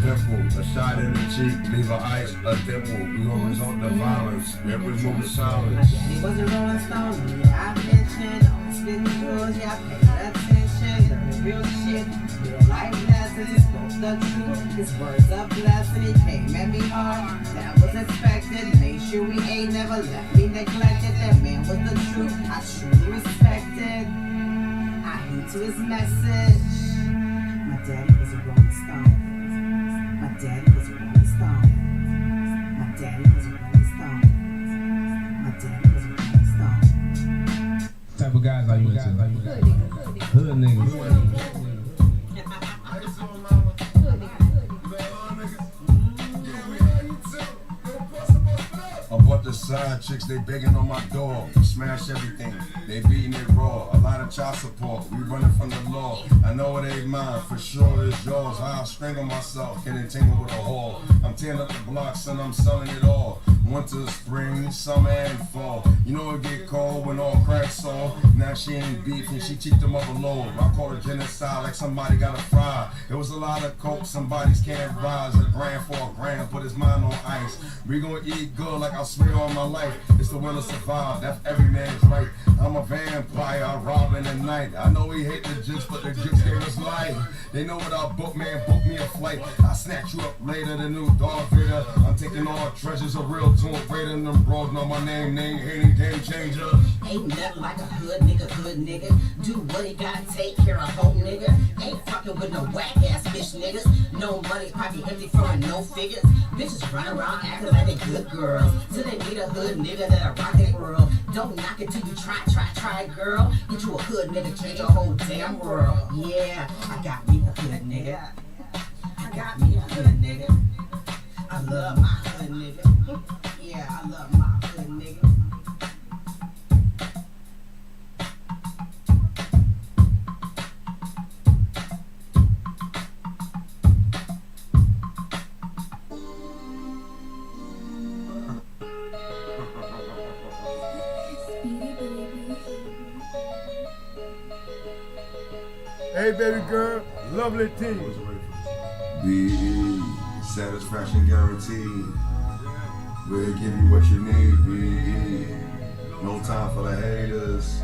pimple. A shot in the cheek, leave a ice, a dimple. We gon' resort to violence, every move is silence. He was a rolling stone, yeah, I mentioned. All the spitting jewels, yeah, I paid attention. Learning real shit, real life lessons. He spoke the truth, his words a blessing. He came at me hard, that was expected. Made sure we ain't never left me neglected. That man was the truth, I truly respected. I heed to his message. My daddy was a rolling stone. My daddy was a rolling stone. My daddy was a rolling stone. My daddy was a rolling stone. What type of guys are you into? Hood niggas. A bunch of side chicks, they begging on my door. Smash everything, they beating it raw. A lot of child support, we running from the law. I know it ain't mine, for sure it's yours. I'll strangle myself, get entangled with a whore. I'm tearing up the blocks and I'm selling it all. Winter, spring, summer, and fall. You know it get cold when all cracks off. Now she ain't beefing, she cheaped them up a load. I call it genocide like somebody got a fry. It was a lot of coke, somebody's can't rise. A grand for a grand, put his mind on ice. We gonna eat good like I swear all my life. It's the will to survive, that's every man's right. I'm a vampire, I rob in the night. I know he hate the jigs, but the jigs gave us life. They know what I book, man, book me a flight. I snatch you up later, the new Darth Vader. I'm taking all treasures, a real tomb greater than them bros know my name hating game changer. Ain't nothing like a hood nigga. Do what he gotta take care of whole nigga. Ain't fucking with no whack ass bitch niggas. No money, pocket empty, throwing no figures. Bitches run around acting like they good girls. Till they meet a hood nigga that a rocket world. Don't knock it till you try, girl. Get you a hood nigga, change your whole damn world. Yeah, I got me a hood nigga. I got me a hood nigga. I love my hood nigga. Yeah, I love my hood nigga. Hey, baby girl, lovely team. B.E. Satisfaction guaranteed. We'll give you what you need, B.E. No time for the haters.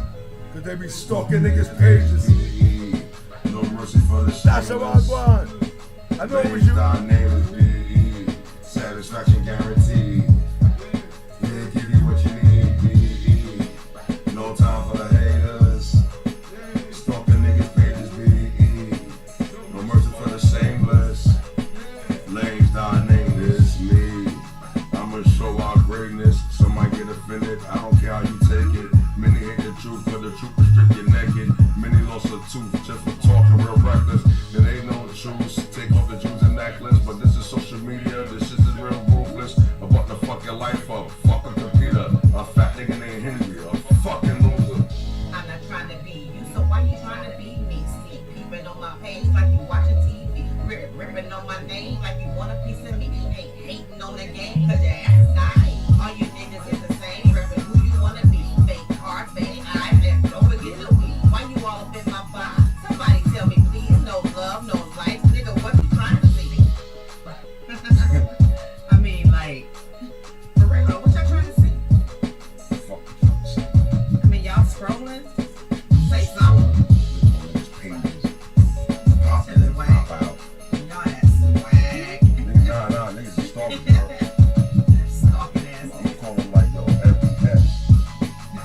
Cause they be stalking niggas' pages. B.E. No mercy for the That's how I want. I know it was you. Our name is B.E. Satisfaction guaranteed. We'll give you what you need, B.E. No time for the haters. Stalking niggas' pages, B.E. No mercy for the shameless. Lane's our name is me. I'ma show our greatness. Some might get offended. I don't care how you take it. Many hate the truth, but the truth will strip you naked. Many lost a tooth just for talking real reckless. Then they know the truth. Take off the jewels and necklace. But this is social media. This shit is real ruthless. About to fuck your life up. Fuck a computer. A fat nigga named Henry. A fucking loser. I'm not trying to be you, so why you trying to be me? See, peeping on my page like you watching TV. Ripping on my name like you want a piece of me. Ain't hating on the game cause your ass is dying. All you niggas is the same. Ripping who you wanna be. Fake car, fake eyes, and don't forget the weed. Why you all up in my vibe? Somebody tell me please. No love, no life. Nigga, what you trying to see? I mean, like, for real, what y'all trying to see? I mean, y'all scrolling? Say something. Pop out. Y'all that's swag. Nah, niggas is stalking, bro. Stalking ass. I'm calling them like, yo, every pet.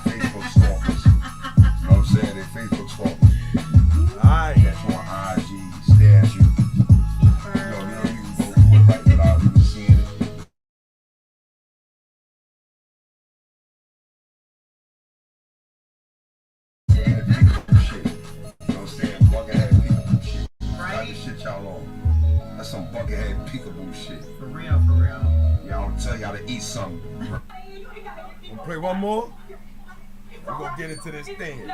Facebook stalkers. You know what I'm saying? They Facebook stalkers. Alright. Catch you on IG, stare at you. Yo, you can go through it right without even seeing it. And peekaboo shit. You know what I'm saying? Buckethead peekaboo shit. Right? This shit y'all on. That's some buckethead peekaboo shit. For real, for real. Y'all don't tell y'all to eat something. Wanna play one more? We're gonna get into this thing.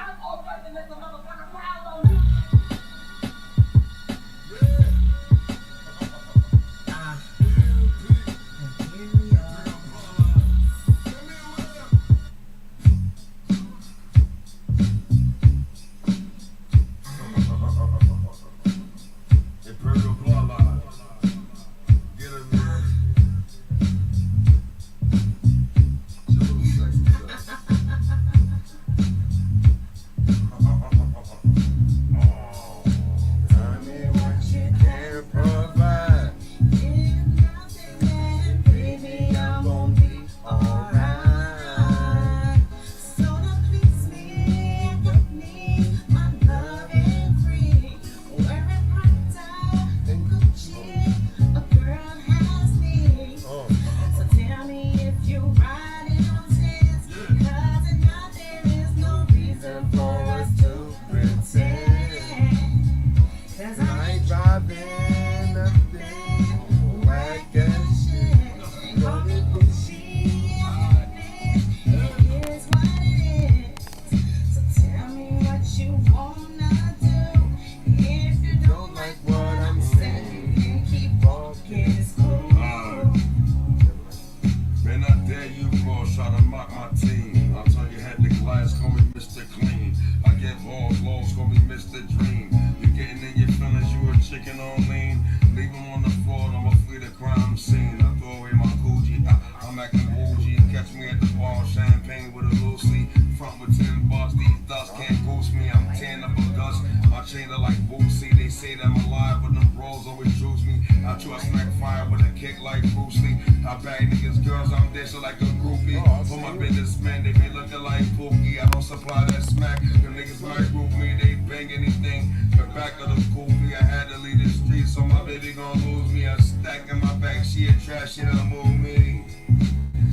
I trust smack fire with a kick like Bruce Lee. I bag niggas, girls, I'm dancing like a groupie. For my businessmen, they be looking like Pookie. I don't supply that smack. The niggas might group me, they bang anything. The back of the goofy, I had to leave the streets, so my baby gon' lose me. A stack in my back, she a trash, she done move me.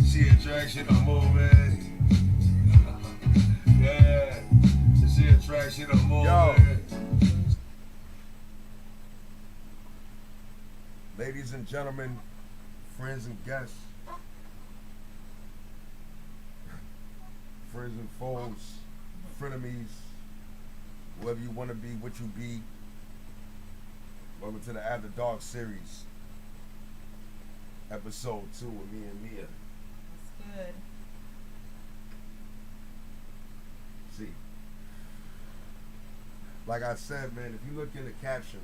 She a drag, she done move me. Yeah, she a trash, she done move me. Ladies and gentlemen, friends and guests, friends and foes, frenemies, whoever you want to be, what you be. Welcome to the Afterdark series, episode 2 with me and Mia. That's good. See, like I said, man, if you look in the caption,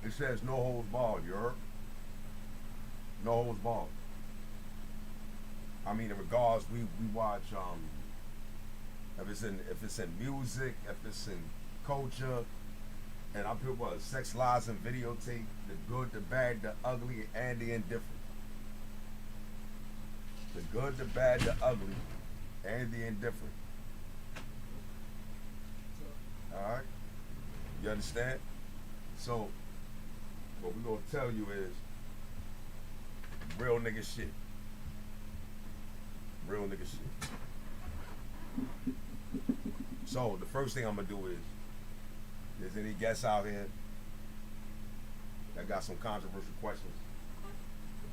it says no holds barred, you heard? No holds barred. I mean, in regards, we watch if it's in music, if it's in culture, and I put what, sex, lies, and videotape, the good, the bad, the ugly, and the indifferent. The good, the bad, the ugly, and the indifferent. Alright? You understand? So, what we're gonna tell you is real nigga shit. Real nigga shit. So the first thing I'm gonna do is, there's any guests out here that got some controversial questions,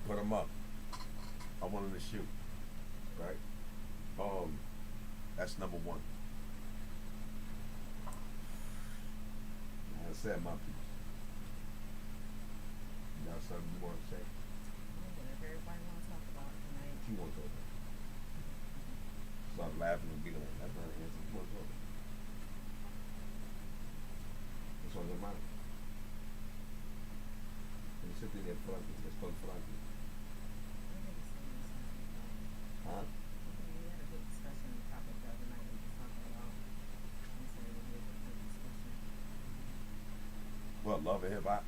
put them up. I want them to shoot. Right? That's number one. I said my piece. You got something you want to say? Whatever everybody want to talk about tonight. What you want to talk about? Start laughing and giggling. That's not an answer. What you want to talk about? What's on your mind? When you sit there front, let's talk front. Huh? We had a good discussion on the topic the other night. We were talking about. I'm saying we had a good discussion. Well, love and hip hop.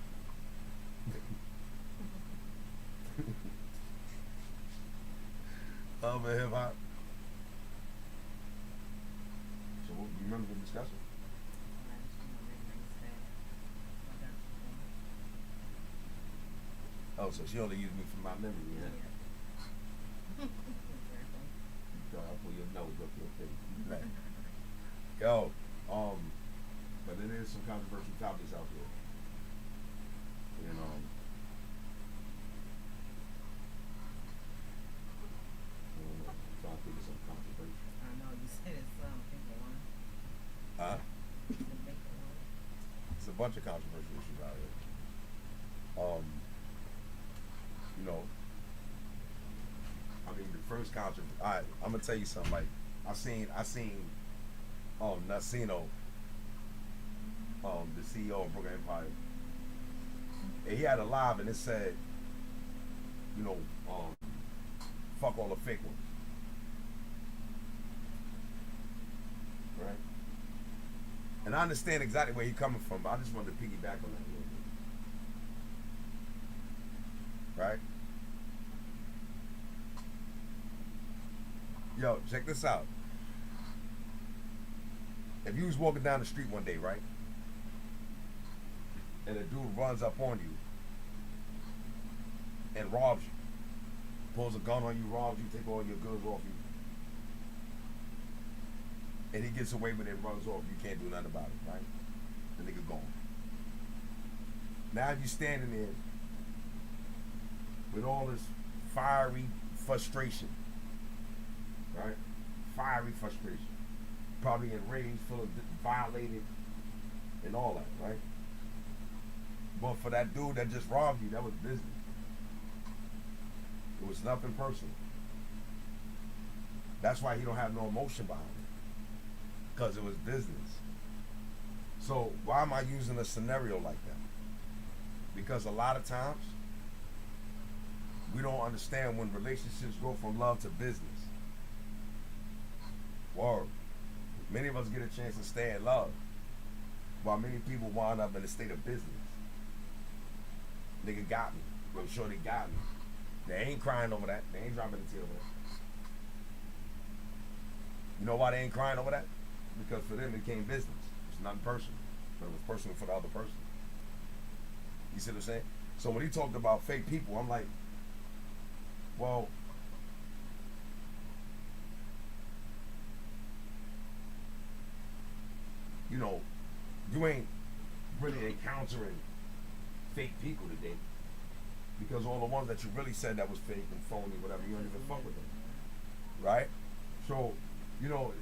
Love and hip hop. So, you remember the discussion? I just want to remember that. Oh, so she only used me for my memory, yeah? Exactly. I'll pull your nose up your face. Right. Yo, but there is some controversial topics out there. And I'm trying to think of some controversial. I know you said it's some people one. Huh? It's a big one. It's a bunch of controversial issues out here. You know, I mean, the first controversy. I'm gonna tell you something. Like, I seen, Nacino, the CEO of Brooklyn Empire, and he had a live, and it said, you know, fuck all the fake ones, right? And I understand exactly where he's coming from, but I just wanted to piggyback on that a little bit. Right? Yo, check this out. If you was walking down the street one day, right? And a dude runs up on you and robs you. Pulls a gun on you, robs you, take all your goods off you. And he gets away with it and runs off. You can't do nothing about it, right? The nigga gone. Now you standing there with all this fiery frustration, right? Fiery frustration. Probably enraged, full of violated, and all that, right? But for that dude that just robbed you, that was business. It was nothing personal. That's why he don't have no emotion behind it. Because it was business. So why am I using a scenario like that? Because a lot of times, we don't understand when relationships go from love to business. Word. Many of us get a chance to stay in love, while many people wind up in a state of business. Nigga got me. Yo, sure they got me. They ain't crying over that. They ain't dropping a tear over that. You know why they ain't crying over that? Because for them it became business. It's nothing personal. But it was personal for the other person. You see what I'm saying? So when he talked about fake people, I'm like, well, you know, you ain't really encountering fake people today, because all the ones that you really said that was fake and phony, whatever, you don't even fuck with them, right? So, you know,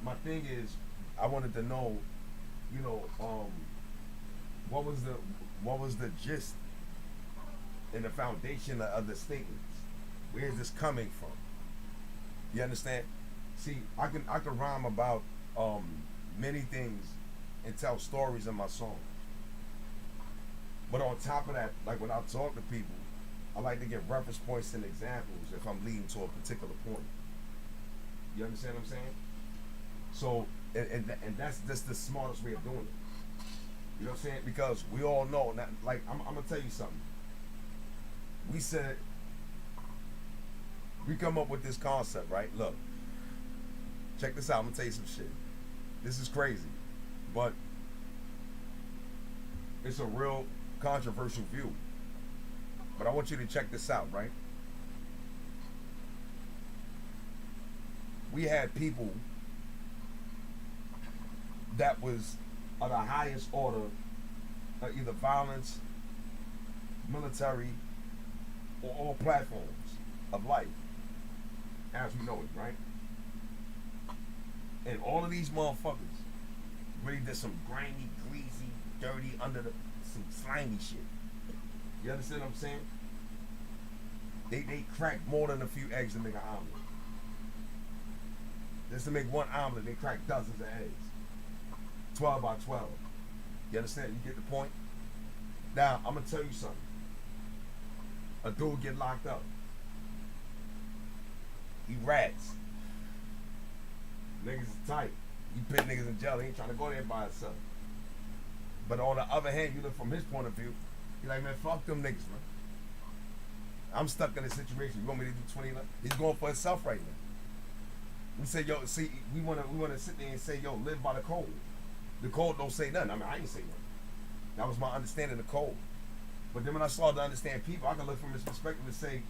my thing is, I wanted to know, you know, what was the gist and the foundation of the statements? Where is this coming from? You understand? See, I can rhyme about many things and tell stories in my songs. But on top of that, like when I talk to people, I like to give reference points and examples if I'm leading to a particular point. You understand what I'm saying? So, and that's the smartest way of doing it. You know what I'm saying? Because we all know, that, like, I'm gonna tell you something. We said, we come up with this concept, right? Look, check this out. I'm gonna tell you some shit. This is crazy, but it's a real controversial view. But I want you to check this out, right? We had people that was of the highest order of either violence, military, or all platforms of life, as we know it, right? And all of these motherfuckers really did some grimy, greasy, dirty, some slimy shit. You understand what I'm saying? They cracked more than a few eggs to make an omelet. Just to make one omelet, they cracked dozens of eggs. 12 by 12. You understand? You get the point? Now, I'm going to tell you something. A dude get locked up. He rats. Niggas is tight. You put niggas in jail, he ain't trying to go there by himself. But on the other hand, you look from his point of view, you're like, man, fuck them niggas, man. I'm stuck in a situation. You want me to do 20? He's going for himself right now. We say, yo, see, we wanna sit there and say, yo, live by the code. The code don't say nothing. I mean, I ain't say nothing. That was my understanding of the code. But then when I started to understand people, I can look from his perspective and say,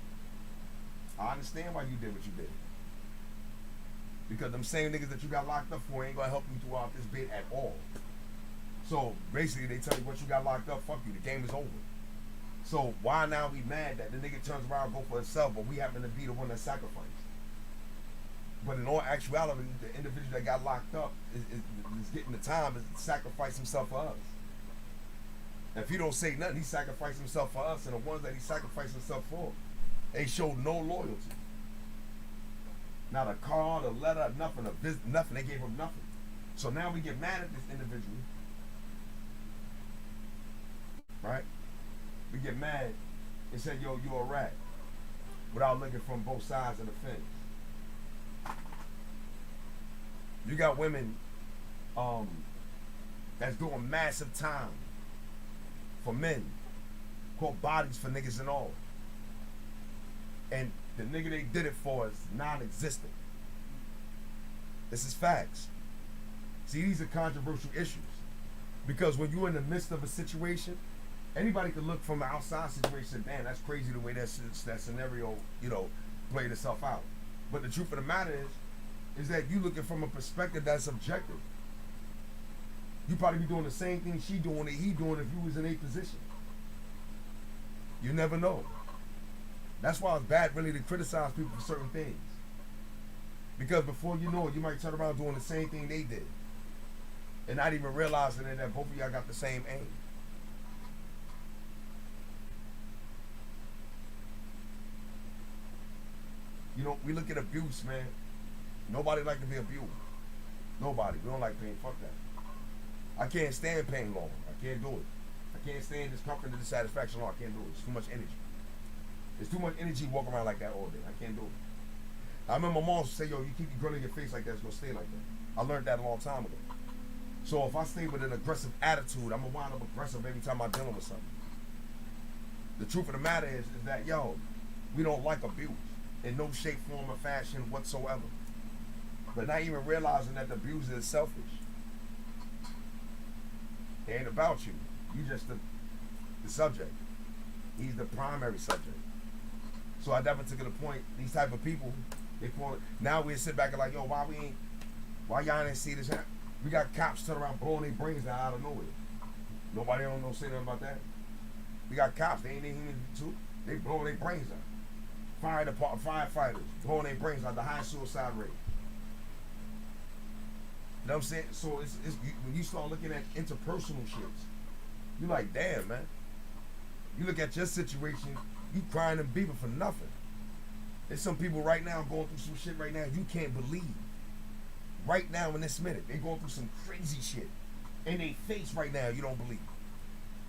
I understand why you did what you did. Because them same niggas that you got locked up for ain't gonna help you throughout this bit at all. So basically, they tell you once you got locked up, fuck you, the game is over. So why now we mad that the nigga turns around and go for himself, but we happen to be the one that sacrificed? But in all actuality, the individual that got locked up is getting the time to sacrifice himself for us. And if he don't say nothing, he sacrificed himself for us, and the ones that he sacrificed himself for, they showed no loyalty. Not a card, a letter, nothing, nothing. They gave him nothing. So now we get mad at this individual, right? We get mad and say, yo, you're a rat, without looking from both sides of the fence. You got women that's doing massive time for men, called bodies for niggas and all. And the nigga they did it for is non-existent. This is facts. See, these are controversial issues. Because when you're in the midst of a situation, anybody could look from the outside situation, damn, that's crazy the way that scenario, you know, played itself out. But the truth of the matter is that you looking from a perspective that's objective. You probably be doing the same thing she doing that he doing if you was in a position. You never know. That's why it's bad really to criticize people for certain things. Because before you know it, you might turn around doing the same thing they did. And not even realizing that both of y'all got the same aim. You know, we look at abuse, man. Nobody like to be abused. Nobody. We don't like pain. Fuck that. I can't stand pain long. I can't do it. I can't stand discomfort and dissatisfaction long. I can't do it. It's too much energy. It's too much energy walking around like that all day. I can't do it. I remember my mom say, yo, you keep your girl in your face like that, it's gonna stay like that. I learned that a long time ago. So if I stay with an aggressive attitude, I'm gonna wind up aggressive every time I'm dealing with something. The truth of the matter is that, yo, we don't like abuse in no shape, form, or fashion whatsoever. But not even realizing that the abuser is selfish. It ain't about you. You just the subject. He's the primary subject. So at that particular point, these type of people, they call it, now we sit back and like, yo, why y'all didn't see this happen? We got cops turn around blowing their brains out of nowhere. Nobody don't know say nothing about that. We got cops, they ain't even too. They blowing their brains out. Fire department, firefighters blowing their brains out, the high suicide rate. You know what I'm saying? So it's when you start looking at interpersonal shits, you're like, damn, man. You look at your situation, you crying and beaving for nothing. There's some people right now going through some shit right now you can't believe. Right now in this minute, they're going through some crazy shit. In their face right now, you don't believe.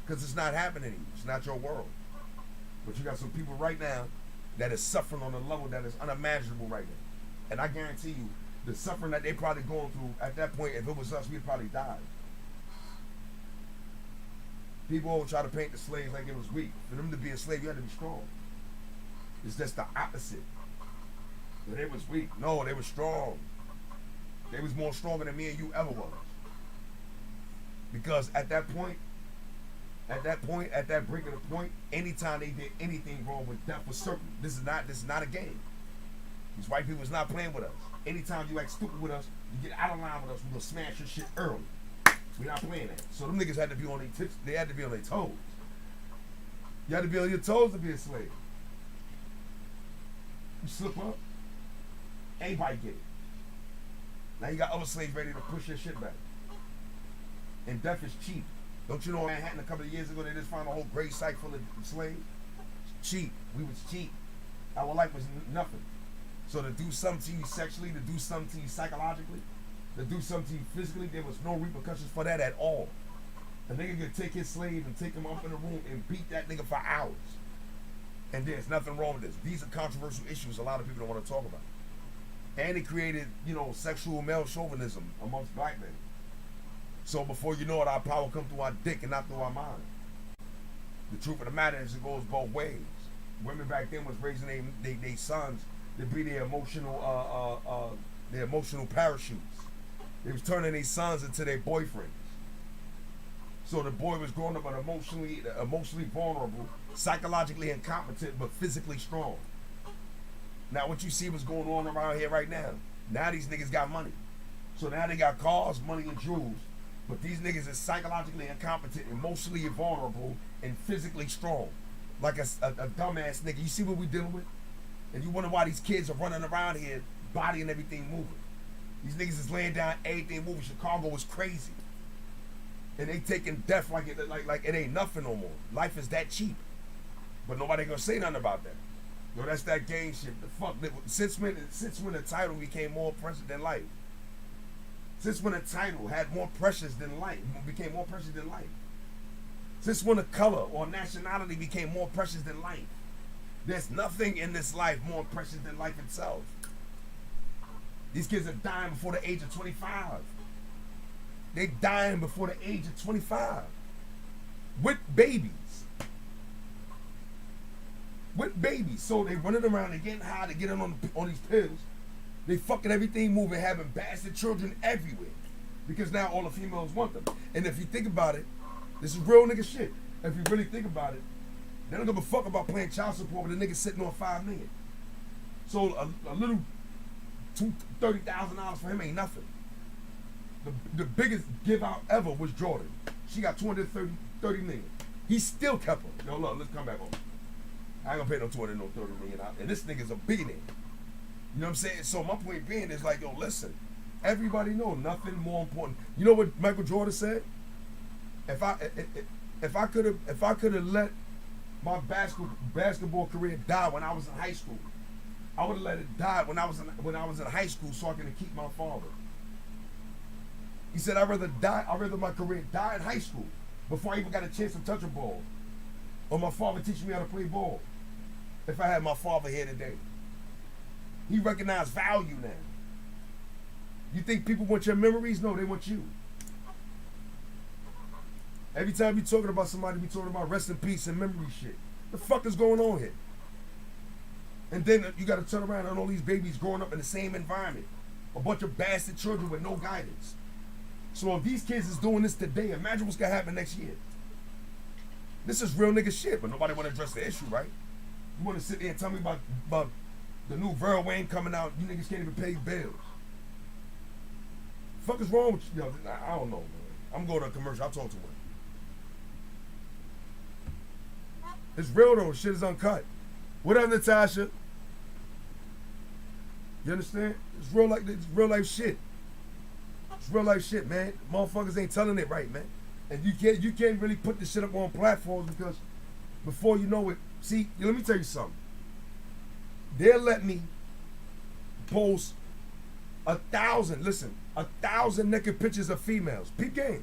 Because it's not happening to you. It's not your world. But you got some people right now that is suffering on a level that is unimaginable right now. And I guarantee you, the suffering that they probably going through at that point, if it was us, we'd probably die. People always try to paint the slaves like it was weak. For them to be a slave, you had to be strong. It's just the opposite. But they was weak. No, they was strong. They was more stronger than me and you ever was. Because at that brink of the point, anytime they did anything wrong with death was certain. This is not a game. These white people is not playing with us. Anytime you act stupid with us, you get out of line with us, we're gonna smash your shit early. We're not playing that. So them niggas had to be on their tips, they had to be on their toes. You had to be on your toes to be a slave. You slip up, anybody get it. Now you got other slaves ready to push your shit back. And death is cheap. Don't you know in Manhattan a couple of years ago they just found a whole grave site full of slaves? Cheap. We was cheap. Our life was nothing. So to do something to you sexually, to do something to you psychologically, to do something to you physically, there was no repercussions for that at all. A nigga could take his slave and take him up in the room and beat that nigga for hours. And there's nothing wrong with this. These are controversial issues a lot of people don't want to talk about. And it created, sexual male chauvinism amongst black men. So before you know it, our power comes through our dick and not through our mind. The truth of the matter is it goes both ways. Women back then was raising their sons to be their emotional parachutes. They was turning their sons into their boyfriends. So the boy was growing up emotionally vulnerable, psychologically incompetent, but physically strong. Now what you see what's going on around here right now. Now these niggas got money. So now they got cars, money, and jewels. But these niggas is psychologically incompetent, emotionally vulnerable, and physically strong. Like a dumbass nigga. You see what we dealing with? And you wonder why these kids are running around here, body and everything moving. These niggas is laying down everything moving. Chicago is crazy. And they taking death like it ain't nothing no more. Life is that cheap. But nobody gonna say nothing about that. Yo, that's that gang shit. The fuck? Since when the title became more precious than life? Since when a title had more precious than life, became more precious than life? Since when a color or nationality became more precious than life? There's nothing in this life more precious than life itself. These kids are dying before the age of 25. They dying before the age of 25. With babies. With babies. So they running around and getting high to get in on these pills. They fucking everything moving, having bastard children everywhere. Because now all the females want them. And if you think about it, this is real nigga shit. If you really think about it, they don't give a fuck about paying child support with a nigga sitting on $5 million. So a little $30,000 for him ain't nothing. The biggest give out ever was Jordan. She got $230 million. He still kept her. Yo, look, let's come back on. I ain't gonna pay no $230 million out. And this nigga's a billionaire. You know what I'm saying? So my point being is like, yo, listen, everybody know nothing more important. You know what Michael Jordan said? If I could have let my basketball career die when I was in high school, I would have let it die when I was in high school so I can keep my father. He said I'd rather my career die in high school before I even got a chance to touch a ball. Or my father teaching me how to play ball. If I had my father here today. He recognized value now. You think people want your memories? No, they want you. Every time we talking about somebody, we talking about rest in peace and memory shit. The fuck is going on here? And then you got to turn around and all these babies growing up in the same environment. A bunch of bastard children with no guidance. So if these kids is doing this today, imagine what's going to happen next year. This is real nigga shit, but nobody want to address the issue, right? You want to sit there and tell me about the new Verl Wayne coming out, you niggas can't even pay your bills. The fuck is wrong with you? Yo, I don't know, man. I'm going to a commercial. I'll talk to one. It's real though. Shit is uncut. What up, Natasha? You understand? It's real life shit. It's real life shit, man. Motherfuckers ain't telling it right, man. And you can't really put this shit up on platforms because before you know it, see, let me tell you something. They'll let me post 1,000 naked pictures of females. Peep game.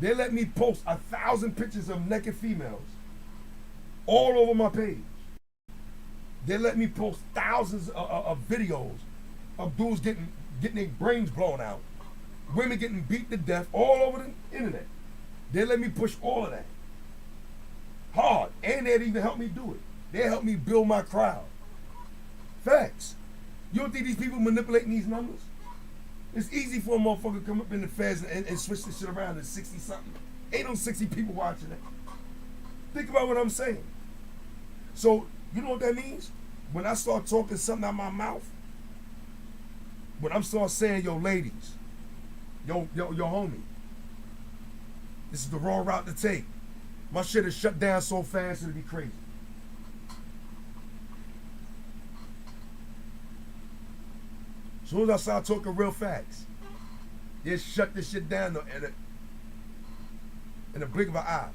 They let me post 1,000 pictures of naked females all over my page. They let me post thousands of videos of dudes getting their brains blown out, women getting beat to death all over the internet. They let me push all of that hard, and they'd even help me do it. They helped me build my crowd. Facts. You don't think these people manipulating these numbers? It's easy for a motherfucker to come up in the feds and switch this shit around to 60 something. Ain't no 60 people watching that. Think about what I'm saying. So, you know what that means? When I start talking something out my mouth, when I'm start saying, yo, ladies, yo, homie, this is the wrong route to take. My shit is shut down so fast it'll be crazy. As soon as I start talking real facts, they shut this shit down in a blink of an eye.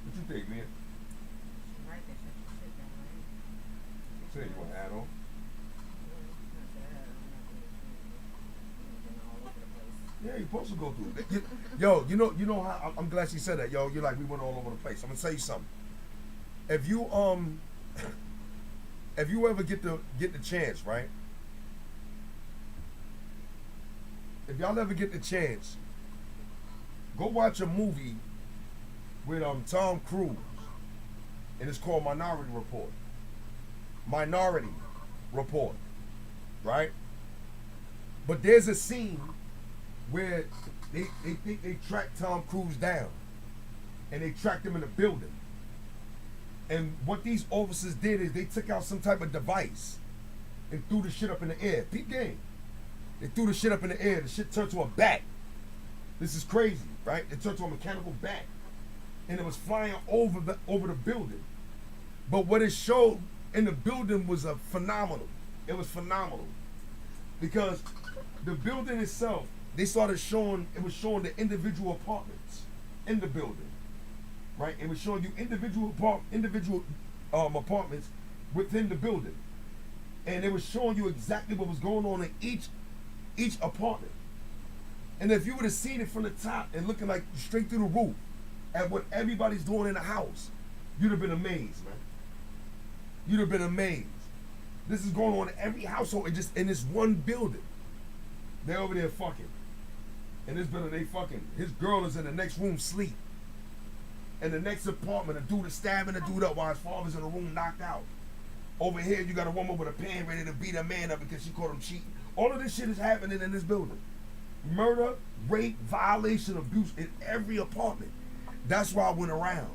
What you think, man? Right, they shut your shit down, right? Say you want to add on? Yeah, you're supposed to go through it. Yo, you know how I'm glad she said that. Yo, you're like we went all over the place. I'm gonna tell you something. If you ever get the chance, right? If y'all ever get the chance, go watch a movie with Tom Cruise, and it's called Minority Report. Minority Report, right? But there's a scene where they think they tracked Tom Cruise down, and they tracked him in a building. And what these officers did is they took out some type of device and threw the shit up in the air. Peep game. They threw the shit up in the air. The shit turned to a bat. This is crazy, right? It turned to a mechanical bat, and it was flying over the building. But what it showed in the building was phenomenal. It was phenomenal because the building itself, they started showing. It was showing the individual apartments in the building. Right, it was showing you individual apartments within the building, and it was showing you exactly what was going on in each apartment. And if you would have seen it from the top and looking like straight through the roof at what everybody's doing in the house, you'd have been amazed, man. You'd have been amazed. This is going on in every household, and just in this one building. They're over there fucking. In this building, they fucking. His girl is in the next room sleep. In the next apartment, a dude is stabbing a dude up while his father's in the room knocked out. Over here, you got a woman with a pan ready to beat a man up because she caught him cheating. All of this shit is happening in this building. Murder, rape, violation, abuse in every apartment. That's why I went around.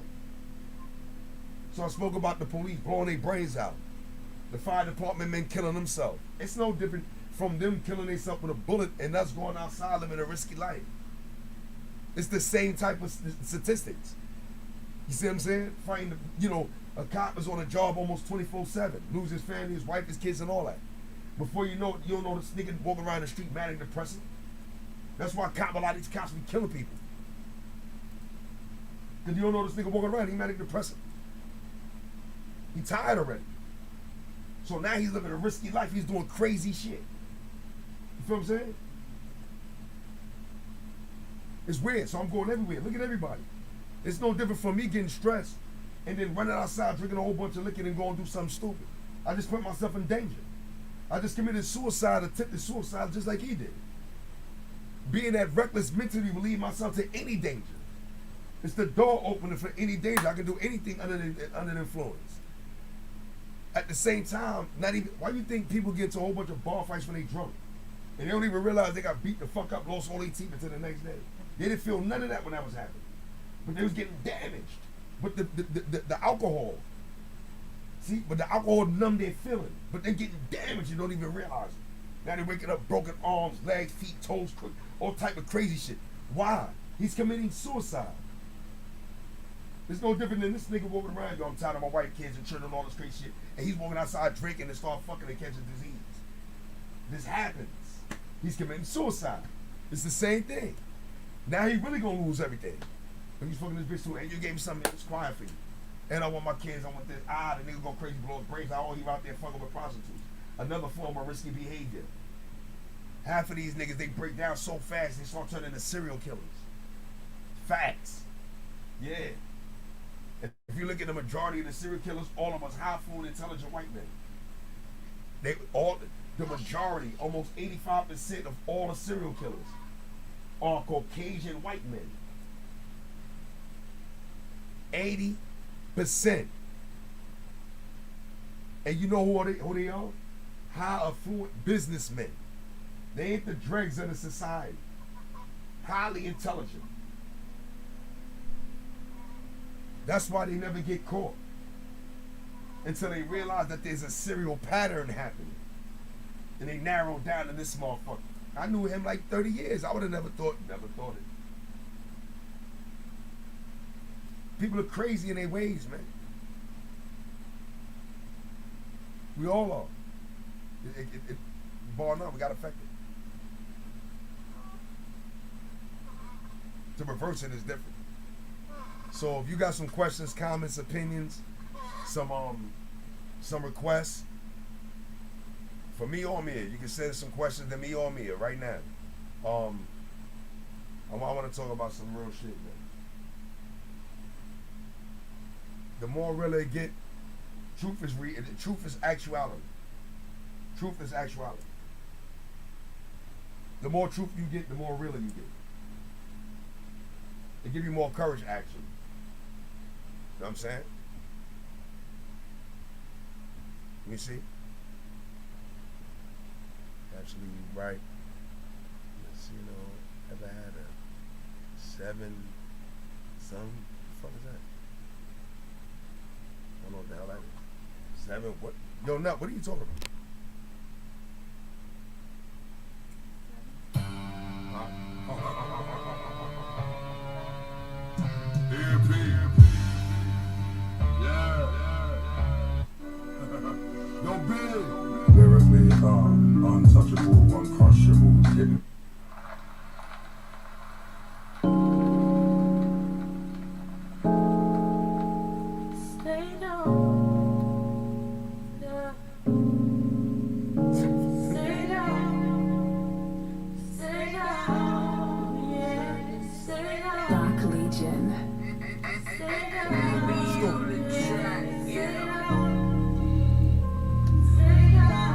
So I spoke about the police blowing their brains out. The fire department men killing themselves. It's no different from them killing themselves with a bullet and us going outside living a risky life. It's the same type of statistics. You see what I'm saying? Fighting, a cop is on a job almost 24/7. Lose his family, his wife, his kids, and all that. Before you know it, you don't know this nigga walking around the street mad and depressing. That's why a lot of these cops be killing people. Because you don't know this nigga walking around, he mad and depressing. He tired already. So now he's living a risky life. He's doing crazy shit. You feel what I'm saying? It's weird, so I'm going everywhere. Look at everybody. It's no different from me getting stressed and then running outside drinking a whole bunch of liquor and going to do something stupid. I just put myself in danger. I just committed suicide, attempted suicide just like he did. Being that reckless mentally will lead myself to any danger. It's the door opener for any danger. I can do anything under the influence. At the same time, not even. Why do you think people get into a whole bunch of bar fights when they drunk? And they don't even realize they got beat the fuck up, lost all their teeth until the next day. They didn't feel none of that when that was happening. But they was getting damaged. But the alcohol. See, but the alcohol numbed their feeling. But they're getting damaged and don't even realize it. Now they're waking up broken arms, legs, feet, toes, all type of crazy shit. Why? He's committing suicide. It's no different than this nigga walking around, yo, I'm tired of my white kids and children and all this crazy shit. And he's walking outside drinking and start fucking and catching disease. This happens. He's committing suicide. It's the same thing. Now he really gonna lose everything. But he's fucking this bitch too. And you gave me something that was quiet for you. And I want my kids, I want this. The nigga go crazy, blow his brains out. Oh, he out there fucking with prostitutes. Another form of risky behavior. Half of these niggas, they break down so fast, they start turning into serial killers. Facts. Yeah. If you look at the majority of the serial killers, all of us high-flown, intelligent white men. The majority, almost 85% of all the serial killers are Caucasian white men. 80%. And you know who they are? High affluent businessmen. They ain't the dregs of the society. Highly intelligent. That's why they never get caught. Until they realize that there's a serial pattern happening. And they narrow down to this motherfucker. I knew him like 30 years. I would have never thought it. People are crazy in their ways, man. We all are. Bar none, we got affected. To reverse it is different. So if you got some questions, comments, opinions, some requests for me or Mia, you can send some questions to me or Mia right now. I want to talk about some real shit, man. The more real it get, truth is actuality. Truth is actuality. The more truth you get, the more real you get. It give you more courage, actually. You know what I'm saying? Let me see. Absolutely right. Let's see, ever had a 7, the fuck is that? I don't know what the hell that is. 7, what? Yo, Nut, what are you talking about? Lyrically, untouchable, uncrushable, hidden. Stay down, yeah. Stay down, yeah. Stay down. Dark Legion. Stay down. Stay down.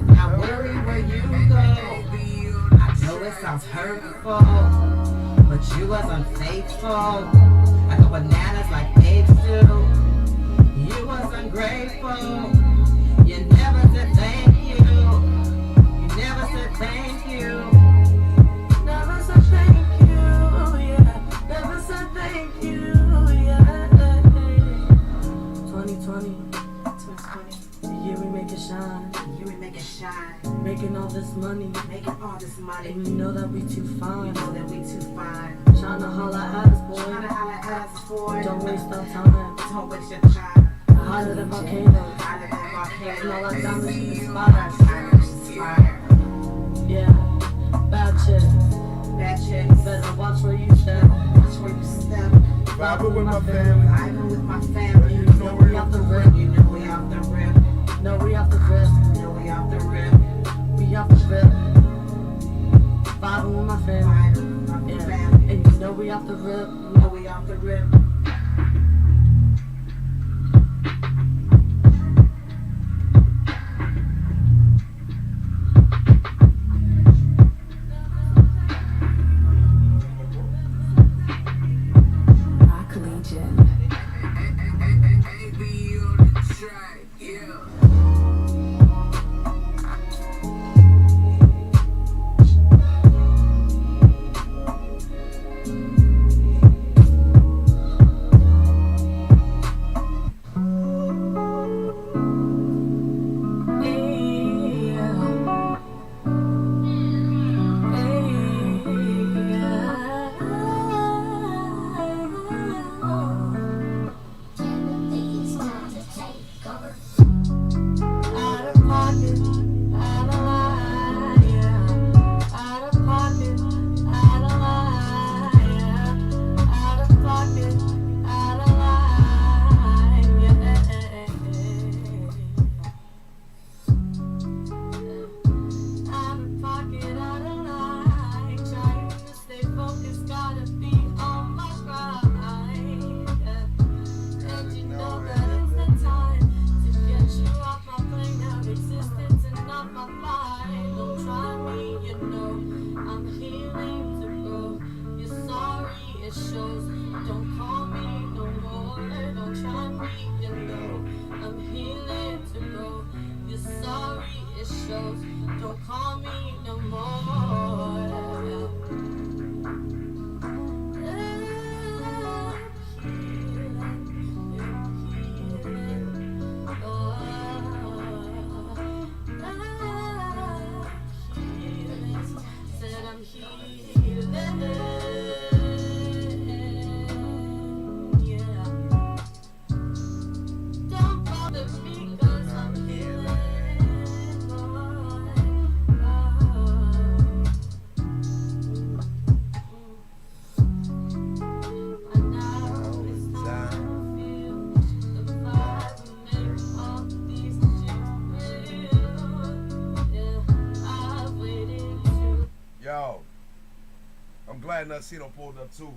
I worry where you go. I know it sounds hurtful. but you was unfaithful. I go bananas like apes do. You was ungrateful. You never said thank you. You never said thank you. Never said thank you, yeah. Never said thank you, yeah. 2020, the year we make it shine. The year we make it shine. Making all this money, Making all this money. and you know that we too fine. You know that we too fine. Tryna holla at us, boy. Tryna holla at us, boy. Don't waste our time. Don't waste your time. Hotter than volcanoes. Hotter than volcanoes. And all our diamonds in the All spot. our diamonds is fire. Yeah, bad chicks. Bad chicks. Better watch where you step. Watch where you step. Vibing with my family. Vibing with my family. You know we off the rip. You know we off the rip. No, we off the rip. You know we off the rip. We off the rip. Vibing with my family. Vibing with my Yeah, family. and you know we off the rip. You know we off the rip. Rock Legion. Don't call me no more. Said I'm healing. Yeah. Don't bother me 'cause I'm healing. And now it's time to feel the vibe and make all these chicks real. Yeah, I've waited to. Yo, I'm glad Nacino pulled up too.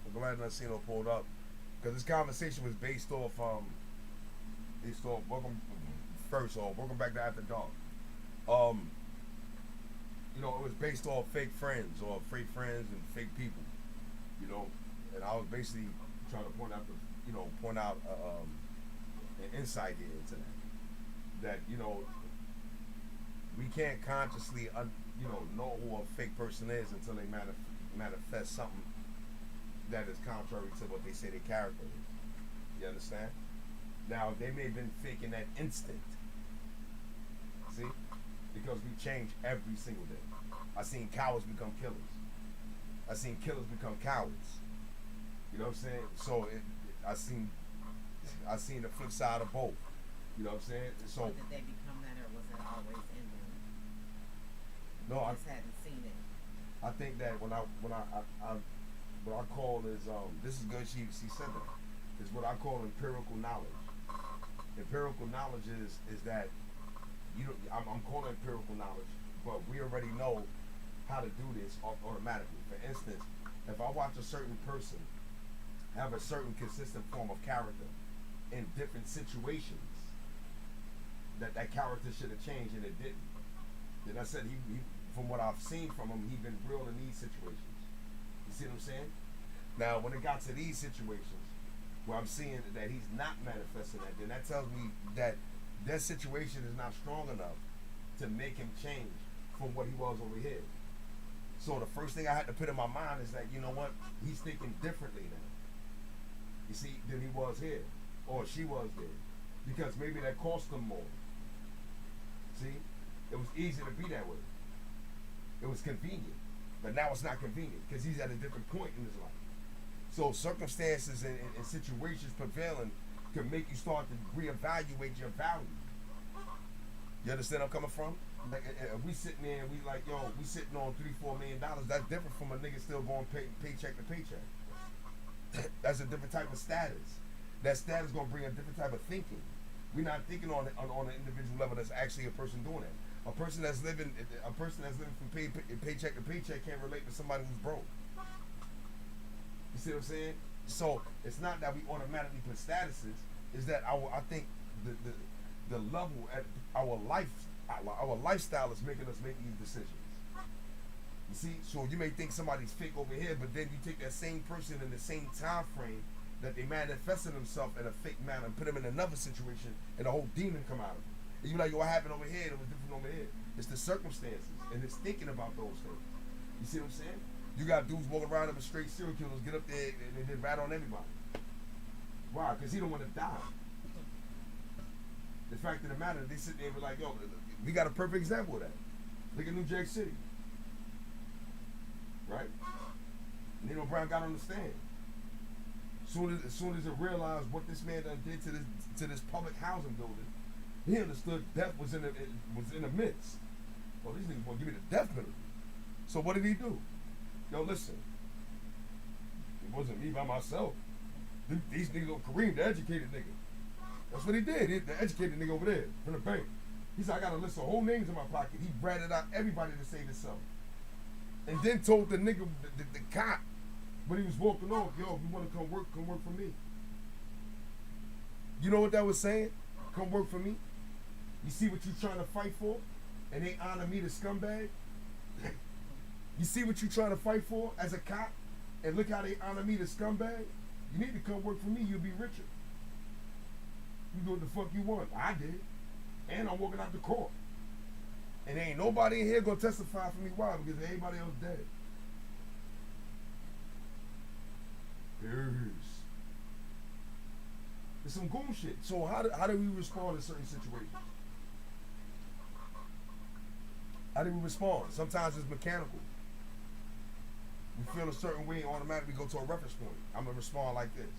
I'm glad Nacino pulled up because this conversation was based off welcome back to After Dark. You know, it was based off fake friends or fake friends and fake people. You know, and I was basically trying to point out an insight here into that you know, we can't consciously know who a fake person is until they manifest something that is contrary to what they say their character is. You understand? Now they may have been faking that instant. See? Because we change every single day. I seen cowards become killers. I seen killers become cowards. You know what I'm saying? So I seen the flip side of both. You know what I'm saying? So Did they become that, or was it always in them? no, I Just hadn't seen it. I think that what I call is this is good. She said that is what I call empirical knowledge. Empirical knowledge is that I'm calling empirical knowledge, but we already know how to do this automatically. For instance, if I watch a certain person have a certain consistent form of character in different situations, that character should have changed, and it didn't. Then I said he from what I've seen from him, he's been real in these situations. You see what I'm saying? Now, when it got to these situations where I'm seeing that he's not manifesting that, then that tells me that their situation is not strong enough to make him change from what he was over here. So the first thing I had to put in my mind is that, you know what, he's thinking differently now. You see, than he was here, or she was there, because maybe that cost him more. See, it was easy to be that way. It was convenient, but now it's not convenient because he's at a different point in his life. So circumstances and situations prevailing can make you start to reevaluate your value. You understand where I'm coming from? Like, we sitting there and we like, yo, we sitting on $3-4 million. That's different from a nigga still going paycheck to paycheck. That's a different type of status. That status gonna bring a different type of thinking. We're not thinking on an individual level that's actually a person doing that. A person that's living from paycheck to paycheck can't relate to somebody who's broke. You see what I'm saying? So it's not that we automatically put statuses. Is that I think the level at our lifestyle is making us make these decisions. You see, so you may think somebody's fake over here, but then you take that same person in the same time frame that they manifested themselves in a fake manner and put them in another situation, and the whole demon come out of them. And you like, yo, what happened over here? It was different over here. It's the circumstances, and it's thinking about those things. You see what I'm saying? You got dudes walking around them with straight serial killers, get up there and then rat on everybody. Why? Because he don't want to die. The fact of the matter, they sit there and be like, yo, we got a perfect example of that. Look at New Jack City. Right? Nino Brown got on the stand. As soon as it realized what this man done did to this public housing building, he understood death was in the midst. Oh, these niggas want to give me the death penalty. So what did he do? Yo, listen. It wasn't me by myself. These niggas on Kareem, the educated nigga. That's what he did. The educated nigga over there from the bank. He said, I got a list of whole names in my pocket. He ratted out everybody to save himself. And then told the nigga, the cop, when he was walking off, yo, if you want to come work for me. You know what that was saying? Come work for me. You see what you trying to fight for? And they honor me, the scumbag? You see what you trying to fight for as a cop? And look how they honor me, the scumbag? You need to come work for me, you'll be richer. You do what the fuck you want. I did. And I'm walking out the court. And ain't nobody in here gonna testify for me. Why? Because everybody else dead. It's some goon shit. So how do we respond in certain situations? How do we respond? Sometimes it's mechanical. We feel a certain way, automatically go to a reference point. I'm gonna respond like this.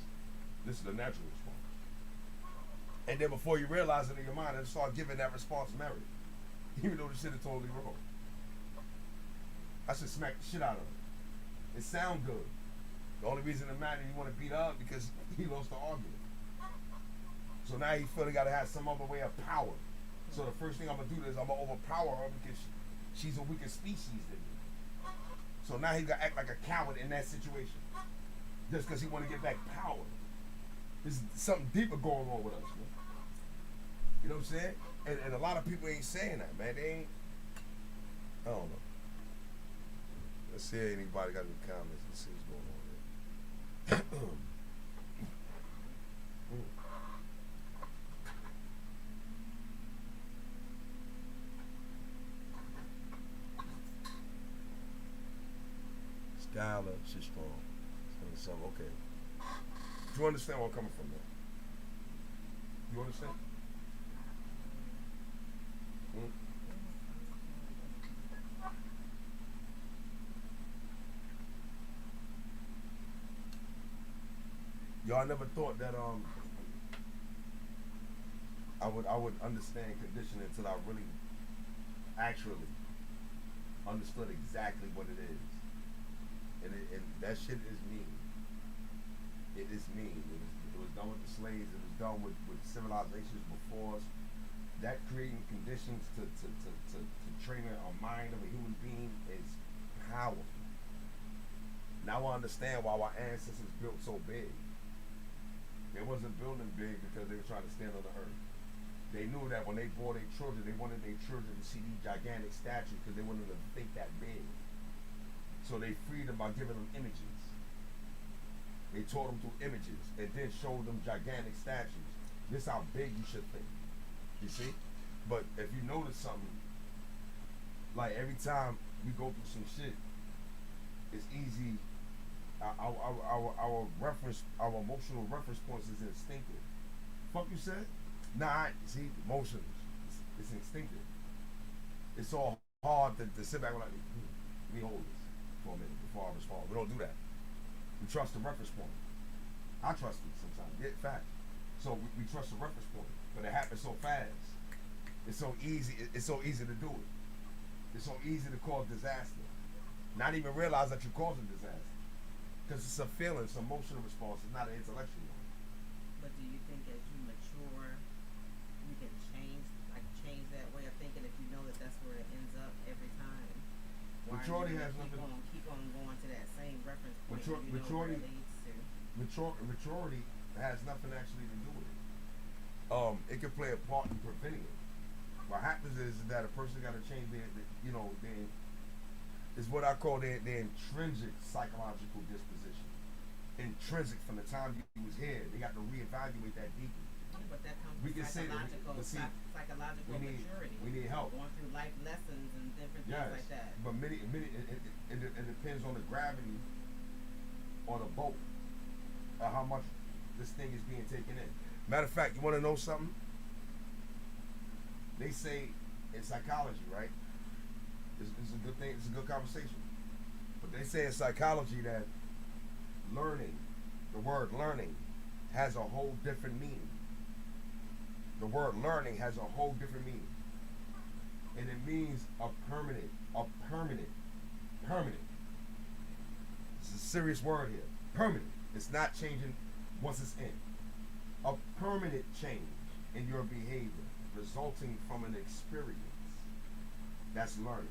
This is the natural response. And then before you realize it in your mind, it'll start giving that response merit. Even though the shit is totally wrong. I should smack the shit out of it. It sound good. The only reason it matters, you want to beat her up because he lost the argument. So now he feel he got to have some other way of power. So the first thing I'm going to do is I'm going to overpower her because she's a weaker species than me. So now he got to act like a coward in that situation. Just because he want to get back power. There's something deeper going on with us, man. You know what I'm saying? And a lot of people ain't saying that, man. They ain't. I don't know. Let's see if anybody got any comments. Let's see what's going on there. Skylar, she's strong. So, okay. Do you understand where I'm coming from, man? You understand? Y'all never thought that I would understand conditioning until I really actually understood exactly what it is. And that shit is mean. It is mean. It was done with the slaves. It was done with civilizations before us. That creating conditions to train a mind of a human being is powerful. Now I understand why our ancestors built so big. They wasn't building big because they were trying to stand on the earth. they knew that when they bore their children, they wanted their children to see these gigantic statues because they wanted them to think that big. So they freed them by giving them images. They taught them through images and then showed them gigantic statues. This is how big you should think. You see? But if you notice something, like every time we go through some shit, it's easy. Our emotional reference points is instinctive. Fuck you said? Nah, see, emotions. It's instinctive. It's all hard to sit back and like, let me hold this for a minute before I respond. We don't do that. We trust the reference point. I trust it sometimes. Get fact. So we trust the reference point, but it happens so fast. It's so easy. It's so easy to do it. It's so easy to cause disaster. Not even realize that you're causing disaster. Because it's a feeling, it's an emotional response. It's not an intellectual one. But do you think as you mature, you can change that way of thinking if you know that that's where it ends up every time? Why Maturity are you has gonna nothing. keep on going to that same reference point? You know Maturity. what it leads to? Maturity has nothing actually to do with it. It can play a part in preventing it. What happens is that a person got to change is what I call their intrinsic psychological disposition. Intrinsic from the time you was here, they got to reevaluate that deeply. Yeah, but that comes We from can say that, but see, psychological we maturity. need help. Going through life lessons and different Yes, things like that. but it depends on the gravity on a boat, or how much this thing is being taken in. Matter of fact, you want to know something? They say in psychology, right? It's a good thing. It's a good conversation. But they say in psychology that learning, the word learning, has a whole different meaning. The word learning has a whole different meaning. And it means a permanent. It's a serious word here. Permanent. It's not changing once it's in. A permanent change in your behavior resulting from an experience. That's learning.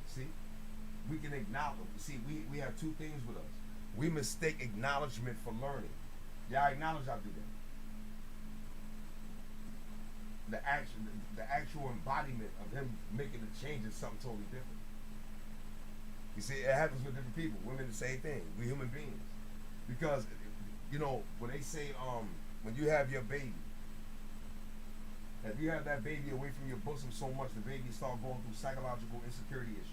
See? We can acknowledge. See, we have two things with us. We mistake acknowledgement for learning. Yeah, I acknowledge I do that. The actual embodiment of him making a change is something totally different. You see, it happens with different people. Women, the same thing. We human beings. Because, when they say, when you have your baby, if you have that baby away from your bosom so much, the baby start going through psychological insecurity issues.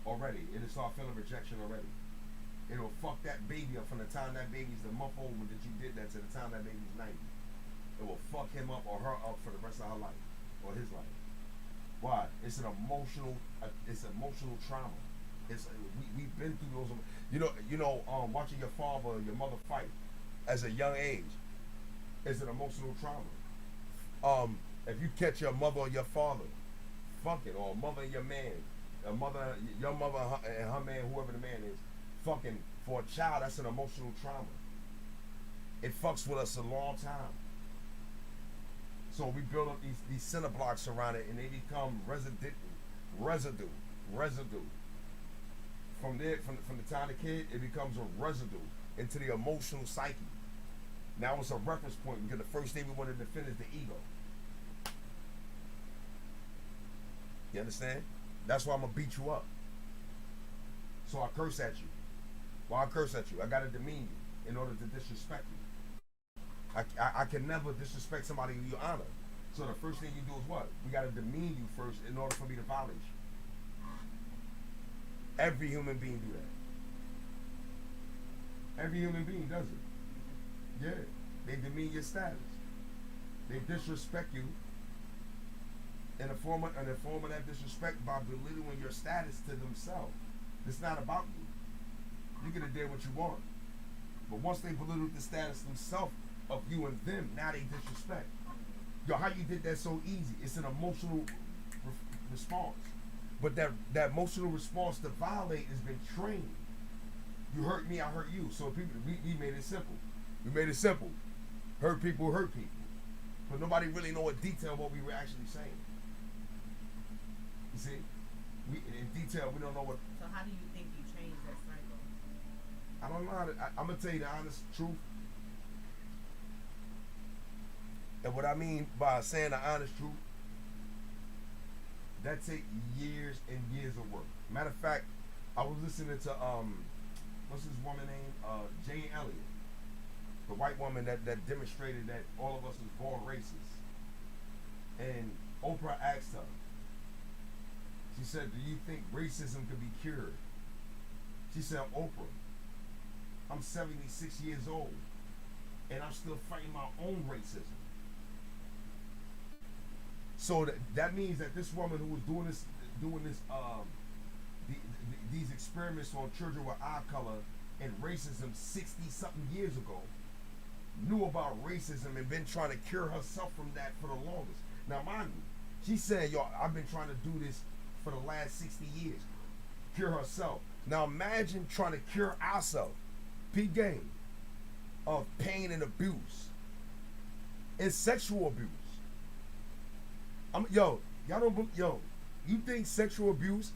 Already. It'll start feeling rejection already. It'll fuck that baby up from the time that baby's the month old that you did that to the time that baby's 90. It will fuck him up or her up for the rest of her life. Or his life. Why? It's an emotional trauma. We've been through those. Watching your father or your mother fight as a young age is an emotional trauma. If you catch your mother or your father fucking, or a mother and your man, your mother and her man, whoever the man is, fucking for a child, that's an emotional trauma. It fucks with us a long time. So we build up these cinder blocks around it, and they become residue. From there, from the time the kid, it becomes a residue into the emotional psyche. Now it's a reference point because the first thing we want to defend is the ego. You understand? That's why I'm gonna beat you up. So I curse at you. Why I curse at you? I gotta demean you in order to disrespect you. I can never disrespect somebody you honor. So the first thing you do is what? We gotta demean you first in order for me to violate you. Every human being do that. Every human being does it. Yeah. They demean your status. They disrespect you in the form of that disrespect by belittling your status to themselves. It's not about you. You can do what you want. But once they belittle the status themselves of you and them, now they disrespect. Yo, how you did that so easy? It's an emotional response. But that emotional response to violate has been trained. You hurt me, I hurt you. So people, we made it simple. We made it simple. Hurt people, hurt people. But nobody really know in detail what we were actually saying. You see? In detail, we don't know what. So how do you think you change that cycle? I don't know how to. I'm going to tell you the honest truth. And what I mean by saying the honest truth, that take years and years of work. Matter of fact, I was listening to what's his woman name? Jane Elliott, the white woman that demonstrated that all of us is born racist. And Oprah asked her, she said, do you think racism could be cured? She said, Oprah, I'm 76 years old and I'm still fighting my own racism. So that means that this woman who was doing these experiments on children with eye color and racism 60-something years ago knew about racism and been trying to cure herself from that for the longest. Now, mind you, she said, yo, I've been trying to do this for the last 60 years. Cure herself. Now, imagine trying to cure ourselves, peak game, of pain and abuse and sexual abuse. You think sexual abuse,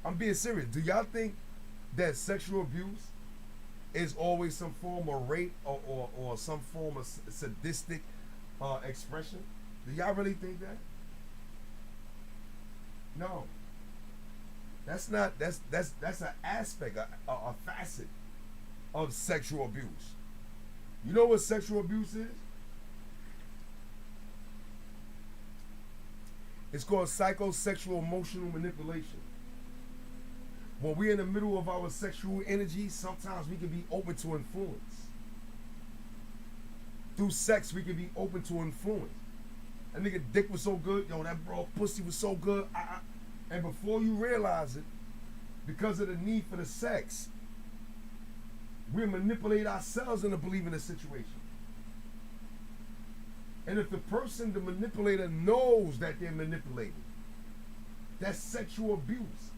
I'm being serious, do y'all think that sexual abuse is always some form of rape or some form of sadistic expression? Do y'all really think that? No. That's an aspect, a facet of sexual abuse. You know what sexual abuse is? It's called psychosexual emotional manipulation. When we're in the middle of our sexual energy, sometimes we can be open to influence. Through sex, we can be open to influence. That nigga dick was so good, yo, that bro pussy was so good. And before you realize it, because of the need for the sex, we manipulate ourselves into believing a situation. And if the person, the manipulator, knows that they're manipulating, that's sexual abuse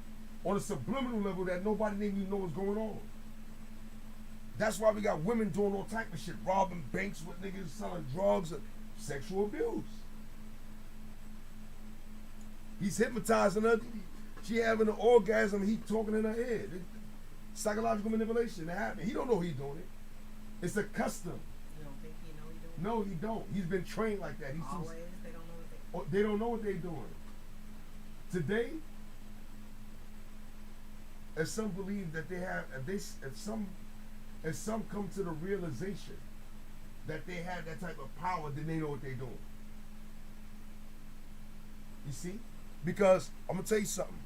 on a subliminal level that nobody even knows what's going on. That's why we got women doing all type of shit, robbing banks with niggas, selling drugs, sexual abuse. He's hypnotizing her. She having an orgasm. He talking in her head. Psychological manipulation. That happened. He don't know he's doing it. It's a custom. You don't think he know he doing it? No, he don't. He's been trained like that. Always, they don't know what They don't know what they're doing. Today, if some believe that they have, if some come to the realization that they have that type of power, then they know what they're doing. You see? Because I'm gonna tell you something.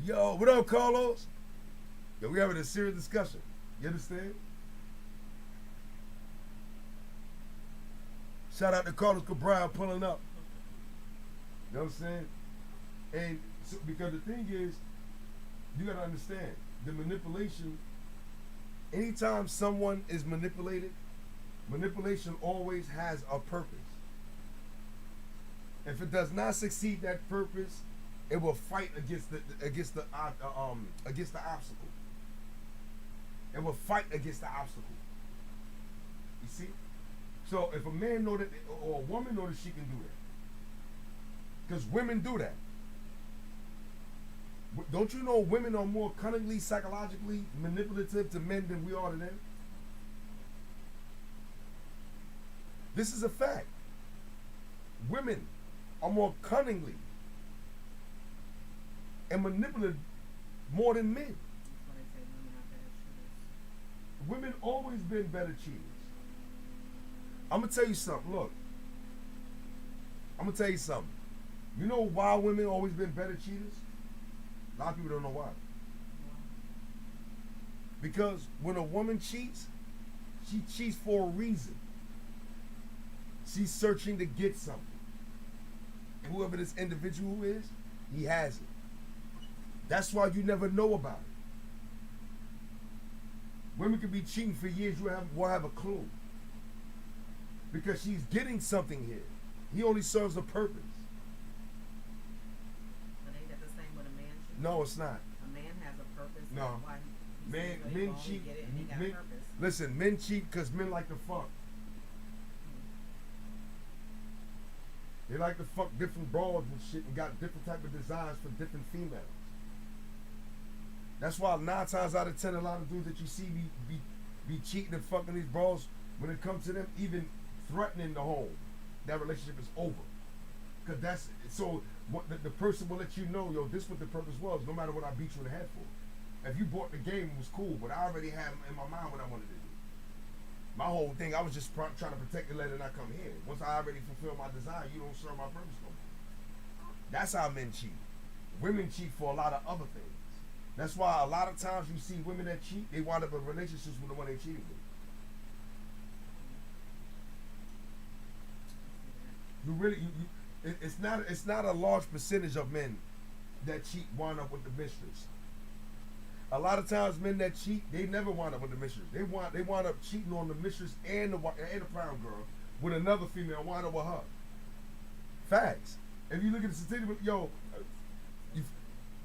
Yo, what up, Carlos? Yo, we having a serious discussion. You understand? Shout out to Carlos Cabral pulling up. You know what I'm saying? And so, because the thing is, you gotta understand the manipulation. Anytime someone is manipulated, manipulation always has a purpose. If it does not succeed that purpose, it will fight against the obstacle. It will fight against the obstacle. You see? So if a man know that, or a woman know that she can do that, because women do that. Don't you know women are more cunningly, psychologically manipulative to men than we are to them? This is a fact. Women are more cunningly and manipulative more than men. That's why they say women are better shooters. Women always been better cheaters. I'm gonna tell you something. Look, I'm gonna tell you something. You know why women always been better cheaters? A lot of people don't know why. Because when a woman cheats, she cheats for a reason. She's searching to get something. And whoever this individual is, he has it. That's why you never know about it. Women could be cheating for years, you won't have a clue. Because she's getting something here. He only serves a purpose. But ain't that the same with a man cheating? No, it's not. A man has a purpose. No. Why Men cheat. Get it and he got a purpose. Listen, men cheat because men like to fuck. They like to fuck different broads and shit and got different type of designs for different females. That's why 9 times out of 10, a lot of dudes that you see be cheating and fucking these bros, when it comes to them, even threatening the home, that relationship is over. Cause that's so. What the person will let you know, yo, this what the purpose was. No matter what I beat you in the head for. If you bought the game, it was cool, but I already had in my mind what I wanted to do. My whole thing, I was just trying to protect the letter and not come here. Once I already fulfill my desire, you don't serve my purpose no more. That's how men cheat. Women cheat for a lot of other things. That's why a lot of times you see women that cheat, they wind up in relationships with the one they cheated with. It's not a large percentage of men that cheat wind up with the mistress. A lot of times men that cheat, they never wind up with the mistress. They wind up cheating on the mistress and the prime girl with another female, wind up with her. Facts. If you look at the statistic, yo,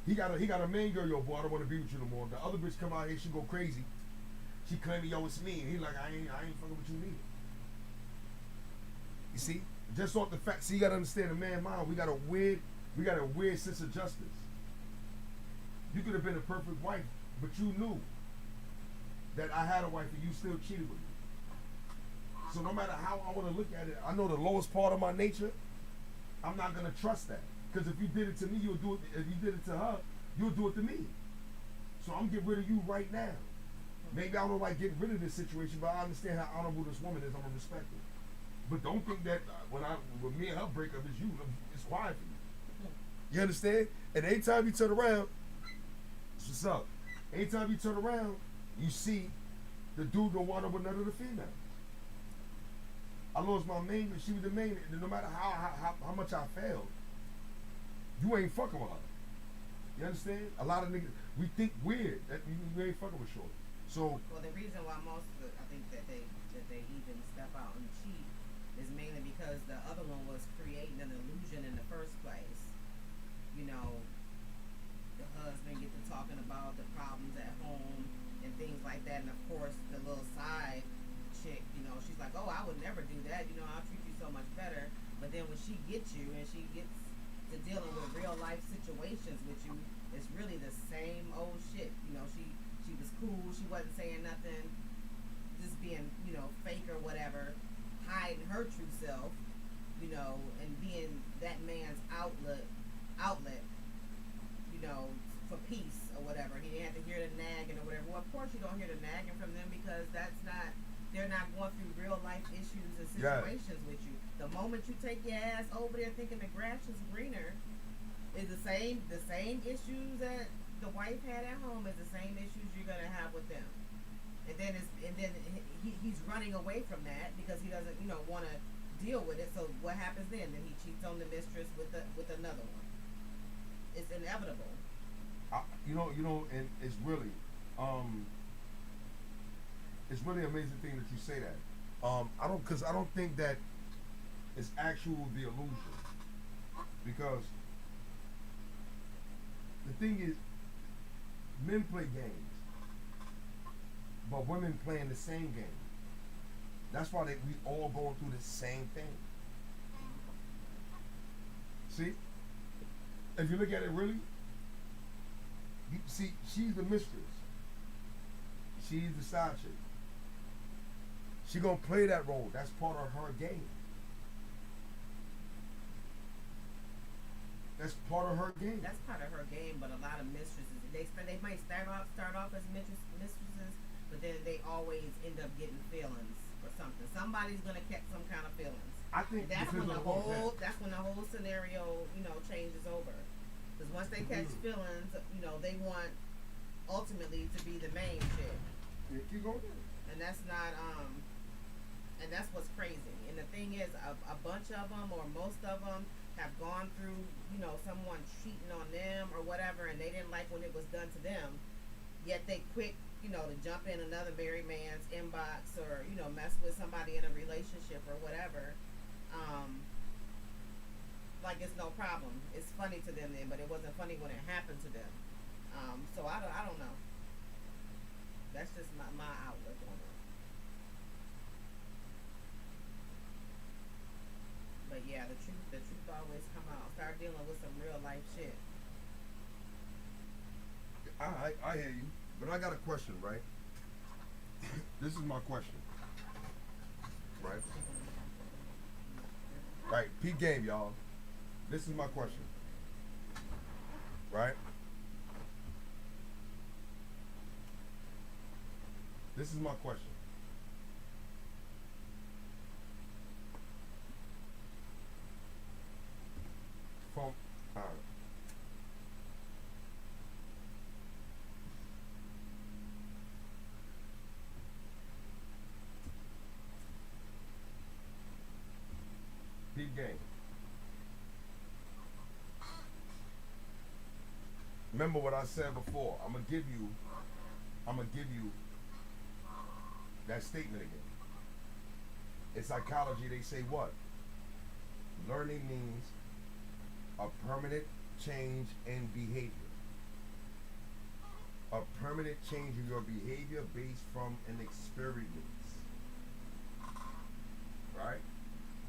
he got a main girl, yo, boy, I don't want to be with you no more. The other bitch come out here, she go crazy. She claiming, yo, it's me. And he like, I ain't fucking with you neither. You see? Just off the fact, see, you gotta understand the man mind. We got a weird sense of justice. You could have been a perfect wife, but you knew that I had a wife and you still cheated with me. So no matter how I want to look at it, I know the lowest part of my nature, I'm not gonna trust that. Because if you did it to me, you'll do it. If you did it to her, you'll do it to me. So I'm getting rid of you right now. Maybe I don't like getting rid of this situation, but I understand how honorable this woman is. I'm gonna respect it. But don't think that when me and her break up, it's quiet for you. You understand? And anytime you turn around, that's what's up. Anytime you turn around, you see the dude don't want up with none of the females. I lost my main, she was the main. No matter how much I failed, you ain't fucking with her. You understand? A lot of niggas, we think weird that you ain't fucking with shorty. So, well, the reason why most of I think that they even step out and cheat is mainly because the other one was creating an illusion in the first place. You know, the husband get to talking about the problems at home and things like that, and of course the little side chick, you know, she's like, oh, I would never do that. You know, I'll treat you so much better. But then when she gets you and she gets to dealing with real life situations with you, it's really the same old shit. You know, she was cool, she wasn't saying nothing, just being, you know, fake or whatever, hiding her true self, you know, and being that man's outlet, you know, for peace or whatever. He didn't have to hear the nagging or whatever. Well, of course you don't hear the nagging from them because they're not going through real life issues and situations with you. The moment you take your ass over there thinking the grass is greener, is the same issues that the wife had at home is the same issues you're gonna have with them. And then he's running away from that because he doesn't, you know, want to deal with it. So what happens then? Then he cheats on the mistress with another one. It's inevitable. You know, and it's really amazing thing that you say that. I don't think that it's actual the illusion, because the thing is, men play games, but women playing the same game. That's why we all going through the same thing. See, if you look at it really, you see, she's the mistress. She's the side chick. She gonna play that role. That's part of her game. That's part of her game. That's part of her game, but a lot of mistresses, they might start off as mistresses, but then they always end up getting feelings or something. Somebody's gonna catch some kind of feelings. I think that's when the whole scenario, you know, changes over. Because once they catch feelings, you know, they want ultimately to be the main chick. Yeah, keep going. And that's not and that's what's crazy. And the thing is, a bunch of them or most of them have gone through, you know, someone cheating on them or whatever, and they didn't like when it was done to them, yet they quick, you know, to jump in another married man's inbox or, you know, mess with somebody in a relationship or whatever, like it's no problem. It's funny to them then, but it wasn't funny when it happened to them. So I don't know. That's just my outlook on it. But yeah, the truth always come out. Start dealing with some real life shit. I hear you, but I got a question, right? This is my question, right? Right, peep game, y'all. This is my question. Right? This is my question. From peep game. Remember what I said before. I'm gonna give you that statement again. In psychology, they say what? Learning means a permanent change in behavior. A permanent change in your behavior based from an experience. Right?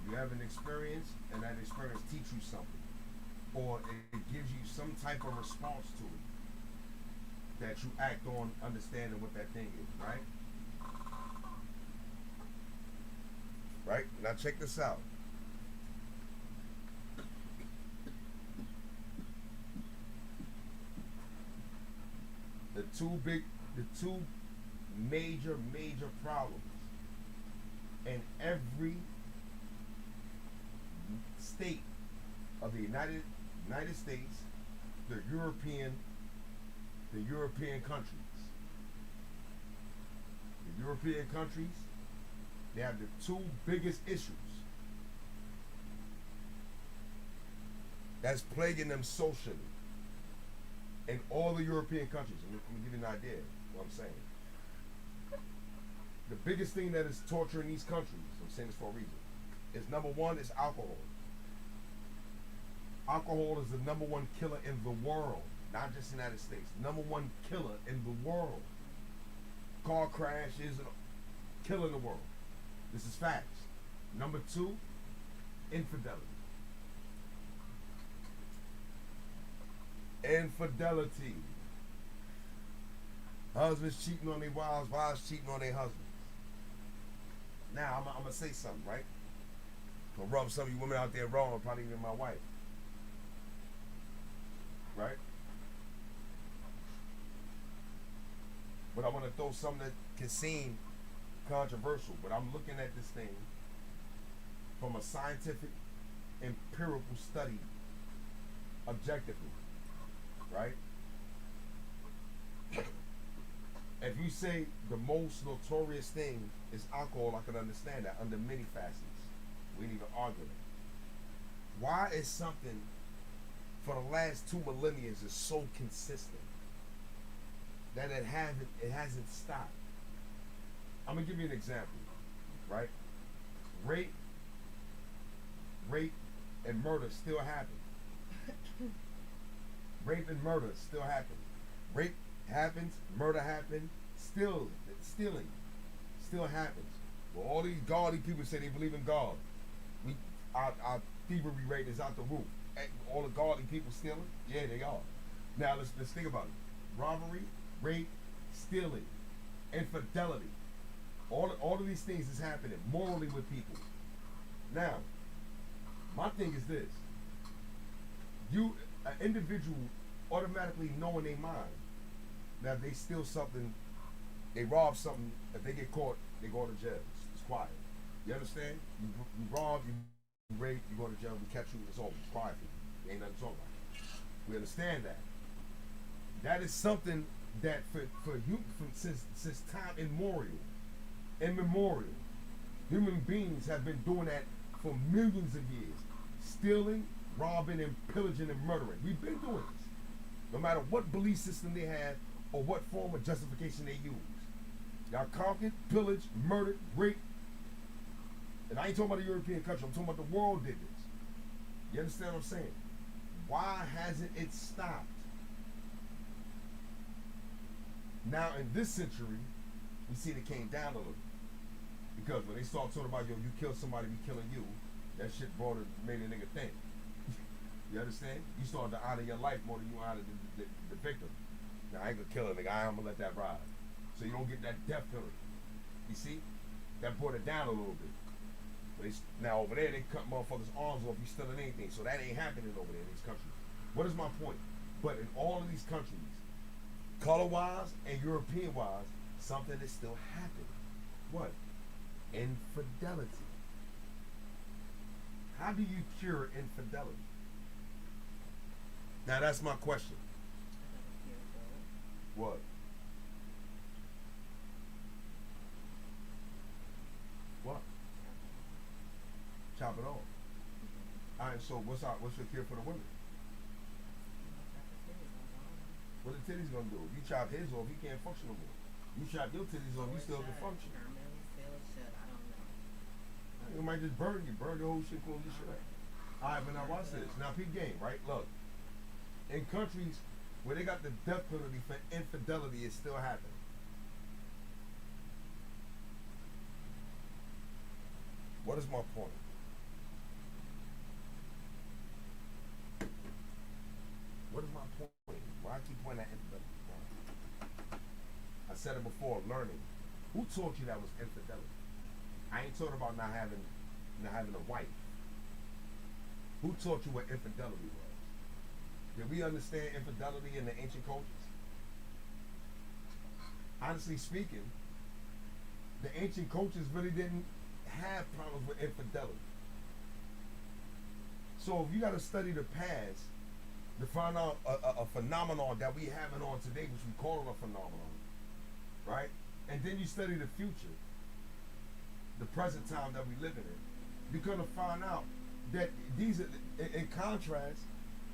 You have an experience, and that experience teaches you something. Or it gives you some type of response to it that you act on understanding what that thing is, right? Right? Now check this out. The two major problems in every state of the United States, the European countries. The European countries, they have the two biggest issues that's plaguing them socially in all the European countries. I'm gonna give you an idea of what I'm saying. The biggest thing that is torturing these countries, I'm saying this for a reason, is number one is alcohol. Alcohol is the number one killer in the world, not just the United States. Number one killer in the world. Car crashes, killing the world. This is facts. Number two, infidelity. Infidelity. Husbands cheating on their wives, wives cheating on their husbands. Now, I'm going to say something, right? I'm going to rub some of you women out there wrong, probably even my wife. Right? But I want to throw something that can seem controversial, but I'm looking at this thing from a scientific, empirical study, objectively, right? If you say the most notorious thing is alcohol, I can understand that under many facets. We need an argument. Why is something for the last 2 millennia is so consistent that it hasn't stopped? I'm gonna give you an example, right? Rape and murder still happen. Rape and murder still happen. Rape happens, murder happens, stealing still happens. Well, all these gaudy people say they believe in God. Our thievery rate is out the roof. All the gaudy people stealing? Yeah, they are. Now let's think about it. Robbery, rape, stealing, infidelity. All of these things is happening morally with people. Now, my thing is this. An individual automatically know in their mind that if they steal something, they rob something, if they get caught, they go to jail. It's quiet. You understand? You rob, you rape, you go to jail, we catch you, it's over. It's quiet for you. Ain't nothing to talk about. We understand that. That is something that since time immemorial, human beings have been doing that for millions of years. Stealing, robbing, and pillaging and murdering. We've been doing this. No matter what belief system they have or what form of justification they use. Y'all conquered, pillaged, murdered, raped. And I ain't talking about the European country, I'm talking about the world did this. You understand what I'm saying? Why hasn't it stopped? Now in this century, we see it came down a little. Because when they start talking about, yo, you kill somebody, we killing you, that shit made a nigga think. You understand? You start to honor your life more than you honor the victim. Now I ain't gonna kill a nigga, I'm gonna let that ride. So you don't get that death penalty. You see? That brought it down a little bit. Now over there, they cut motherfuckers' arms off. You stealing anything, so that ain't happening over there in these countries. What is my point? But in all of these countries, color-wise and European-wise, something is still happening. What? Infidelity. How do you cure infidelity? Now that's my question. What? What? Chop it off. Alright, so what's your cure for the women? What the titties gonna do? If you chop his off, he can't function no more. You chop your titties off, you still can function. You might just burn the whole shit, close your shit out. Alright, but now watch this. Now peep game, right? Look. In countries where they got the death penalty for infidelity, it's still happening. What is my point? What is my point? Why I keep pointing at infidelity? I said it before, learning. Who taught you that was infidelity? I ain't talking about not having a wife. Who taught you what infidelity was? Did we understand infidelity in the ancient cultures? Honestly speaking, the ancient cultures really didn't have problems with infidelity. So if you got to study the past to find out a phenomenon that we having on today, which we call it a phenomenon, right? And then you study the future, the present time that we living in, you're gonna find out that these are, in contrast,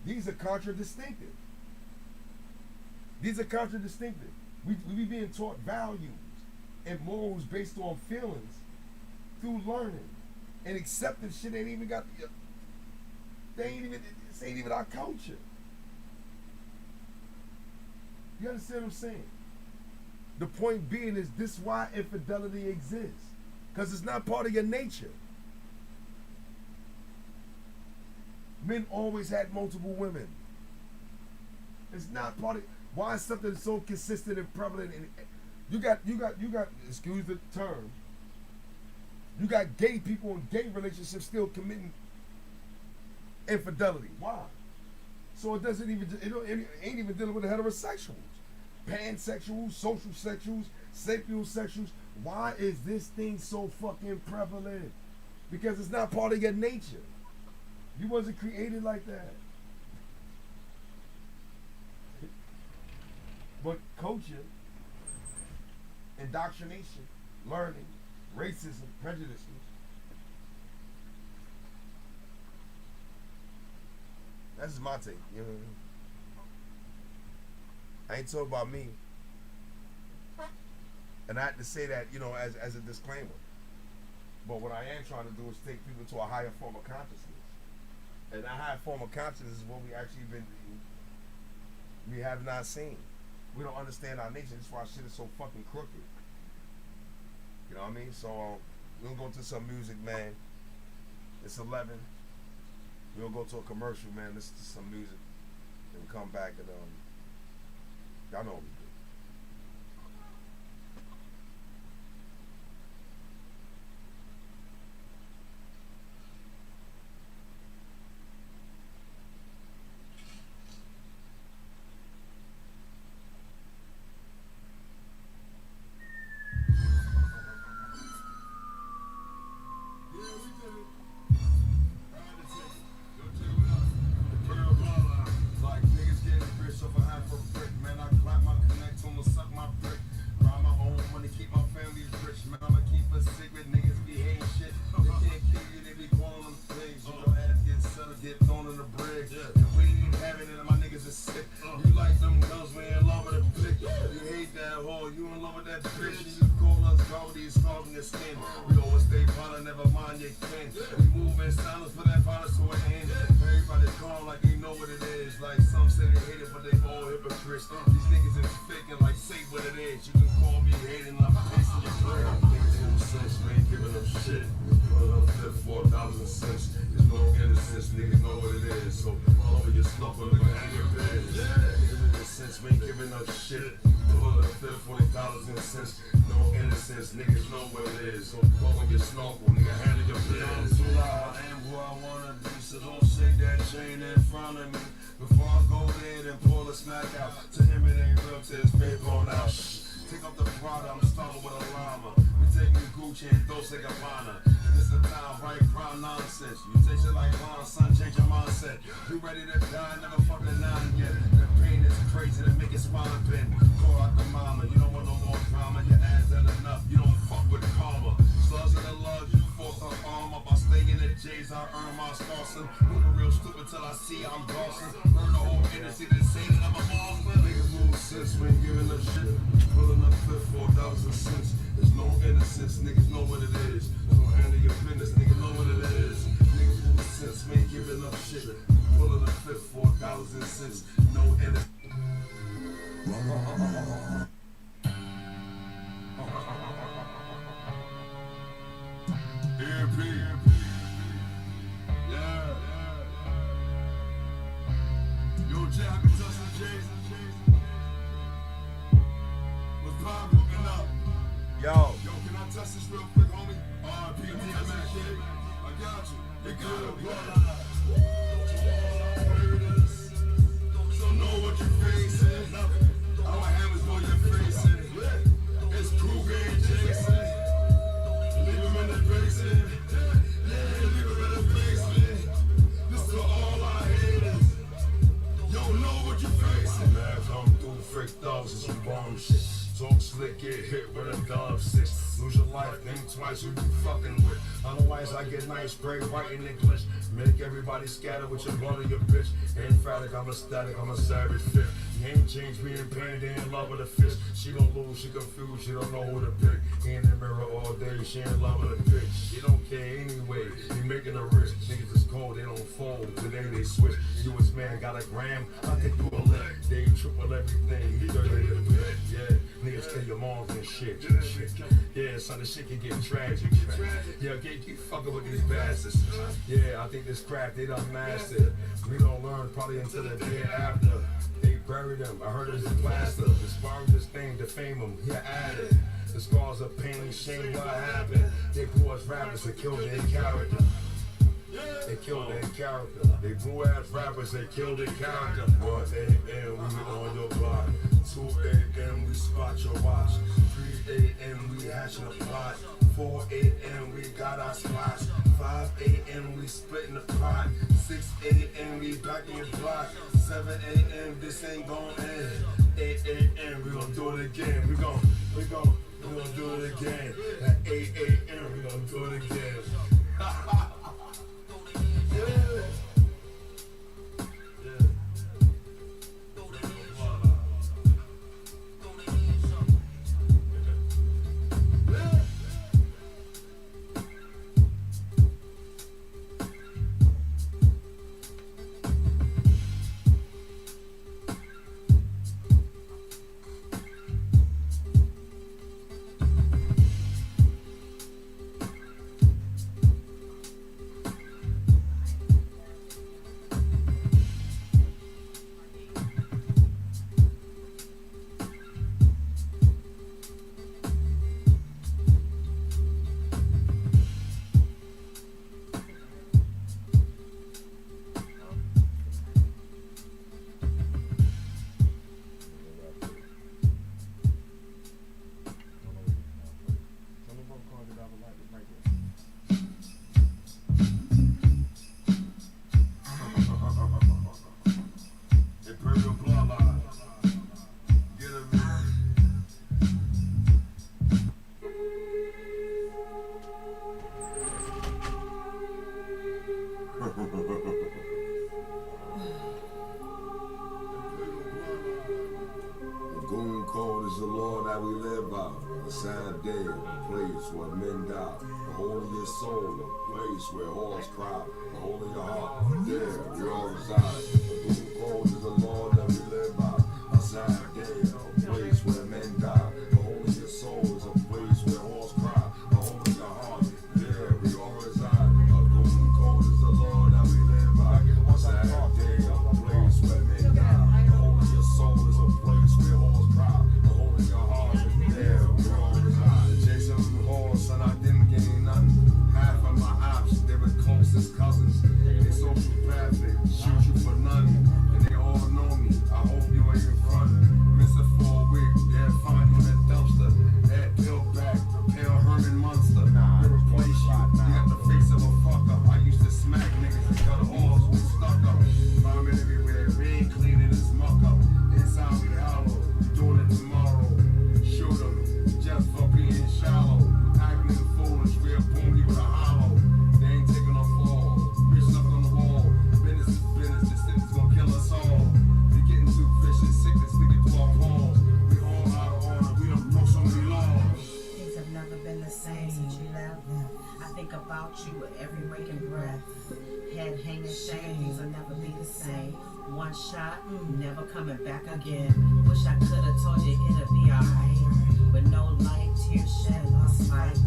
these are contradistinctive. These are contradistinctive. We be being taught values and morals based on feelings through learning, and accepting shit ain't even got. This ain't even our culture. You understand what I'm saying? The point being is this why infidelity exists. Because it's not part of your nature. Men always had multiple women. It's not part of why is something so consistent and prevalent, and you got excuse the term, you got gay people in gay relationships still committing infidelity. Why? So it ain't even dealing with the heterosexuals, pansexuals, social sexuals, sapiosexuals. Why is this thing so fucking prevalent? Because it's not part of your nature. You wasn't created like that. But culture, indoctrination, learning, racism, prejudices, that's just my take. You know what I mean? I ain't talking about me. And I had to say that, you know, as a disclaimer. But what I am trying to do is take people to a higher form of consciousness. And that higher form of consciousness is what we have not seen. We don't understand our nature. That's why shit is so fucking crooked. You know what I mean? So we're gonna go to some music, man. It's 11. We're gonna go to a commercial, man. Listen to some music. And we come back and y'all know what we do. $40 in cents, no innocence, niggas know what it is. So fuck on your snorkel, nigga, handle your business. so don't shake that chain in front of me. Before I go there, then pull a smack out. To him it ain't real, to his paper on out. Take up the Prada, I'm starting with a llama. We taking Gucci and Dolce & Gabbana. This a time, right, crime nonsense. You take shit like Ron, son, change your mindset. You ready to die, never fucking nine yet. The pain is crazy to make it spine bend. Call out the mama, you don't want no more drama. Your ass done enough, you don't fuck with karma. Slugs in the love, you force her arm up. I stay in the J's, I earn my Scarson. Moving real stupid till I see I'm Dawson. Burn the whole industry to say that I'm a monster. Niggas lose sense when giving up shit. Pulling up fifth for $1.00. There's no innocence, niggas know what it is. So handle your business, niggas know what it is. Niggas lose sense when giving up shit. Pulling up fifth for $1.00. No innocence. Yeah. Yo, Jay, I can touch some J's. What's poppin'? Looking up. Yo, Yo, can I touch this real quick, homie? R.I.P. DMX. I got you. You got it, brother. So know what you're facing. Our hammers know you're facing. It's Kruger and Jason. Leave him in the basement. Yeah, leave him in the basement. This to all our haters. Yo, know what you're facing. Man, come through fake thugs and some bomb shit. Talk slick, get hit with a $1.06. Lose your life, think twice who you fucking with. Otherwise, I get nice, spray right in English. Make everybody scatter with your blood and your bitch. Emphatic, I'm a static, I'm a savage fit. You ain't changed, me in pain, they in love with a fist. She gon' lose, she confused, she don't know who to pick. He in the mirror all day, she in love with a bitch. She don't care anyway, he making a risk. Niggas is cold, they don't fold, today they switch. You as man got a gram, I think you a lick. They triple everything, he dirty the bed, yeah. Niggas kill your moms and shit. Yeah, son, the shit can get tragic. Yeah, keep fucking with these bastards. Yeah, I think this crap they done mastered. We don't learn probably until the day after. They buried him, I heard it's a plaster. Inspired this thing, defame him, he added. The scars of pain, shame, what happened? They grew us rappers to kill their character. They killed their character. They blew ass rappers, they killed their character. 1 a.m. we on your block. 2 a.m. we spot your watch. 3 a.m. we hashing a plot. 4 a.m. we got our spots. 5 a.m. we splitting the pot. 6 a.m. we back in your block. 7 a.m. this ain't gon' end. 8 a.m. we gon' do it again. We gon' do it again. At 8 a.m. we gon' do it again. Cold is the law that we live by. A sad day, a place where men die. The whole of your soul, a place where horses cry. The whole of your heart, there we all reside. The cold is the law that we live by. A sad day, a place where men die. The whole of your soul is a place where horses cry. The whole of your heart, there we all reside. A cold is the law that we live by. A sad day, a place where men die. The whole of your soul is a place where horses cry. Son, I didn't gain nothing. Half of my options, they were closest cousins. They social and hanging shame. Things will never be the same. One shot, never coming back again. Wish I could've told you it'll be alright. But no light, tears shed, lost fight.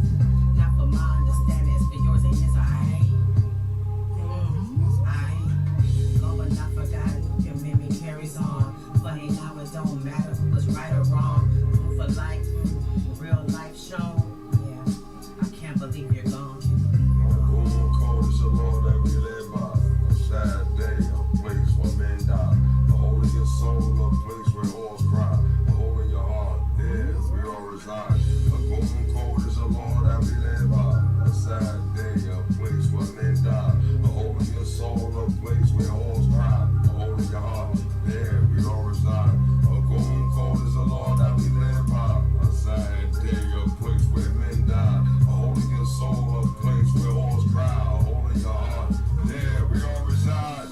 Not for my understanding, it's for yours and his, alright? Go but not forgotten, your memory carries on. Funny now it don't matter who was right or wrong. For life, real life shown. Yeah, I can't believe you're gone. Cold is the law that we live by. A sad day, a place where men die. The hole in your soul, a place where all cry. The hole in your heart, there we all reside. A golden cold is the law that we live by. A sad day, a place where men die. The hole in your soul, a place where all cry. The hole in your heart, there we all reside. A golden cold is the law that we live by. A sad day, a place where men die. A hole in your soul, a place where all cry. A hole in your heart, there we all reside.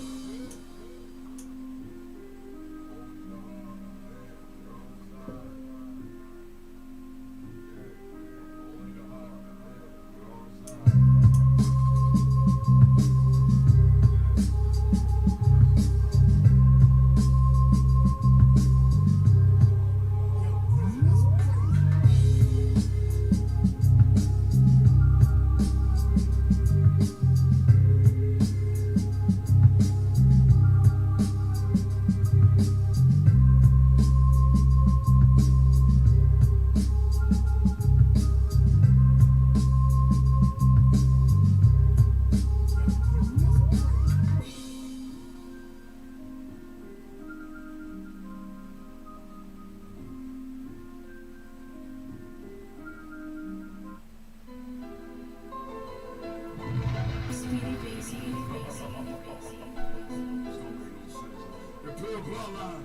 The pure bloodline.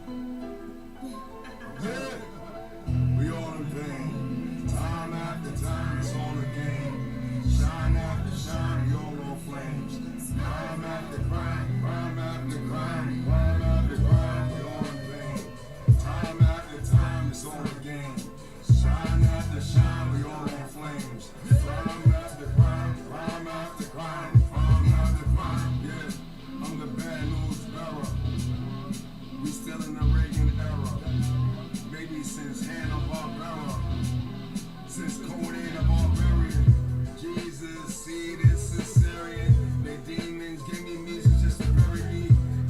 Yeah, we all in pain. Time after time, it's all a game. Shine after shine, we all on flames. Crime after crime, crime after crime, crime after crime, we all in pain. Time after time, it's all a game. Shine after shine, we all on flames. Crime after crime, crime after crime, crime after crime. Yeah, I'm the bad news bearer. We still in the Reagan era. Maybe since Hanna-Barbera. Since Conan the Barbarian. Jesus, see this Caesarean. They demons gave me measles just to bury me.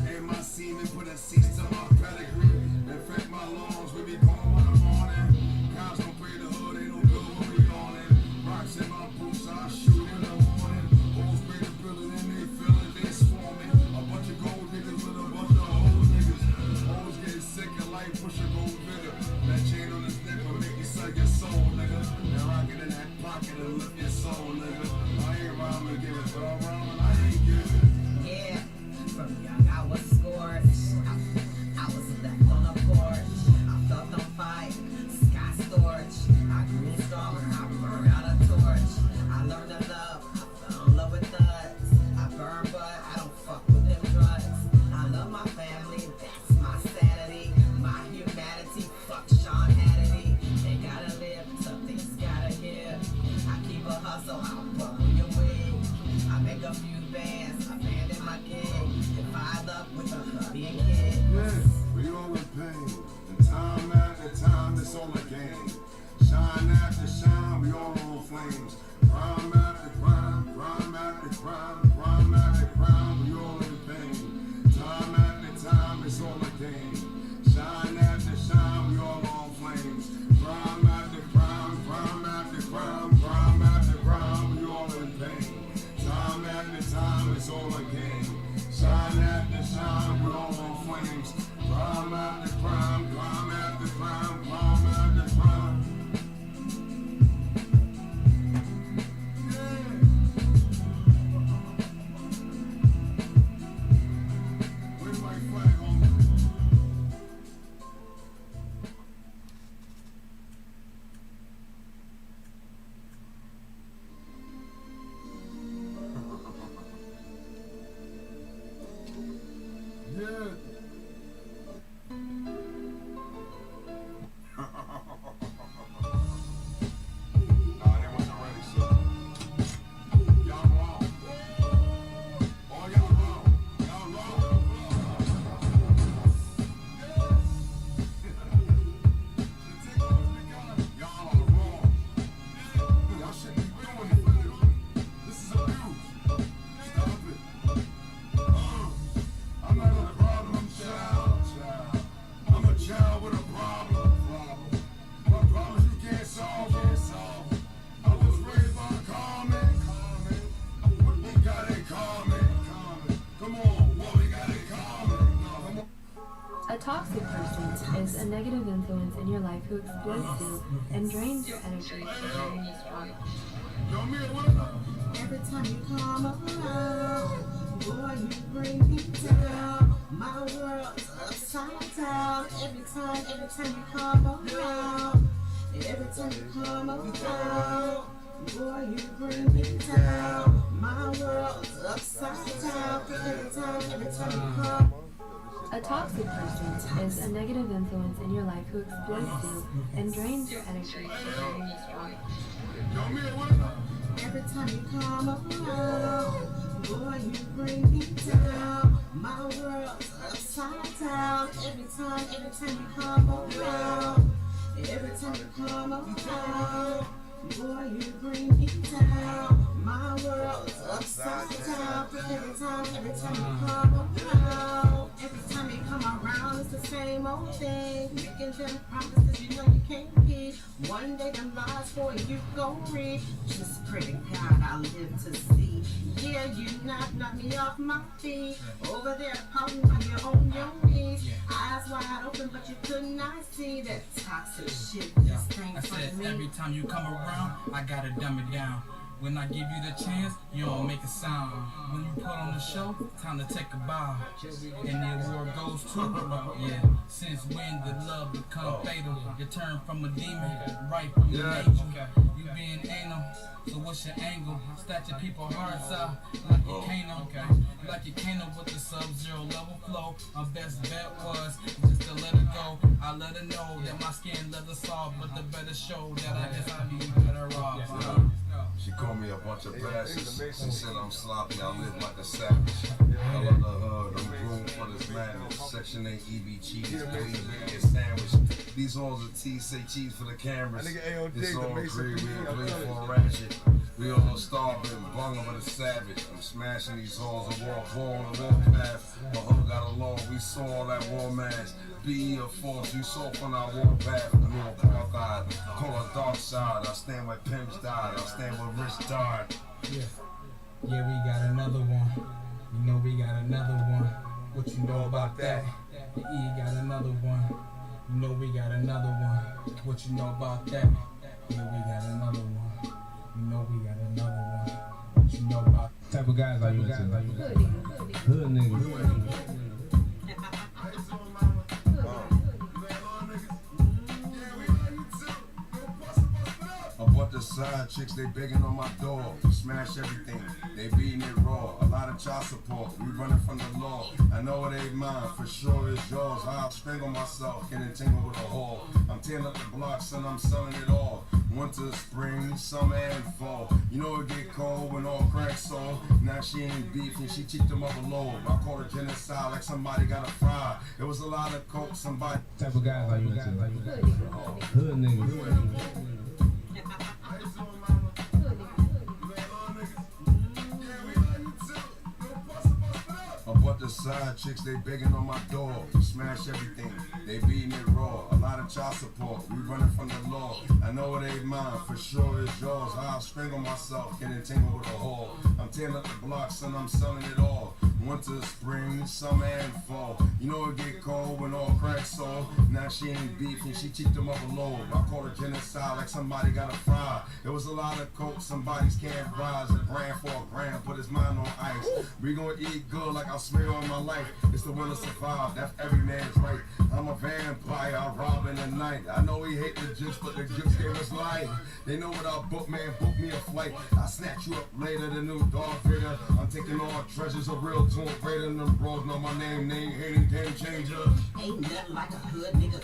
And my semen put a cease to my pedigree. Infect my lungs, we be gone by the morning. Cops don't pray the hood, they don't good when we on it. Rocks in my boots, I shoot in the morning. Hoes spray the building and they feel it, they swarming. A bunch of gold niggas with a bunch of hoes niggas. Hoes getting sick and life push a gold bigger. That chain on his neck will make you sell your soul, nigga. That rocket in that pocket and lift your soul, nigga. I ain't rhyming, give it, but I'm rhyming, I ain't giving. Yeah, from young I was scorched. I was left on a porch. I felt on fire, sky scorched. I grew stronger, I burned out a torch. I learned to love, I fell in love with thugs. I burn, but I don't fuck with them drugs. I love my family, that's my sanity. My humanity, fuck Sean Hannity. They gotta live, some things gotta give. I keep a hustle, I'll bubble your wig. I make a few bands, abandon my gig. Divide up with a hubby and kid. Yeah, we all in pain. And time after time, it's all a game. Shine after shine, we all on flames. Crime after crime, crime after crime, crime after crime, we all in pain. Time after time, it's all a game. Shine after shine, we all on flames. Crime after crime, crime after crime, crime after crime, we all in pain. Time after time, it's all a game. Shine after shine, we all on flames. Crime after crime, crime after crime, crime after crime. Where's my flag, homie? Yeah. Nah, they wasn't ready, sir. Y'all wrong. Oh, y'all wrong. toxic person is a negative influence in your life who exploits you and drains your energy from getting you stronger. Every time you come around, boy, you bring me down. My world's upside down. Every time you come around. Every time you come around, boy, you bring me down. My world's upside down. Every time you come. A toxic person is a negative influence in your life who exploits you and drains your energy from getting you stronger. Every time you come around, boy, you bring me down. My world's upside down. Every time you come around. Every time you come around, boy, you bring me down. My world's upside down. Every time you come around. Every time you come around, it's the same old thing. Making them promises you know you can't keep. One day them lies for you gon' read. Just pray to God I live to see. Yeah, you knock me off my feet. Over there pouting while you're on your knees. Eyes wide open, but you could not see that toxic shit. This thing I for said me. every time you come around, I gotta dumb it down. When I give you the chance, you don't make a sound. When you put on the show, time to take a bow. And the award goes to, yeah. Since when did love become fatal? You turn from a demon, right from an angel. You being anal, so what's your angle? Stat your people hearts out like you Kano, like you Kano with the sub-zero level flow. My best bet was just to let her go. I let her know that my skin leather soft, but the better show that I guess I be better off. She called me a bunch of bastards. She said I'm sloppy, I live like a savage. I love the hood, I'm groomed for this madness. Section 8 EB cheese, please make a sandwich. These halls of tea say cheese for the cameras. It's all green, we bleed for a ratchet. We all starving, bunging with a savage. I'm smashing these halls of walk on the war path. My hood got along, we saw all that war mass. Be a force, you saw from our war path. The new apartheid, call a dark side. I stand where pimps died, I stand where rich died. Yeah, we got another one. You know we got another one. What you know about that? The E got another one. You know we got another one. What you know about that? Yeah, we got another one. You know we got another one. What you know about What type of guys are you into? Hood niggas. A bunch of side chicks, they begging on my door. Smash everything, they beating it raw. A lot of child support, we running from the law. I know it ain't mine, for sure it's yours. I'll strangle myself, get entangled with a whore. I'm tearing up the blocks and I'm selling it all. Winter, spring, summer, and fall. You know it get cold when all cracks sold. Now she ain't beefing, she cheeked them up a load. I call her genocide like somebody got a fry. It was a lot of coke, somebody. What type of guys are you into? Hood niggas. A bunch of side chicks, they begging on my door. Smash everything, they beating it raw. A lot of child support, we running from the law. I know it ain't mine, for sure it's yours. I'll strangle myself, get entangled with a whore. I'm tearing up the blocks and I'm selling it all. Winter, spring, summer, and fall. You know it get cold when all cracks sold. Now she ain't beefing, she cheeked them up a load. I call her genocide like somebody got a fry. There was a lot of coke, somebody's can't rise. A brand for a grand, put his mind on ice. We gonna eat good like I'll smear on my life. It's the will to survive, that's every man's right. I'm a vampire, I rob in the night. I know he hate the juice, but the juice gave us life. They know what our book, man, book me a flight. I snatch you up later, the new Darth Vader. I'm taking all treasures of real to a greater than them bros know my name hating game changer. Ain't nothing like a hood nigga.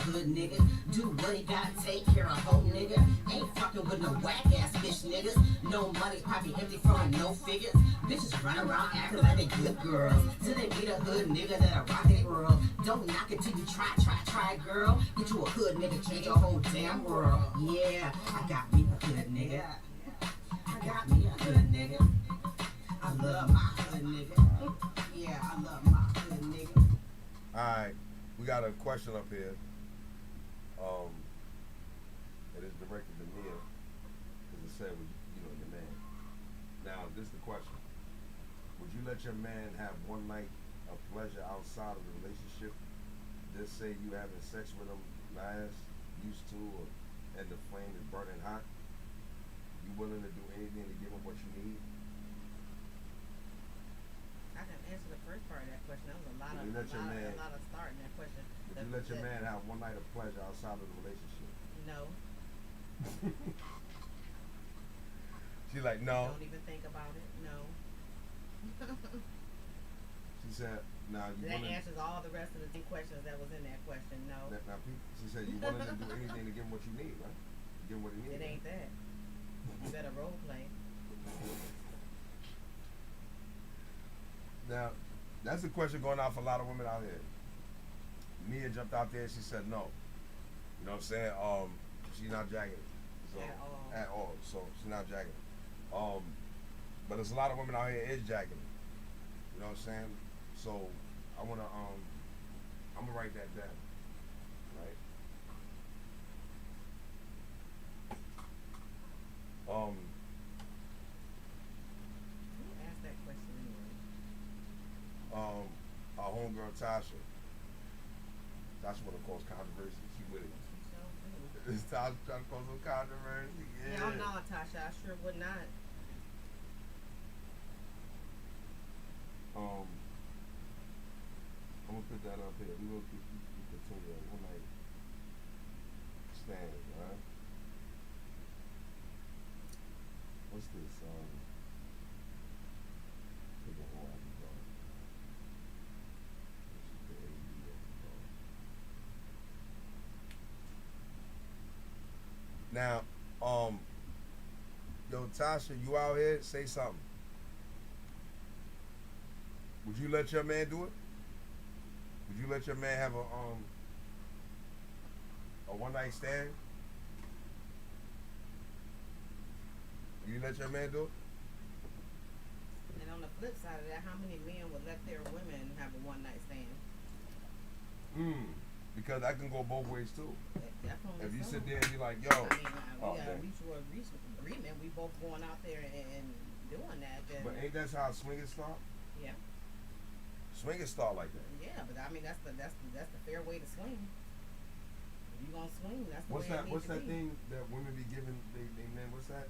Do what he gotta take care of whole nigga. Ain't fucking with no whack ass bitch niggas. No money, probably empty throwing no figures. Bitches run around acting like they good girls. Till they meet a hood nigga that a rock their world. Don't knock it till you try, girl. Get you a hood nigga, change your whole damn world. Yeah, I got me a hood nigga. I got me a hood nigga. I love my hood nigga. Yeah, I love my hood nigga. Alright, we got a question up here. It is directed to Mia, because it said, you know, your man. Now, this is the question. Would you let your man have one night of pleasure outside of the relationship, just say you having sex with them last, used to, or and the flame is burning hot, you willing to do anything to give them what you need? I can answer the first part of that question. That was a lot Would you let your man- of start in that question. Would you let your man have one night of pleasure outside of the relationship? No. She's like, no. Don't even think about it. No. She said, nah, you That willing. answers all the rest of the questions that was in that question. No. She said, you willing to do anything to give him what you need, right? Give him what he needs. It ain't that. You better role play. Now, that's a question going out for a lot of women out here. Mia jumped out there. She said no. You know what I'm saying? She's not jacking it. So, At all. So she's not jacking it. But there's a lot of women out here is jacking it. You know what I'm saying? So I'm gonna write that down. Right? Who asked that question anyway? Our homegirl Tasha. Tasha wanna cause controversy. She with it. Is Tasha trying to cause some controversy? Yeah. Hell no, Tasha. I sure would not. I'm gonna put that up here. We will continue on one night stand, alright? What's this? Pick up all I can go. Now, yo, Tasha, you out here? Say something. Would you let your man do it? Would you let your man have a one night stand? Would you let your man do it? And on the flip side of that, how many men would let their women have a one night stand? Because that can go both ways too. Definitely. If you so. sit there and be like, yo, I mean, we got a dang. mutual agreement. We both going out there and doing that. Then, But ain't that how swingers start? yeah, Swingers start like that. yeah. But I mean, that's the fair way to swing. If you gonna swing, that's the What's way that? it What's needs that to be. thing that women be giving? They men. What's that?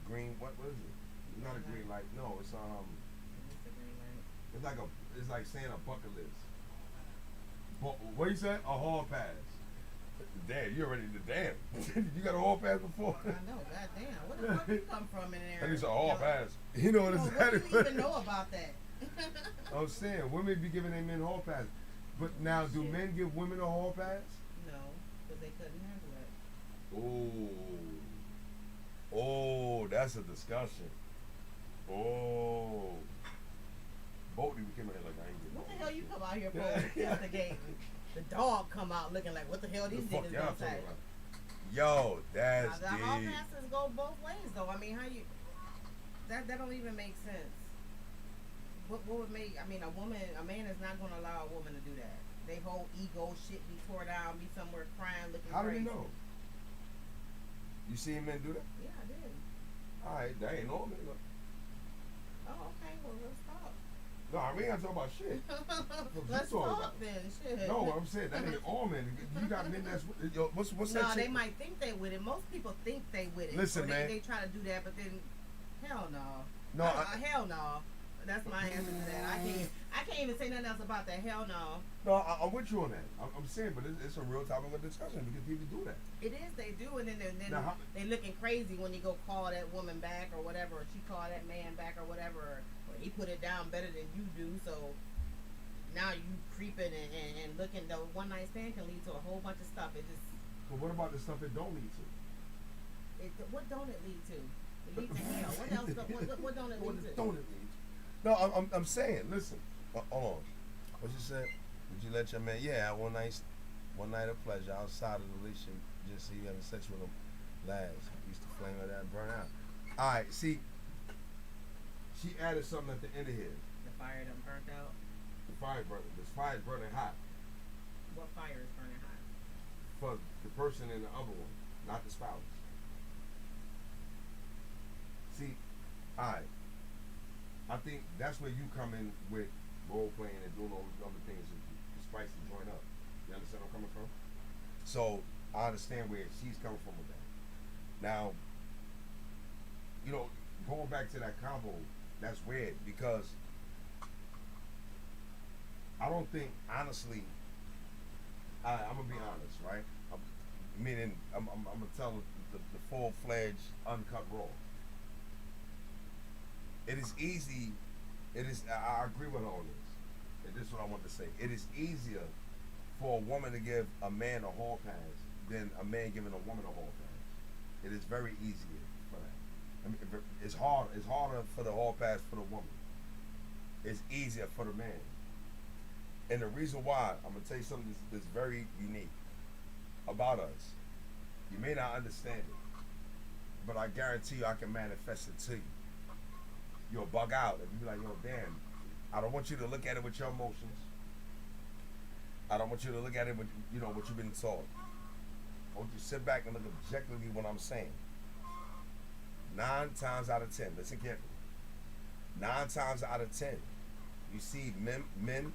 Green. What is it? It's not a green light. No, it's It's the green light. It's like saying a bucket list. What you said? A hall pass. Damn, you already the damn. You got a hall pass before? I know. Goddamn. Where the fuck you come from in there? That is a hall You know, pass. You know what Well, it's what do you even know about that? I'm saying women be giving their men hall pass, but now do Shit. men give women a hall pass? No, because they couldn't handle it. Oh, that's a discussion. Oh, both of you came in here like I ain't getting. What the all hell this you shit. come out here for? Instigating. The dog come out looking like, what the hell these The fuck niggas y'all gonna say? talking about? Yo, that's Now, the hall deep. passes go both ways, though. I mean, how you? That don't even make sense. What would make? I mean, a man is not gonna allow a woman to do that. They whole ego shit be tore down, be somewhere crying, looking How do crazy. you know? You seen men do that? Yeah, I did. All right, that ain't all men. Look. Oh, okay. Well, let's talk. No, I mean, I talk about shit. Let's you talking talk about? then. Shit. No, I'm saying that ain't all men. You got men that's yo. What's No, that? they chick- might think they with it. Most people think they with it. Listen, so man. They try to do that, but then, hell no. No, Hell no. That's my answer to that. I can't even say nothing else about that. Hell no. No, I'm with you on that. I'm saying, but it's a real topic of discussion because people do that. It is. They do, and then Now, they looking crazy when you go call that woman back or whatever, or she call that man back or whatever, or he put it down better than you do. So now you creeping and looking. The one night stand can lead to a whole bunch of stuff. It just But what about the stuff it don't lead to? what don't it lead to? It leads to hell. What else? What don't it What lead to? don't it lead to? No, I'm saying. Listen, hold on. What you said? Would you let your man? Yeah, one night of pleasure outside of the relationship, just see you having sex with him. Last used to flame like that and burn out. All right, see. She added something at the end of here. The fire done burnt out. The fire burning. The fire is burning hot What fire is burning hot? for the person in the other one, not the spouse. See, all right. I think that's where you come in with role playing and doing all these other things to spice the joint up. You understand what So I understand where she's coming from with that. Now, you know, going back to that combo, that's weird because I don't think, honestly, I'm gonna be honest, right? Meaning, I'm gonna tell the full-fledged, uncut raw. It is easy. It is. I agree with all this. And this is what I want to say. It is easier for a woman to give a man a hall pass than a man giving a woman a hall pass. It is very easier for that. I mean, it's hard. It's harder for the hall pass for the woman. It's easier for the man. And the reason why, I'm gonna tell you something that's very unique about us. You may not understand it, but I guarantee you I can manifest it to you. You'll bug out and be like, yo, damn, I don't want you to look at it with your emotions. I don't want you to look at it with, you know, what you've been taught. I want you to sit back and look objectively what I'm saying. 9 times out of 10, listen carefully. 9 times out of 10, you see men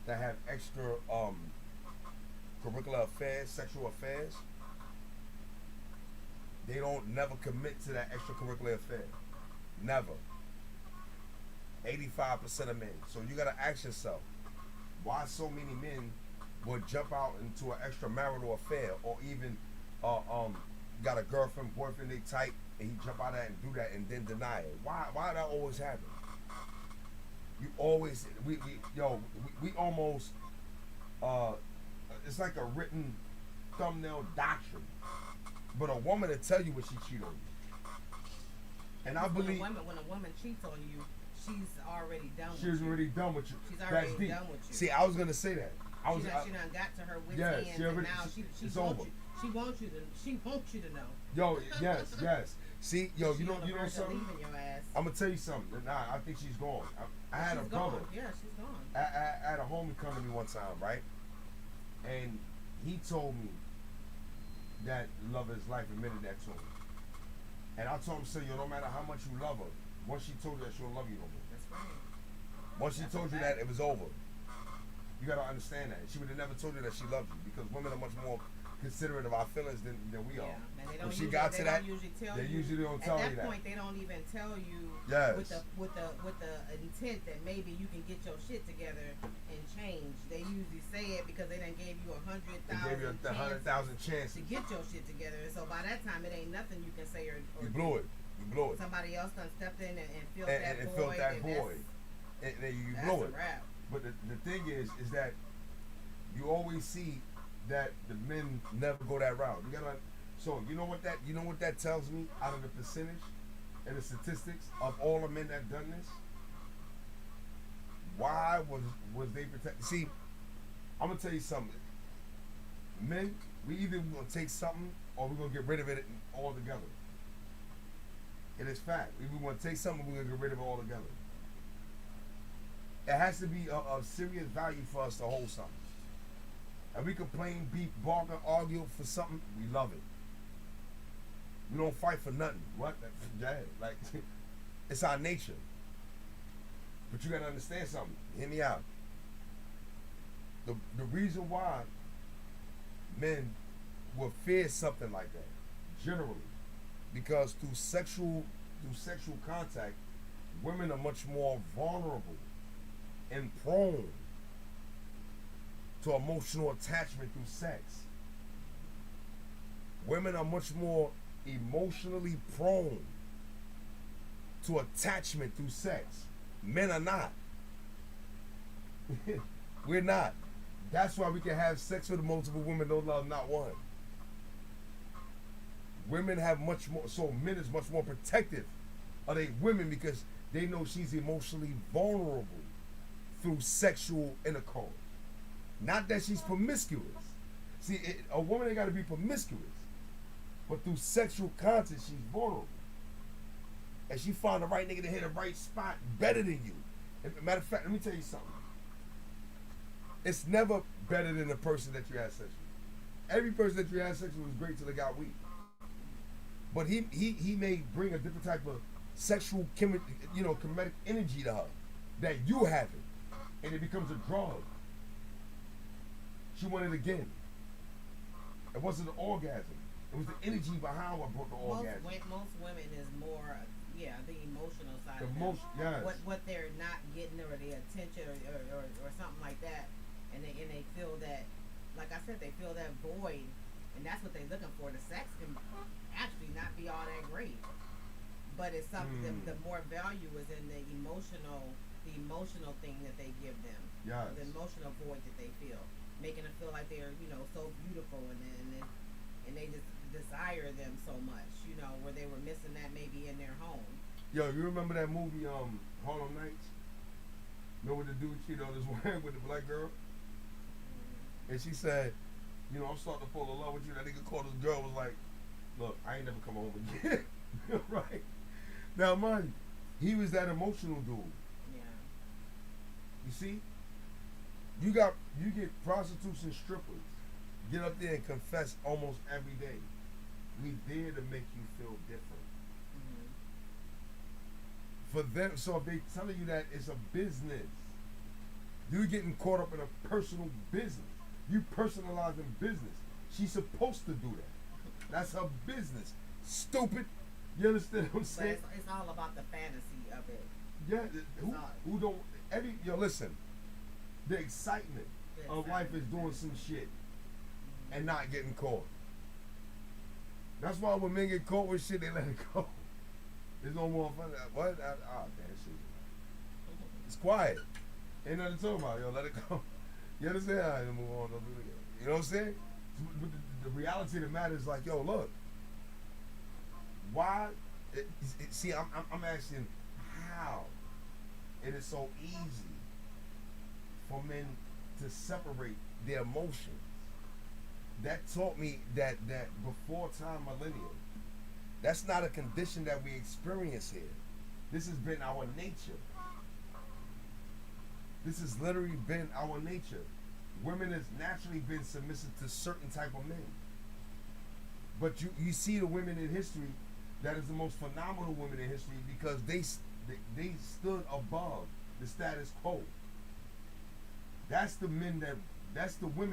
that have extra curricular affairs, sexual affairs, they don't never commit to that extracurricular affair. Never. 85% of men. So you gotta ask yourself, why so many men would jump out into an extramarital affair, or even got a girlfriend, boyfriend they tight, and he jump out of that and do that and then deny it. Why that always happen? You always we almost it's like a written thumbnail doctrine. But a woman will tell you when she cheat on you. And I believe when a woman cheats on you, she's already done with she's you. already done with you. She's That's already deep. done with you. See, I was gonna say that. She done got to her wit's Yes, end, she and already- now she it's wants over. you. She wants you to know. Yo, yes. See, yo, She you know on the verge of something? leaving your ass. I'm gonna tell you something. Nah, I think she's gone. I had a She's brother. gone. Yeah, she's gone. I had a homie come to me one time, right? And he told me that love of his life, admitted that to him. And I told him, so yo, no matter how much you love her, once she told you that she don't love you no more. That's right. Once she That's told a you fact. that, it was over. You gotta understand that. She would have never told you that she loved you, because women are much more considerate of our feelings than we are. Yeah, and they When don't she usually, got they to don't that, usually tell they you. usually don't tell you At that that. point, they don't even tell you Yes. with the intent that maybe you can get your shit together and change. They usually say it because they done gave you They gave you 100,000 to chances. get your shit together. And so by that time, it ain't nothing you can say or You blew it. You blew it. Somebody else done stepped in and filled And that void. filled that and void. And then you that's blew a it. wrap. But the thing is that you always see that the men never go that route. You gotta. So you know what that tells me out of the percentage and the statistics of all the men that done this. Why was they protected? See, I'm gonna tell you something. Men, we either gonna take something or we're gonna get rid of it altogether. It is fact. If we want to take something, we're gonna get rid of it altogether. It has to be of serious value for us to hold something. And we complain, beat, bargain, argue for something, we love it. We don't fight for nothing. What? Yeah, like it's our nature. But you gotta understand something. Hear me out. The reason why men will fear something like that, generally, because through sexual contact, women are much more vulnerable and prone to emotional attachment through sex. Women are much more emotionally prone to attachment through sex. Men are not. We're not. That's why we can have sex with multiple women, don't love not one. Women have much more, so men is much more protective of they women because they know she's emotionally vulnerable through sexual intercourse. Not that she's promiscuous. See, a woman ain't got to be promiscuous, but through sexual contact, she's vulnerable. And she found the right nigga to hit the right spot better than you. And matter of fact, let me tell you something. It's never better than the person that you had sex with. Every person that you had sex with was great till they got weak. But he may bring a different type of sexual comedic energy to her that you haven't, and it becomes a drug. She wanted it again. It wasn't the orgasm. It was the energy behind what brought the orgasm. Most women is more, the emotional side. The of most, them. yes. What they're not getting, or the attention, or something like that, and they feel that, like I said, they feel that void, and that's what they're looking for. The sex can actually not be all that great, but it's something. The more value is in the emotional thing that they give them. Yes. The emotional void that they feel, making them feel like they're so beautiful, and they just desire them so much, where they were missing that maybe in their home. Yo, you remember that movie Harlem Nights? Remember the dude cheated on his wife with the black girl? And she said, I'm starting to fall in love with you. That nigga called his girl, was like, look, I ain't never come home again. Right? Now, mind you, he was that emotional dude. Yeah. You see? You get prostitutes and strippers get up there and confess almost every day. We there to make you feel different. For them, so if they telling you that it's a business, you're getting caught up in a personal business. You personalizing business. She's supposed to do that. That's her business. Stupid. You understand what I'm saying? But it's all about the fantasy of it. Yeah. Who don't? Listen. The excitement of life is doing some shit and not getting caught. That's why when men get caught with shit, they let it go. There's no more fun. What? Damn shit. It's quiet. Ain't nothing to talk about. Yo, let it go. You understand? All right, move on. Don't do it again. You know what I'm saying? But the reality of the matter is like, yo, look. Why? See, I'm asking how it is so easy for men to separate their emotions. That taught me that before time millennium, that's not a condition that we experience here. This has been our nature. This has literally been our nature. Women has naturally been submissive to certain type of men. But you see the women in history that is the most phenomenal women in history because they stood above the status quo. That's the women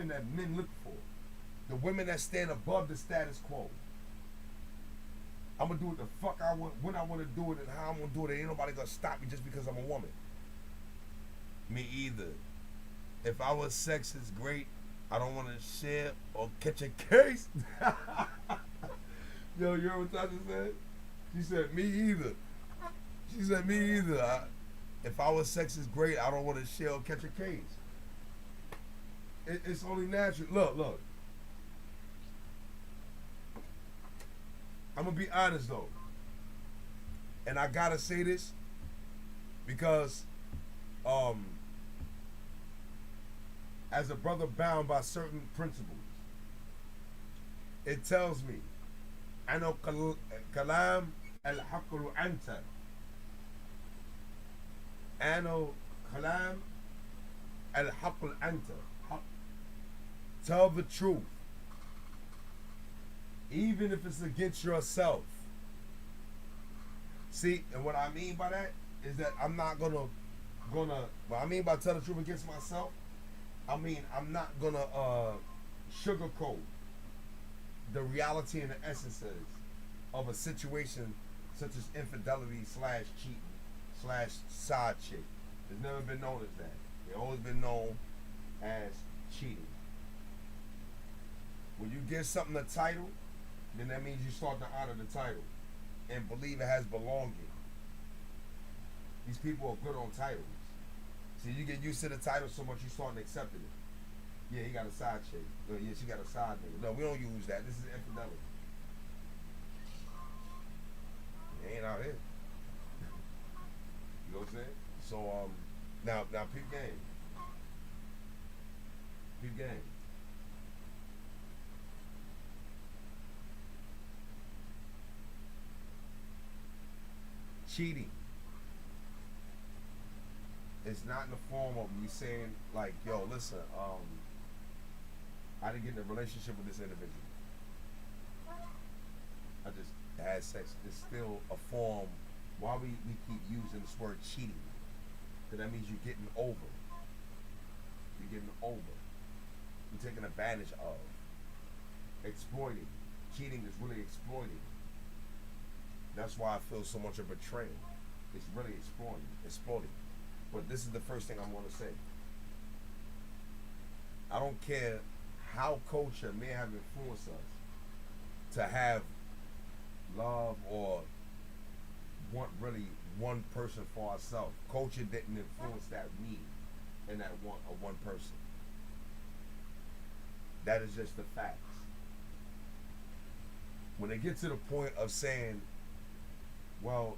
that men look for. The women that stand above the status quo. I'm gonna do what the fuck I want, when I want to do it, and how I'm gonna do it. Ain't nobody gonna stop me just because I'm a woman. Me either. If our sex is great, I don't want to share or catch a case. Yo, you heard what Tasha said? She said, me either. She said, me either. If our sex is great, I don't want to share or catch a case. It's only natural. Look. I'm going to be honest, though. And I got to say this because as a brother bound by certain principles, it tells me, أنا كلام الحق أنت. أنا كلام الحق أنت. Tell the truth, even if it's against yourself. See, and what I mean by that is that I'm not gonna. What I mean by tell the truth against myself, I mean I'm not gonna sugarcoat the reality and the essences of a situation such as infidelity / cheating / side chick. It's never been known as that. It's always been known as cheating. When you give something a title, then that means you start to honor the title and believe it has belonging. These people are good on titles. See, you get used to the title so much you start accepting it. Yeah, he got a side chick. No, yeah, she got a side nigga. No, we don't use that. This is infidelity. It ain't out here. You know what I'm saying? So now peep game. Peep game. Cheating. It's not in the form of me saying like, yo, listen, I didn't get in a relationship with this individual. I just had sex. It's still a form. Why we keep using this word cheating? Because that means you're getting over. You're getting over. You're taking advantage of. exploiting. Cheating is really exploiting. That's why I feel so much of betrayal. It's really exploiting. But this is the first thing I'm going to say. I don't care how culture may have influenced us to have love or want really one person for ourselves. Culture didn't influence that need and that want of one person. That is just the facts. When they get to the point of saying, well,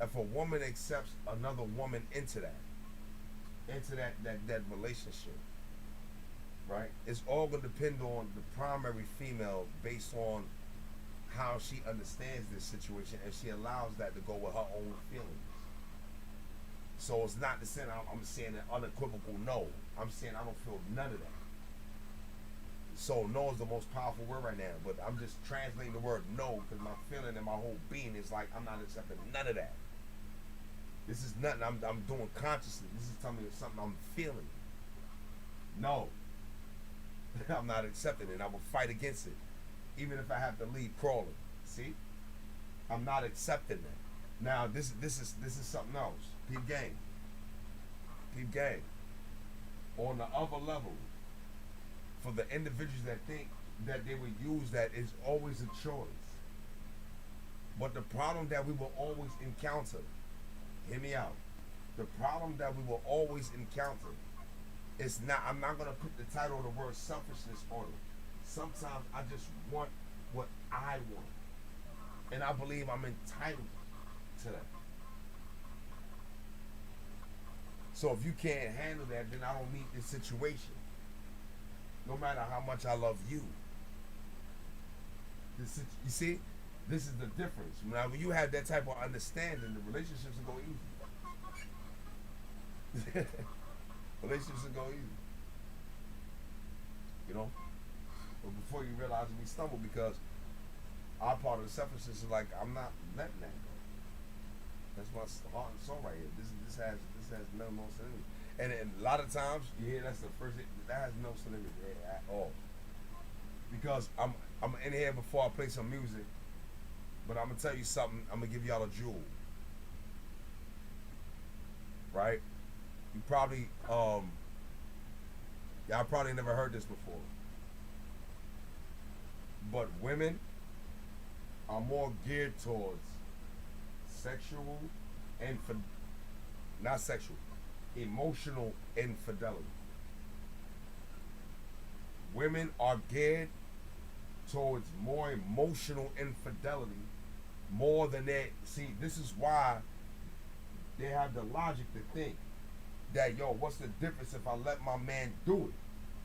if a woman accepts another woman into that relationship, right? It's all gonna depend on the primary female based on how she understands this situation, and she allows that to go with her own feelings. So it's not the saying I'm saying an unequivocal no. I'm saying I don't feel none of that. So no is the most powerful word right now, but I'm just translating the word no because my feeling and my whole being is like I'm not accepting none of that. This is nothing I'm doing consciously. This is telling me something I'm feeling. No. I'm not accepting it. I will fight against it. Even if I have to leave crawling. See? I'm not accepting that. Now this is something else. Peep game. Peep game. On the other level, for the individuals that think that they would use that, is always a choice. But the problem that we will always encounter, hear me out, the problem that we will always encounter is not, I'm not going to put the title of the word selfishness on it. Sometimes I just want what I want. And I believe I'm entitled to that. So if you can't handle that, then I don't need this situation. No matter how much I love you. You see? This is the difference. Now, when you have that type of understanding, the relationships will go easy. Relationships will go easy. You know? But before you realize we stumble, because our part of the selfishness is like, I'm not letting that go. That's my heart and soul right here. This has no solidity. And a lot of times you hear that's the first thing, that has no solidity at all. Because I'm in here before I play some music, but I'm gonna tell you something. I'm gonna give y'all a jewel. Right? You probably y'all probably never heard this before. But women are more geared towards sexual and not sexual, emotional infidelity. Women are geared towards more emotional infidelity more than that. See, this is why they have the logic to think that, yo, what's the difference if I let my man do it?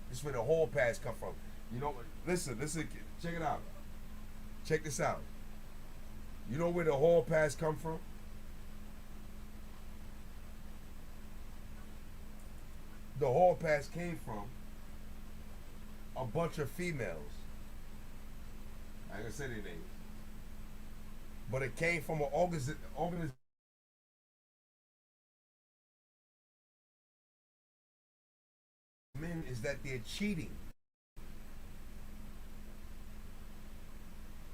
This is where the hall pass come from. You know, listen, check it out. Check this out. You know where the hall pass come from? The hall pass came from a bunch of females. I ain't gonna say their names. But it came from an organization men is that they're cheating.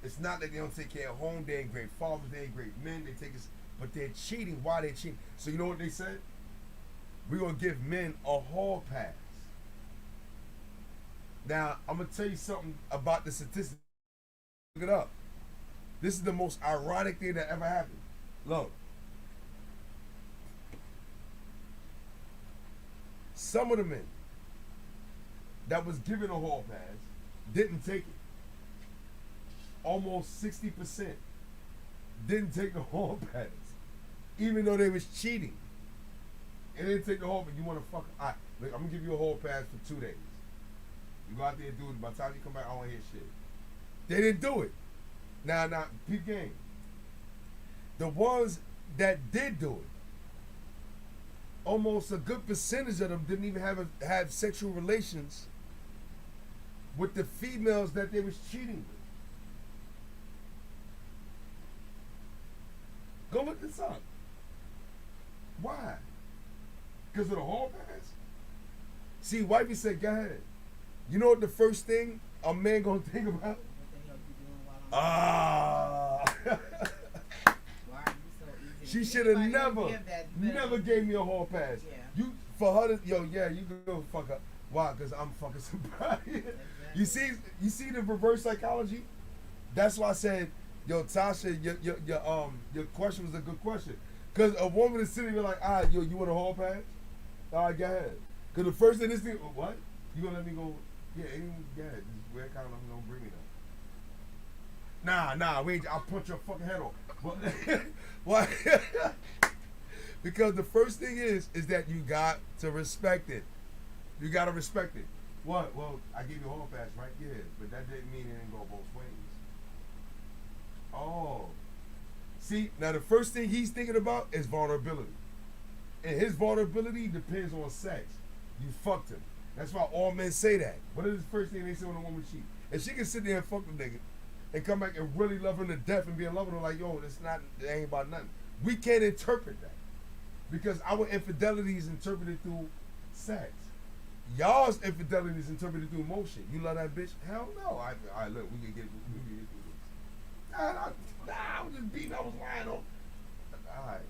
It's not that they don't take care of home, they ain't great fathers, they ain't great men, they take us, but they're cheating. Why they cheating? So you know what they said? We're gonna give men a hall pass. Now, I'm gonna tell you something about the statistics. Look it up. This is the most ironic thing that ever happened. Look. Some of the men that was given a hall pass didn't take it. Almost 60% didn't take the hall pass, even though they was cheating. And they didn't take the hall pass. You want to fuck? All right, look, I'm gonna give you a hall pass for 2 days. You go out there and do it. By the time you come back, I don't hear shit. They didn't do it. Now, peep game. The ones that did do it, almost a good percentage of them didn't even have sexual relations with the females that they was cheating with. Go look this up. Why? Because of the hall pass? See, wifey said, go ahead. You know what the first thing a man gonna think about? What the hell you doing while I'm Ah. Why are you so easy? She should have Anybody never, give that never gave me a hall pass. Yeah. You for her to, yo, yeah, you go fuck up. Why? Cause I'm fucking somebody. You see the reverse psychology? That's why I said, yo, Tasha, your question was a good question. Cause a woman is sitting there like, all right, yo, you want a hall pass? All right, go ahead. Cause the first thing this thing, what? You gonna let me go? Yeah, go ahead. Just wear kind of, don't bring me that. Nah, wait, I'll punch your fucking head off. But, why? Because the first thing is that you got to respect it. You gotta respect it. What? Well, I gave you a hall pass, right? Yeah, but that didn't mean it didn't go both ways. Oh. See, now the first thing he's thinking about is vulnerability. And his vulnerability depends on sex. You fucked him. That's why all men say that. What is the first thing they say when a woman cheats? If she can sit there and fuck the nigga and come back and really love him to death and be in love with him like, yo, it ain't about nothing. We can't interpret that. Because our infidelity is interpreted through sex. Y'all's infidelity is interpreted through emotion. You love that bitch? Hell no. All right, look, we can get through this. Nah, I was just beating, I was lying on. All right.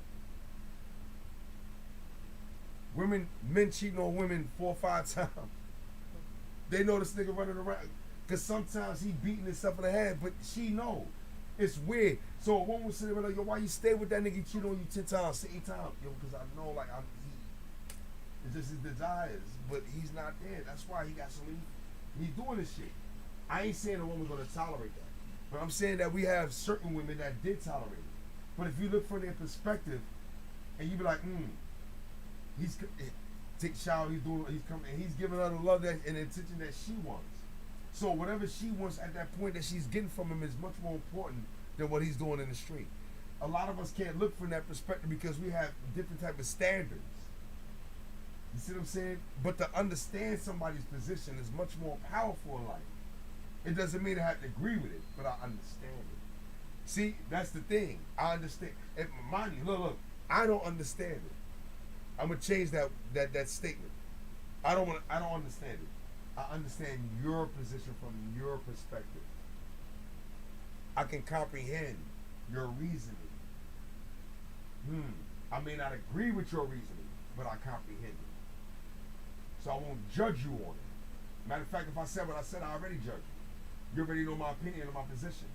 Men cheating on women 4 or 5 times. They know this nigga running around. Because sometimes he beating himself in the head, but she know. It's weird. So a woman was sitting there like, yo, why you stay with that nigga cheat on you 10 times, 8 times? Yo, because I know, like, it's just his desires, but he's not there. That's why he got so many, he's doing this shit. I ain't saying a woman's gonna tolerate that, but I'm saying that we have certain women that did tolerate it. But if you look from their perspective, and you be like, he's take a shower, he's coming, and he's giving her the love that and the attention that she wants. So whatever she wants at that point that she's getting from him is much more important than what he's doing in the street. A lot of us can't look from that perspective because we have different type of standards. You see what I'm saying? But to understand somebody's position is much more powerful in life. It doesn't mean I have to agree with it, but I understand it. See, that's the thing. I understand. And mind you, look, I don't understand it. I'm gonna change that statement. I don't understand it. I understand your position from your perspective. I can comprehend your reasoning. I may not agree with your reasoning, but I comprehend it. So I won't judge you on it. Matter of fact, if I said what I said, I already judge you. You already know my opinion and my position.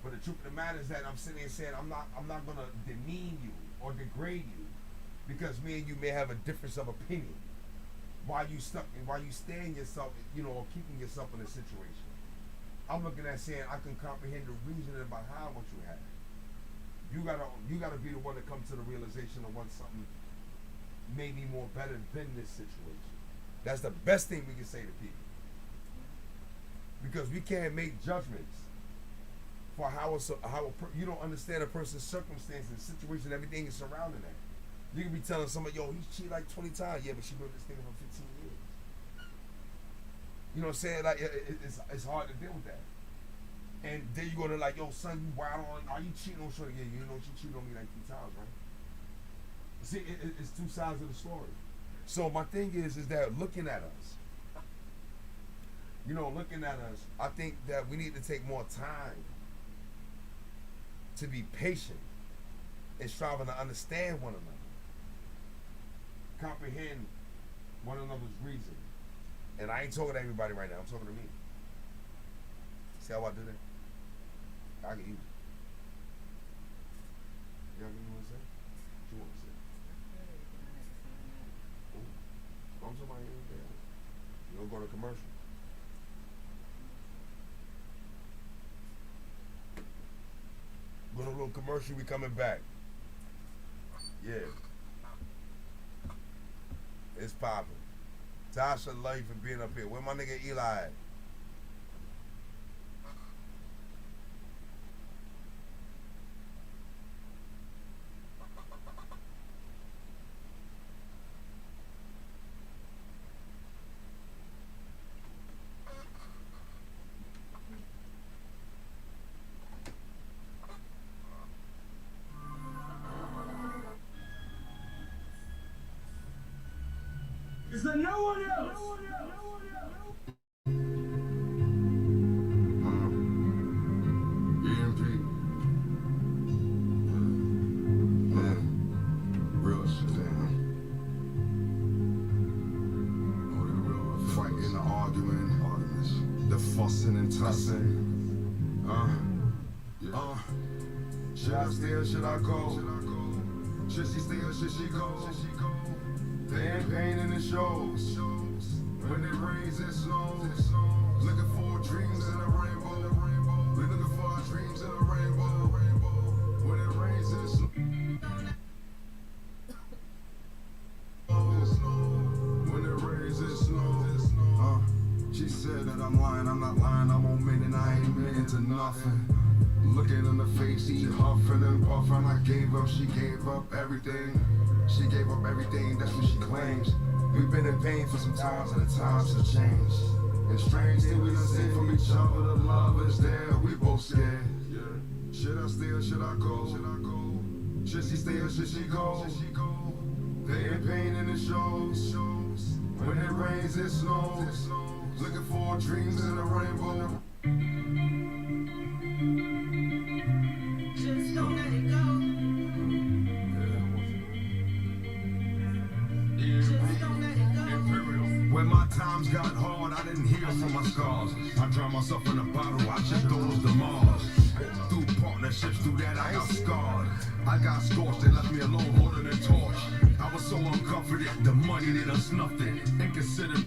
But the truth of the matter is that I'm sitting here saying I'm not gonna demean you or degrade you because me and you may have a difference of opinion. Why you staying yourself, or keeping yourself in a situation. I'm looking at saying I can comprehend the reasoning behind what you have. You gotta be the one to come to the realization of what something may be more better than this situation. That's the best thing we can say to people. Because we can't make judgments for you don't understand a person's circumstances, situation, everything is surrounding that. You can be telling somebody, yo, he's cheated like 20 times. Yeah, but she been with this nigga for 15 years. You know what I'm saying? Like, it's hard to deal with that. And then you go to like, yo, son, you wild on, are you cheating on Shorty? Yeah, you know she cheated on me like 3 times, right? See, it's 2 sides of the story. So my thing is that looking at us, I think that we need to take more time to be patient and striving to understand one another. Comprehend one another's reason. And I ain't talking to everybody right now, I'm talking to me. See how I do that? I can use it. You know what you want to say? What you want to say? I'm talking about you. You don't go to commercial. Go to a little commercial, we coming back. Yeah. It's popping. Tasha, love you for being up here. Where my nigga Eli at? Is there no one else? arguing, the fussing and tussing. Should I stay or should I go? Should she stay or should she go? Pain in the shows. When it rains and snows. Looking for dreams in a rainbow. We're looking for our dreams in a rainbow. When it rains and snows. When it rains and snows. She said that I'm lying, I'm not lying, I'm omitting, I ain't meant to nothing. Looking in the face, he huffing and puffing. I gave up, she gave up everything. She gave up everything, that's what she claims. We've been in pain for some times and the times have changed. It's strange that we done seen from each other, the love is there, we both scared. Should I stay or should I go? Should she stay or should she go? Pain in the shows. When it rains, it snows. Looking for dreams in a rainbow. Just don't let it go. Just don't let it go. When my times got hard, I didn't heal from my scars. I drowned myself in a bottle, I checked those to Mars. Through partnerships, through that I got scarred. I got scorched, they left me alone holding a torch. I was so uncomforted, the money they done snuffed it. And considered.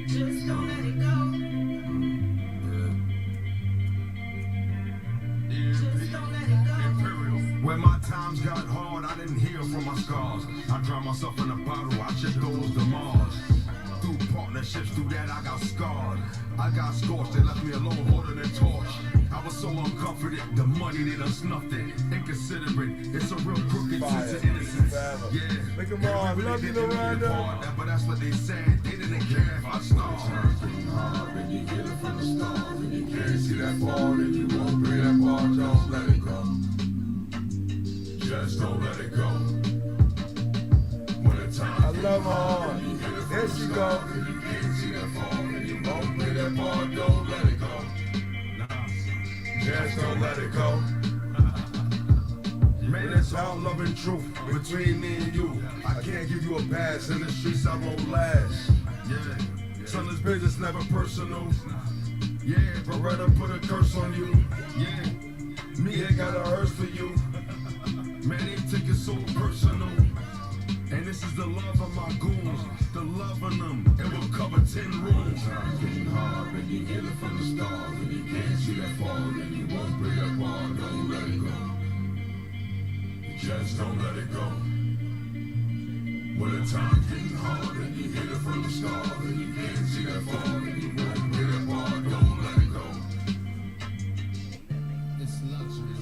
Just don't let it go. Just don't let it go. When my times got hard, I didn't heal from my scars. I drowned myself in a bottle, I checked those to Mars. Through partnerships, through that I got scarred. I got scorched, they left me alone holding a torch. I was so uncomforted, the money they done snuffed it. Inconsiderate, it's a real crooked sense of innocence. Yeah, Look at mom, love you, Loranda. but that's what they said, they didn't care if I starved. And you get it from the start. When you can't see that ball, then you won't bring that ball. Don't let it go. Just don't let it go. When the time I love her. There she go. when you can't see that ball, then you won't bring that ball. Don't let it go. Just don't let it go. Man, it's all love and truth between me and you. I can't give you a pass in the streets, I won't last. Yeah, son, this business never personal. Yeah, Beretta put a curse on you. Yeah, me ain't got a hearse for you. Man, they take it so personal. And this is the love of my goons, the love of them, and we'll cover 10 rooms. Time's getting hard when you get it from the start. When you can't see that fall, then you won't bring that ball. Don't let it go. Just don't let it go. When the time's getting hard and you hit it from the start, and you can't see that fall, then you won't bring that ball. Don't let it go. It's luxury.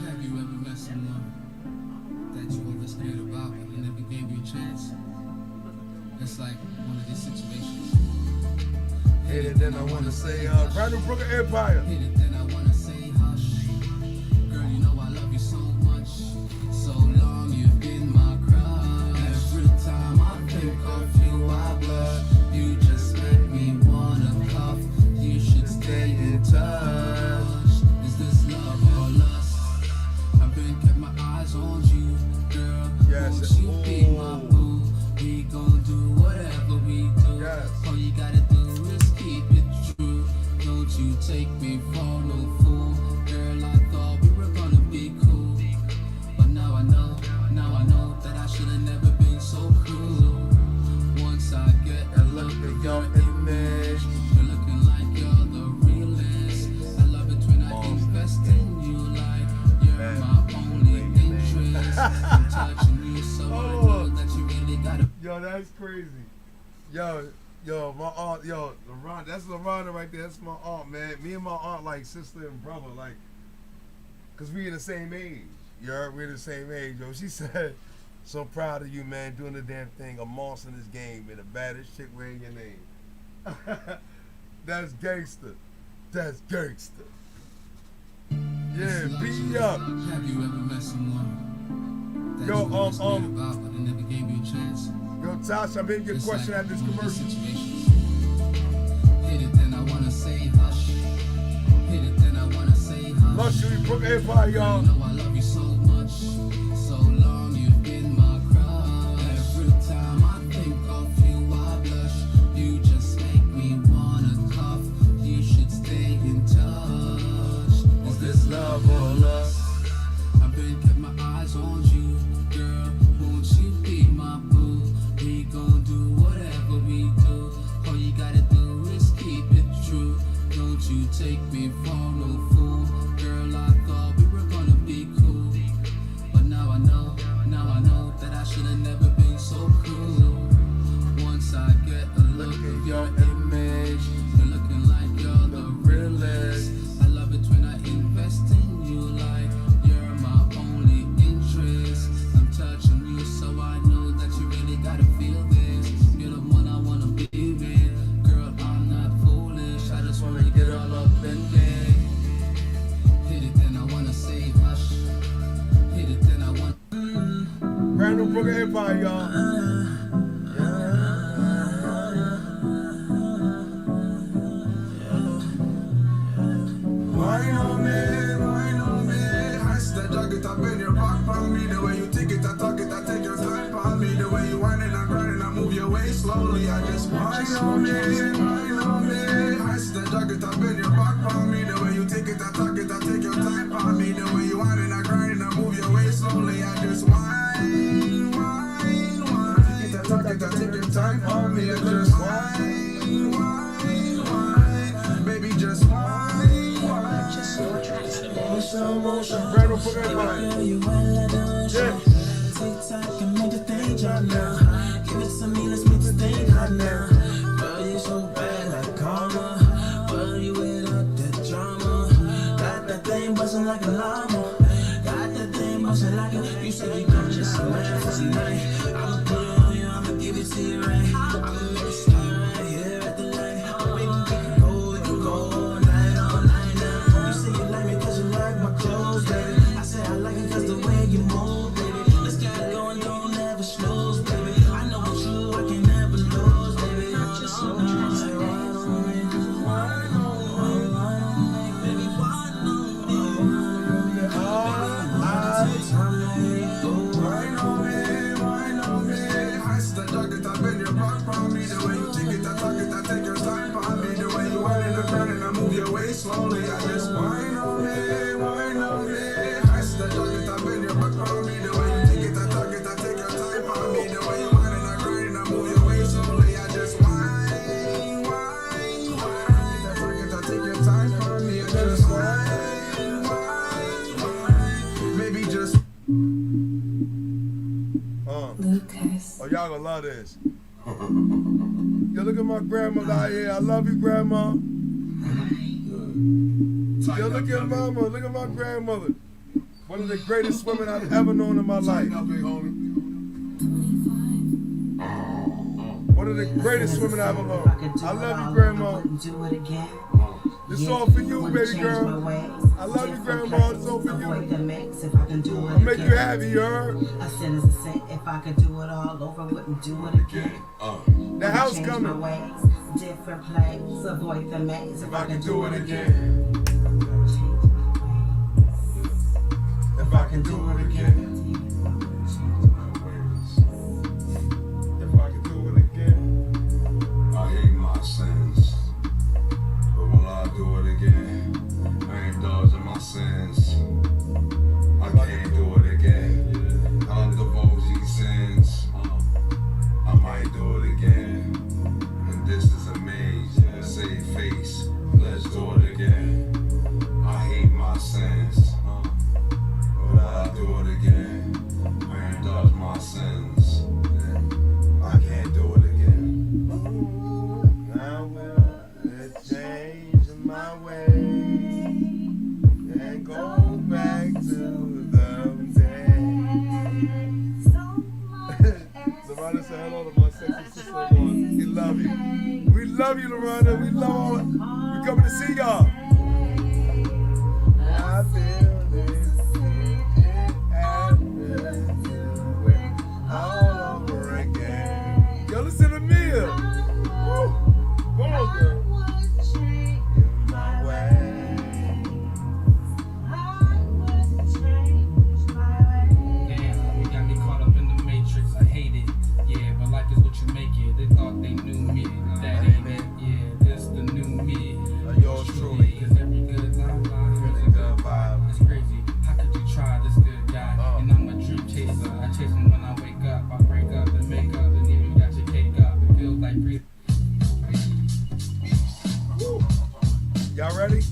Have you ever met someone that you always cared about but they never gave you a chance? It's like one of these situations. Hit it, then I wanna say, brand new Brooklyn Empire. Hit it, then I wanna say hush. Girl, you know I love you so much. So long you've been my crush. Every time I think of you, I blush. You just make me wanna cough. You should stay in touch. Is this love or lust? I've been kept my eyes on you, girl. Yes, Won't you be my boo? We gon' do whatever we do. Yes. All you gotta do is keep it true. Don't you take me for no fool. Girl, I thought we were gonna be cool. But now I know that I should've never been so cruel. Once I get a look at your image, you're looking like you're the realest. I love it when I invest in you like you're my only interest. I'm touching you so I know that you really gotta. Yo, that's crazy. Yo, my aunt, LaRonda, that's LaRonda right there. That's my aunt, man. Me and my aunt like sister and brother, like, cause we in the same age. You heard? We're the same age, yo. She said, so proud of you, man, doing the damn thing. A monster in this game, and the baddest chick wearing your name. That's gangster. That's gangster. Yeah, beat me up. Have you ever met someone that Yo, you always cared about but they never gave you a chance? Yo, Tasha, I'm in your It's question like after this one of these commercial. situations. Hit it, then I wanna say hush. Hit it, then I wanna say hush. Luxury Brooklyn Empire, y'all. You know I love you so much. So long you've been my crush. Every time I think of you, way slowly. I just wine on it, wine on it. I see the jacket up in your back on me. The way you take it, I talk it, I take your time on me. The way you whine and I grind and I move your way slowly. I just wine, wine, wine. I talk it, I take your time on me. I just wine, wine, wine. Baby, just wine, wine. Just motion, motion. Randall, put everybody. Yeah. TikTok and make the thing drop now. Give it to me, let's make the thing hot now. Girl, you so bad like karma. Well, you without that drama. Got that thing bustin' like a llama. Got that thing bustin' like a. You said you gon' just smash for tonight. I'ma put it on you, I'ma give it to you right. I'ma make it start right here at the light. Baby, we can go all night now. You say you like me 'cause you like my clothes, baby. I said I like it 'cause the way you move, baby. Let's get it going, don't never snooze, baby. I know with you, I can never lose, baby. I'm just so baby, slowly, I just wine on it, wine on it. I see the jacket up in your back on me. The way you take it, I talk it, I take your time on me. The way you whine and I grind and I move your way slowly. I just wine, wine, wine. I talk it, I take your time on me. I just wine, wine, wine. Maybe just. Lucas. Oh, y'all gonna love this. Yo, look at my grandmother out here. I love you, grandma. Yo, look at mama, look at my grandmother. One of the greatest women I've ever known in my life. One of the greatest women I've ever known. I love you, grandma. This is all for you, baby girl. I love you, grandma. It's all for you. I'll make you happy, you heard? A sin is a sin. If I could do it all over, wouldn't do it again. The house coming. Different place, avoid the maze. If I could do it again. If I can do it again. If I can do it again. I hate my sins, but when I do it again, I ain't dodging my sins. I can't do it again. I'm divulging sins. I might do it again. And this is a maze. Save face. Let's do it again. I hate my sins. But I do it again. I ain't dodge my sins. I can't do it again. I will change my way and go back to the days. Loretta said hello to my sexy sister. We love you. We love you, Loretta. We love all. We coming to see y'all. I feel this all over again. Yo, listen to Mia. Woo. Come on, girl. In my way. Damn, you got me caught up in the matrix. I hate it. Yeah, but life is what you make it. They thought they knew me. That ain't it. Yeah, this the new me. Yours truly. Cause every good life is a good vibe. It's crazy. How could you try this good guy? And I'm a dream chaser. I chase him when I wake up. I break up and make up and even got your cake up. It feels like breathing. Y'all ready?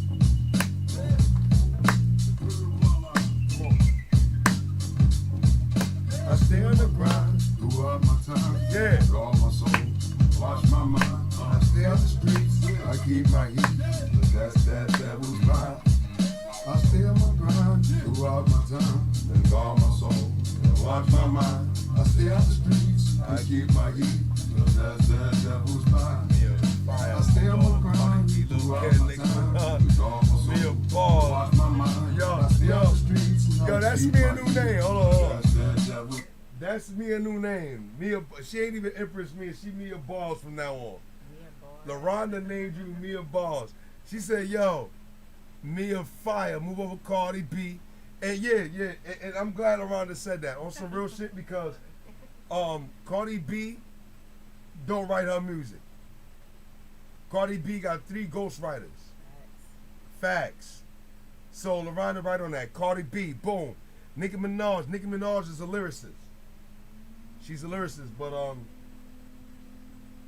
I stay on the grind. Throughout my time, Yeah. with all my soul, wash my mind. I stay on the streets, I keep my heat, but that's that devil's vibe. I stay on my grind throughout my time, and guard my soul, and watch my mind. I stay on the streets, I keep my heat, but that's that devil's vibe. I stay on my grind throughout my time, and guard my Mia soul, Ball. watch my mind. Yo, I stay on the streets, Yo, I that's keep me a my new heat, name. Hold on. that's that devil's. That's me a new name. Mia. She ain't even Empress Mia. She Mia Balls from now on. LaRonda named you Mia Balls. She said, yo, Mia Fire, move over Cardi B. And yeah, and I'm glad LaRonda said that on some real shit because Cardi B don't write her music. Cardi B got 3 ghostwriters. Facts. So LaRonda right on that. Cardi B, boom. Nicki Minaj is a lyricist. She's a lyricist, but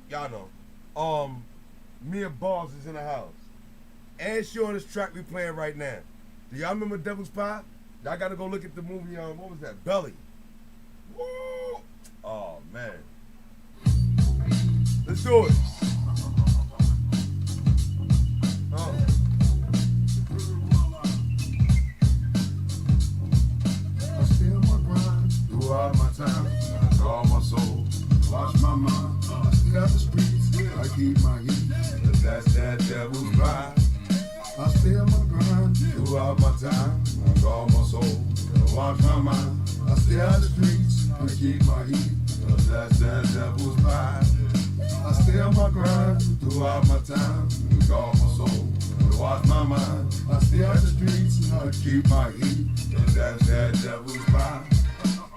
y'all know. Mia Bars is in the house. And she on this track we playing right now. Do y'all remember Devil's Pie? Y'all gotta go look at the movie, what was that? Belly. Woo! Oh man. Let's do it. I still my grind throughout my time. I call my soul, watch my mind. I stay out the streets, I keep my heat. That's that devil's ride. I stay on my grind Throughout my time, I call my soul, watch my mind. I stay out the streets, I keep my heat. That's that devil's ride. I stay on my grind Throughout my time, I call my soul, watch my mind. I stay out the streets, I keep my heat. That's that devil's ride.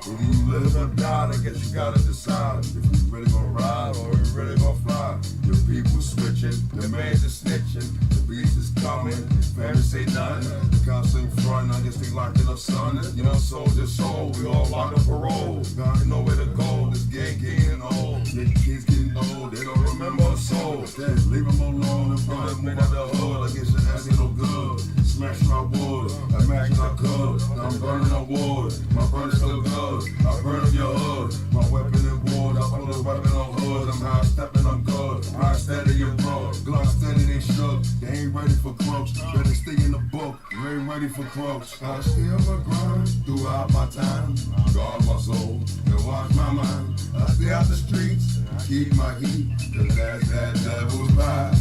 If you live or die, I guess you gotta decide if you really gonna ride or you really gonna fly. Your people switching, the man's is snitching, the beast is coming, family say nothing. The cops in front, I guess they locking up son. You know, soldier soul, we all locked up parole. You know where to go, this gang getting old. The kids getting old, they don't remember a soul. Leave them alone and run them out the hood. I guess your ass ain't no good. Smash my wood, imagine I could. Now I'm burning up wood, my burn still good. I burn up your hood, my weapon in wood. I pull a weapon on hood. I'm high stepping, I'm good. High steady, your bro. Glock steady, they shook. They ain't ready for crooks. Better stay in the book. You ain't ready for crooks. I stay on my grind Throughout my time, guard my soul and watch my mind. I stay out the streets, keep my heat. Cause that's that devil's ride.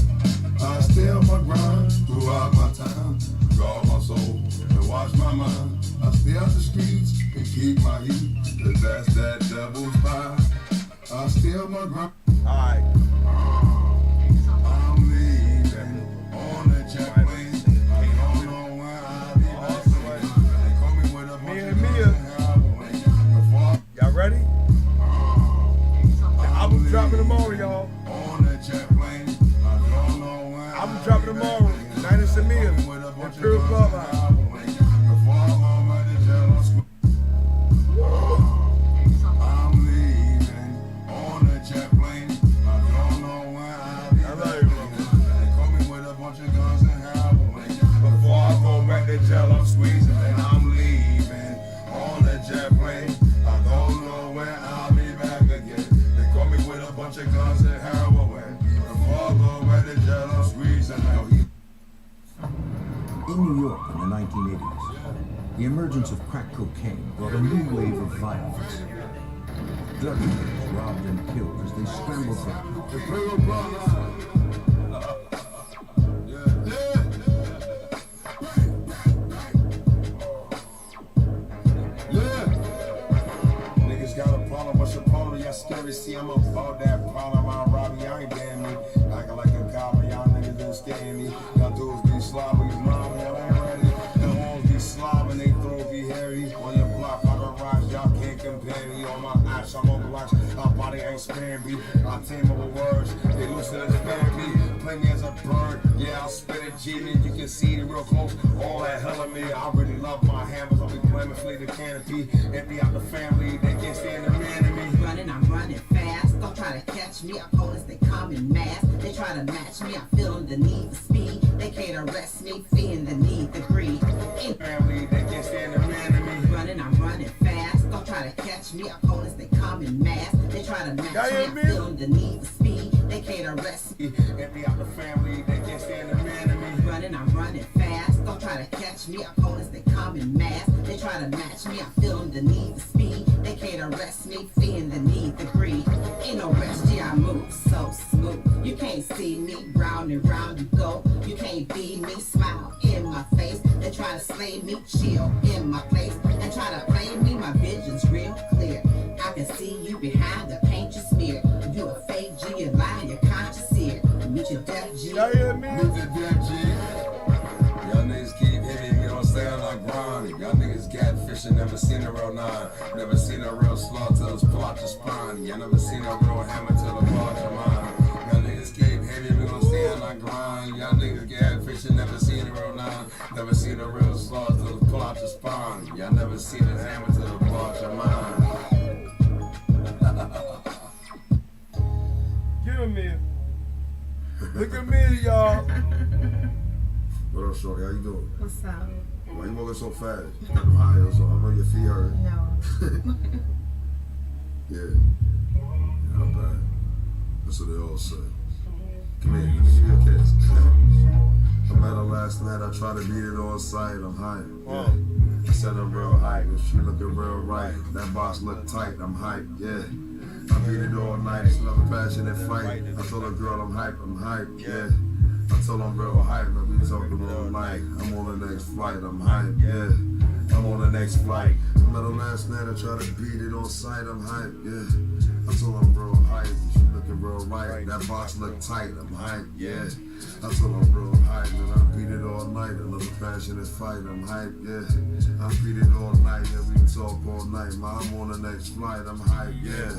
I stay on my grind Throughout my time, guard my soul and watch my mind. I stay out the streets And keep my heat. Cause that's that devil's ride. I stay on my grind. Alright. I'm leaving on the jet plane. I don't know when I'll be back again. They call me with a bunch of Mia. guns and highway. Y'all ready? The album dropping tomorrow, y'all. On the jet plane. I don't know when Album dropping tomorrow. Night of Samia. And Pure Bloodline. I'm leaving on a jet plane. I don't know when I'll be back again. They call me with a bunch of guns and highway. Before I go back to jail, I'm squeezing. And I'm leaving on a jet plane. I don't know when I'll be back again. They call me with a bunch of guns and heroin. Before I go back to jail, I'm squeezing. In New York in the 1980s, the emergence of crack cocaine brought a new wave of violence. Drug dealers robbed and killed as they scrambled for Niggas got a problem, what's your problem? Y'all scary, see I'm about that problem. I'm robbing, y'all ain't damn me. Acting like a cop, y'all niggas don't scare me. Y'all dudes be slobbing, you mom, y'all ain't ready. The hoes be slobbing, they throw be hairy. On your block, like a rock, y'all can't compare me. On my ass, I'm on blocks, my body ain't sparing me. I team up with words, they loosen as me. Play me as a bird, yeah, I'll spit it, G, and you can see it real close. All that hell of me, I really love my hammers. I'll be blaming, flee the canopy. Empty out the family, they can't stand the man in me. Running, I'm running fast. Don't try to catch me. Opponents, they come in mass. They try to match me. I'm feeling the need for speed. They can't arrest me. Feeling the need to breathe. Family, they can't stand the man in me. Running, I'm running fast. Don't try to catch me. Opponents, they come in mass. They try to match me. I'm feeling the need for speed. They can't arrest me. Empty out the family, they can't stand the man in me. Running, I'm running fast. Don't try to catch me. Opponents, they come in mass. They try to match me. I'm feeling the need for speed. They can't arrest me. Feeling the need to breathe. Ain't no rest, yeah, I move so smooth. You can't see me, round and round you go. You can't be me, smile in my face. They try to slay me, chill in my place. And try to play me, my vision's real clear. I can see you behind the paint you smear. You a fake G, you lie, your conscience here. Meet your death G. Y'all hear me? Meet the death G. Y'all niggas keep hitting me on staying like grind. Y'all niggas catfishing, never seen a real nine. Never seen a real slug till it's plot your spine. Y'all never seen a real hammer till the bar Never seen a real slug till it pull out your spine. Y'all never seen a hammer till it pull out your mind. Give him me. Look at me, y'all. What up, shorty? How you doing? What's up? Why you walking so fast? You got them high heels on. I know your feet hurt. No. Yeah. Not bad. That's what they all say. Come here, let's see your kiss. I met her last night. I tried to beat it on sight. I'm hype. Yeah. I said I'm real hype. If she looking real right, that box look tight. I'm hype. Yeah. I beat it all night. It's another passionate fight. I told her girl I'm hype. I'm hype. Yeah. I told her I'm real hype. But we talking all night. I'm on the next flight. I'm hype. Yeah. I'm on the next flight. I met her last night. I tried to beat it on sight. I'm hype. Yeah. I told her I'm real hype. She looking real right. That box look tight. I'm hype. Yeah. I told her I'm real hype. And I beat it all night. Another passionate fight. I'm hype. Yeah. I beat it all night. Yeah. We can talk all night. Ma, I'm on the next flight. I'm hype. Yeah.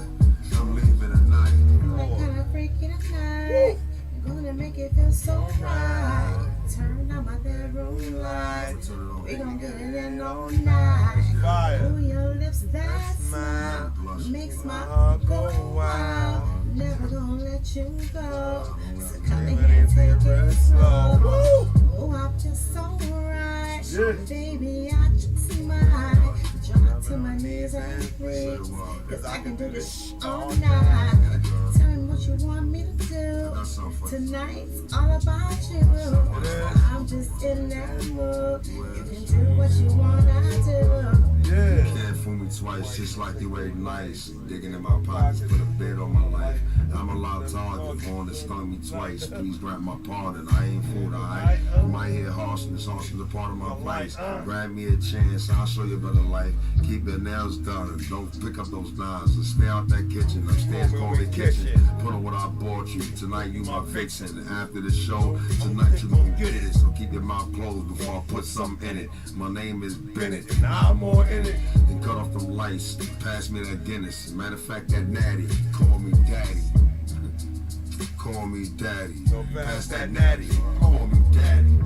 I'm leaving at night. That kind of freaky tonight. Gonna make it feel so right. Turn on my bedroom lights. We gon' get it in all night. Fire. Ooh, your lips, that smile makes my heart go wild. Never gonna let you go. So come in here and take it slow. Oh, I'm just so right. Baby, I just smile. Drop to my knees and freeze. Cause I can do this all night. Tell me what you want me to do. Tonight's all about you. I'm just in that mood. You can do what you wanna do. You can't fool me twice, just like you ain't nice. Digging in my pockets, put a bed on my life. I'm a loud target, born to stung me twice. Please grant my pardon, I ain't fooled, alright? You might hear harshness, harshness a part of my vice. Grant me a chance, I'll show you a better life. Keep your nails done, and don't pick up those knives. And stay out that kitchen, upstairs, call me kitchen. Put on what I bought you, tonight you my vixen. After the show, tonight you gon' get it. So keep your mouth closed before I put something in it. My name is Bennett, and I'm more in it. And cut off them lights, pass me that Guinness. Matter of fact, that natty, call me daddy. Call me daddy. Pass that natty, call me daddy.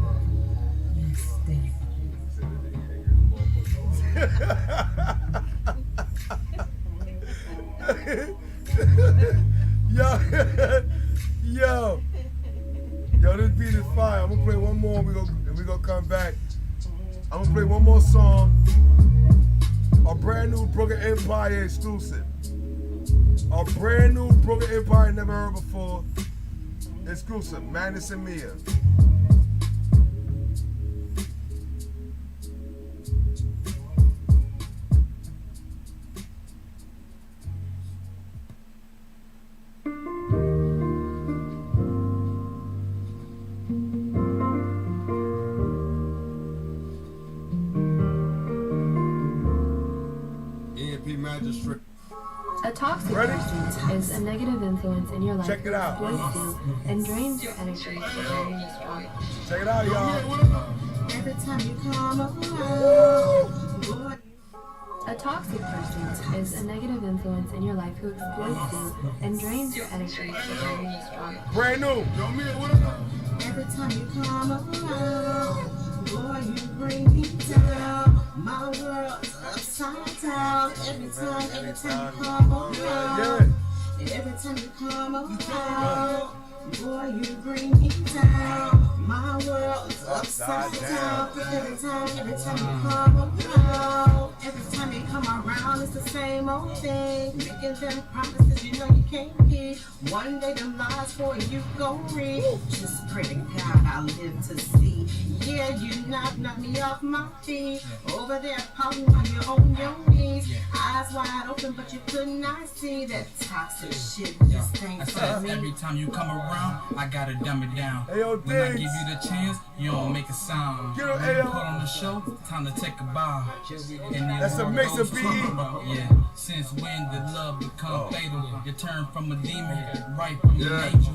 Yo, this beat is fire. I'm gonna play one more and we gonna come back. I'm gonna play one more song. A brand new Brooklyn Empire exclusive. A brand new Brooklyn Empire never heard before. Exclusive, Magnus and Mia. Magistrate. A toxic person is a negative influence in your life. Check it out. Exploits you and drains your energy. Check it out, y'all. Every time you come around. A toxic person is a negative influence in your life who exploits you and drains your energy. Brand new. Every time you come around, boy, you bring me down. My world's upside down. Every time you come around. Every time you come around, boy, you bring me down. My world's upside down. Every time you come around. Every time you come around, it's the same old thing. Making them promises you know you can't keep. One day them lies for you gon' read. Just pray to God I live to see. Yeah, you knock me off my feet. Over there pouting while you're on your knees. Eyes wide open, but you could not see that toxic shit. This thing for me. Every time you come around, I gotta dumb it down. Hey, yo, when I give you the chance, you don't make a sound. Get him, when you put on the show, time to take a bow. That's a mix of BE. Yeah, since when did love become fatal? You turn from a demon, right from an angel.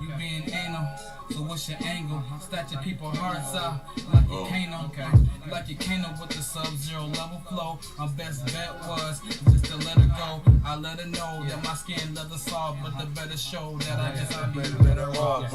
You being anal, so what's your angle? Stat your people hearts out like you Kano. Like you Kano with the sub-zero level flow. My best bet was just to let her go. I let her know that my skin leather soft, but the better show that I guess I'd be better off.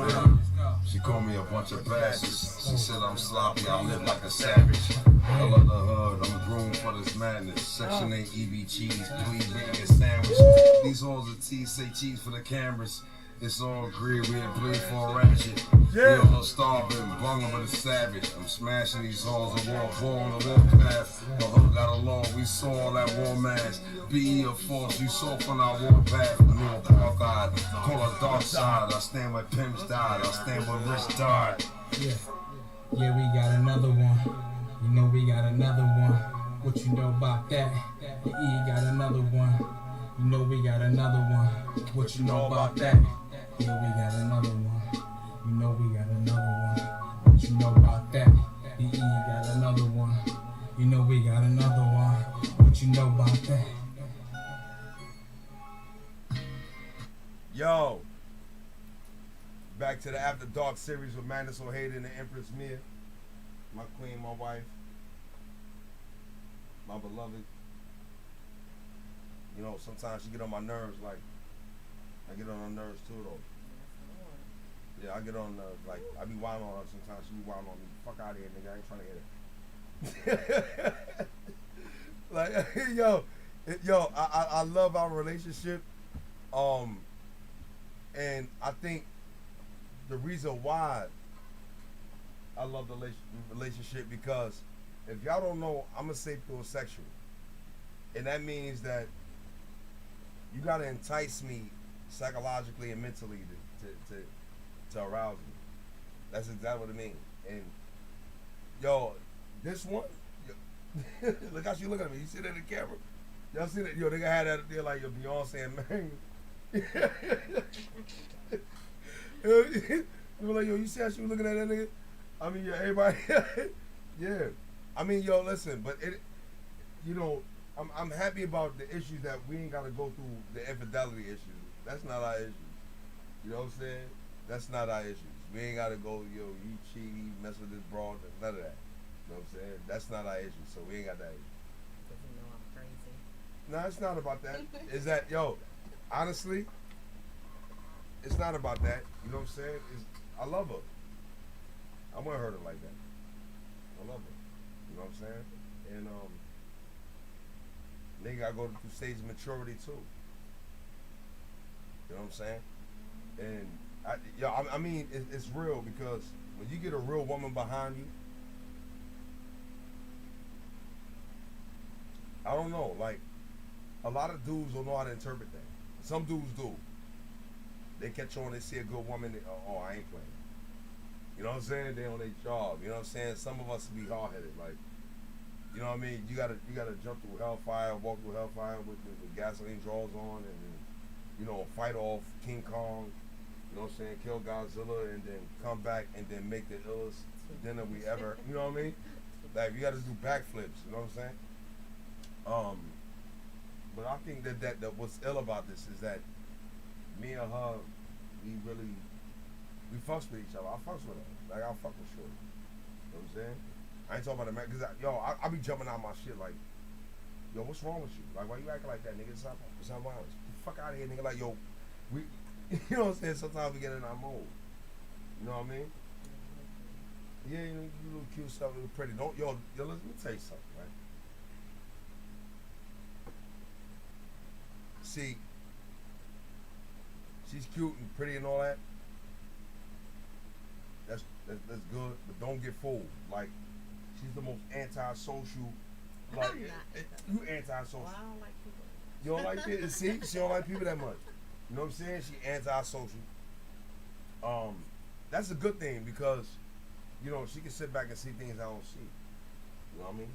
She called me a bunch of bastards. She said I'm sloppy, I live like a savage. I love the hood, I'm groomed for this madness. Section 8 EB cheese, please make me a sandwich. These hoes of tea say cheese for the cameras. It's all agreed, we ain't bleed for a ratchet. We all starving, bunging with a savage. I'm smashing these hoes, a walk ball on the warpath. The hood got a law, we saw all that war mass. BE of force, you saw from our warpath. I knew apartheid, call us dark side. I stand where pimps died, I stand where rich died. Yeah, we got another one. You know we got another one. What you know about that? The E got another one. You know we got another one. What you know about that? Yeah, we got another one. You know we got another one. What you know about that? The E got another one. You know we got another one. What you know about that? Yo, back to the After Dark series with Magnus O'Hader and the Empress Mia. My queen, my wife, my beloved. You know, sometimes she get on my nerves, like, I get on her nerves too, though. Yeah, I get on, like, I be wilding on her sometimes, she be wilding on me. Fuck out of here, nigga, I ain't trying to hear that. Like, I love our relationship. And I think the reason why I love the relationship, because if y'all don't know, I'm a sapiosexual. And that means that you gotta entice me psychologically and mentally to arouse me. That's exactly what it means. And yo, this one, look how she looking at me. You see that in the camera? Y'all see that? Yo, they had that there like your Beyonce and Magnus. You were like, yo, you see how she was looking at that nigga? I mean, yeah, everybody, yeah. I mean, yo, listen, but it, you know, I'm happy about the issues that we ain't gotta go through the infidelity issues. That's not our issues. You know what I'm saying? That's not our issues. We ain't gotta go, yo, you cheat, you mess with this broad, none of that. You know what I'm saying? That's not our issue, so we ain't got that issue. Because you know I'm crazy. No, it's not about that. Is that, yo, honestly, it's not about that. You know what I'm saying? I love her. I wouldn't hurt her like that. I love her. You know what I'm saying? And nigga gotta go through stage of maturity too. You know what I'm saying? And I mean, it's real, because when you get a real woman behind you, I don't know, like, a lot of dudes don't know how to interpret that. Some dudes do. They catch on, they see a good woman, oh, I ain't playing. You know what I'm saying? They on their job. You know what I'm saying? Some of us be hard-headed, like, you know what I mean? You gotta jump through hellfire, walk through hellfire with gasoline drawers on, and then, you know, fight off King Kong. You know what I'm saying? Kill Godzilla, and then come back and then make the illest dinner we ever. You know what I mean? Like, you gotta do backflips. You know what I'm saying? But I think that what's ill about this is that me and her, we fucks with each other. I fucks with her. Like, I fuck with Shorty. You know what I'm saying? I ain't talking about the man, because I be jumping out my shit like, yo, what's wrong with you? Like, why you acting like that, nigga? It's not violence. Fuck out of here, nigga. Like, yo, we, you know what I'm saying? Sometimes we get in our mode. You know what I mean? Yeah, you know, you little cute stuff, little pretty. Yo, let me tell you something, right? See, she's cute and pretty and all that. That's good, but don't get fooled. Like, she's the most antisocial. Like, you antisocial. Well, I don't like people. You don't like people? See, she don't like people that much. You know what I'm saying? She antisocial. That's a good thing, because, you know, she can sit back and see things I don't see. You know what I mean?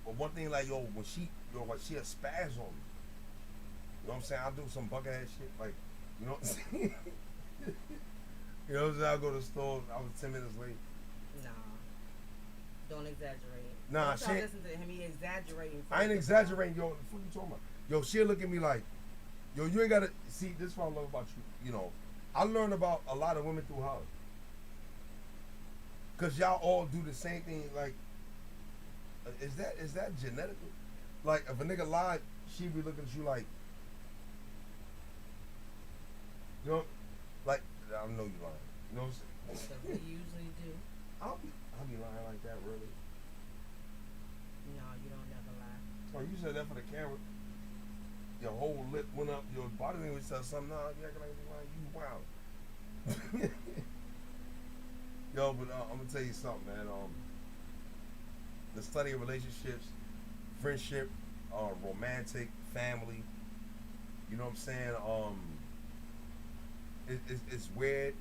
But one thing, like, yo, when she a spaz on me. You know what I'm saying? I'll do some buckethead shit, like, you know what I'm saying? You know what I'm saying? I'll go to the store, I was 10 minutes late. Nah. Don't exaggerate. Nah, Don't she. listen to him. He exaggerating. I ain't exaggerating, yo. What the fuck you talking about? Yo, she'll look at me like, yo, you ain't gotta see. This is what I love about you. You know, I learned about a lot of women through her. Cause y'all all do the same thing. Like, is that genetically? Like, if a nigga lied, she be looking at you like, you know, like, I don't know you lying. You know what I'm saying? Because we usually do. I'll be lying like that, really. No, you don't never lie. Oh, you said that for the camera. Your whole lip went up. Your body language said something. No, you acting like you wild. Yo, but I'm gonna tell you something, man. The study of relationships, friendship, romantic, family. You know what I'm saying? It's weird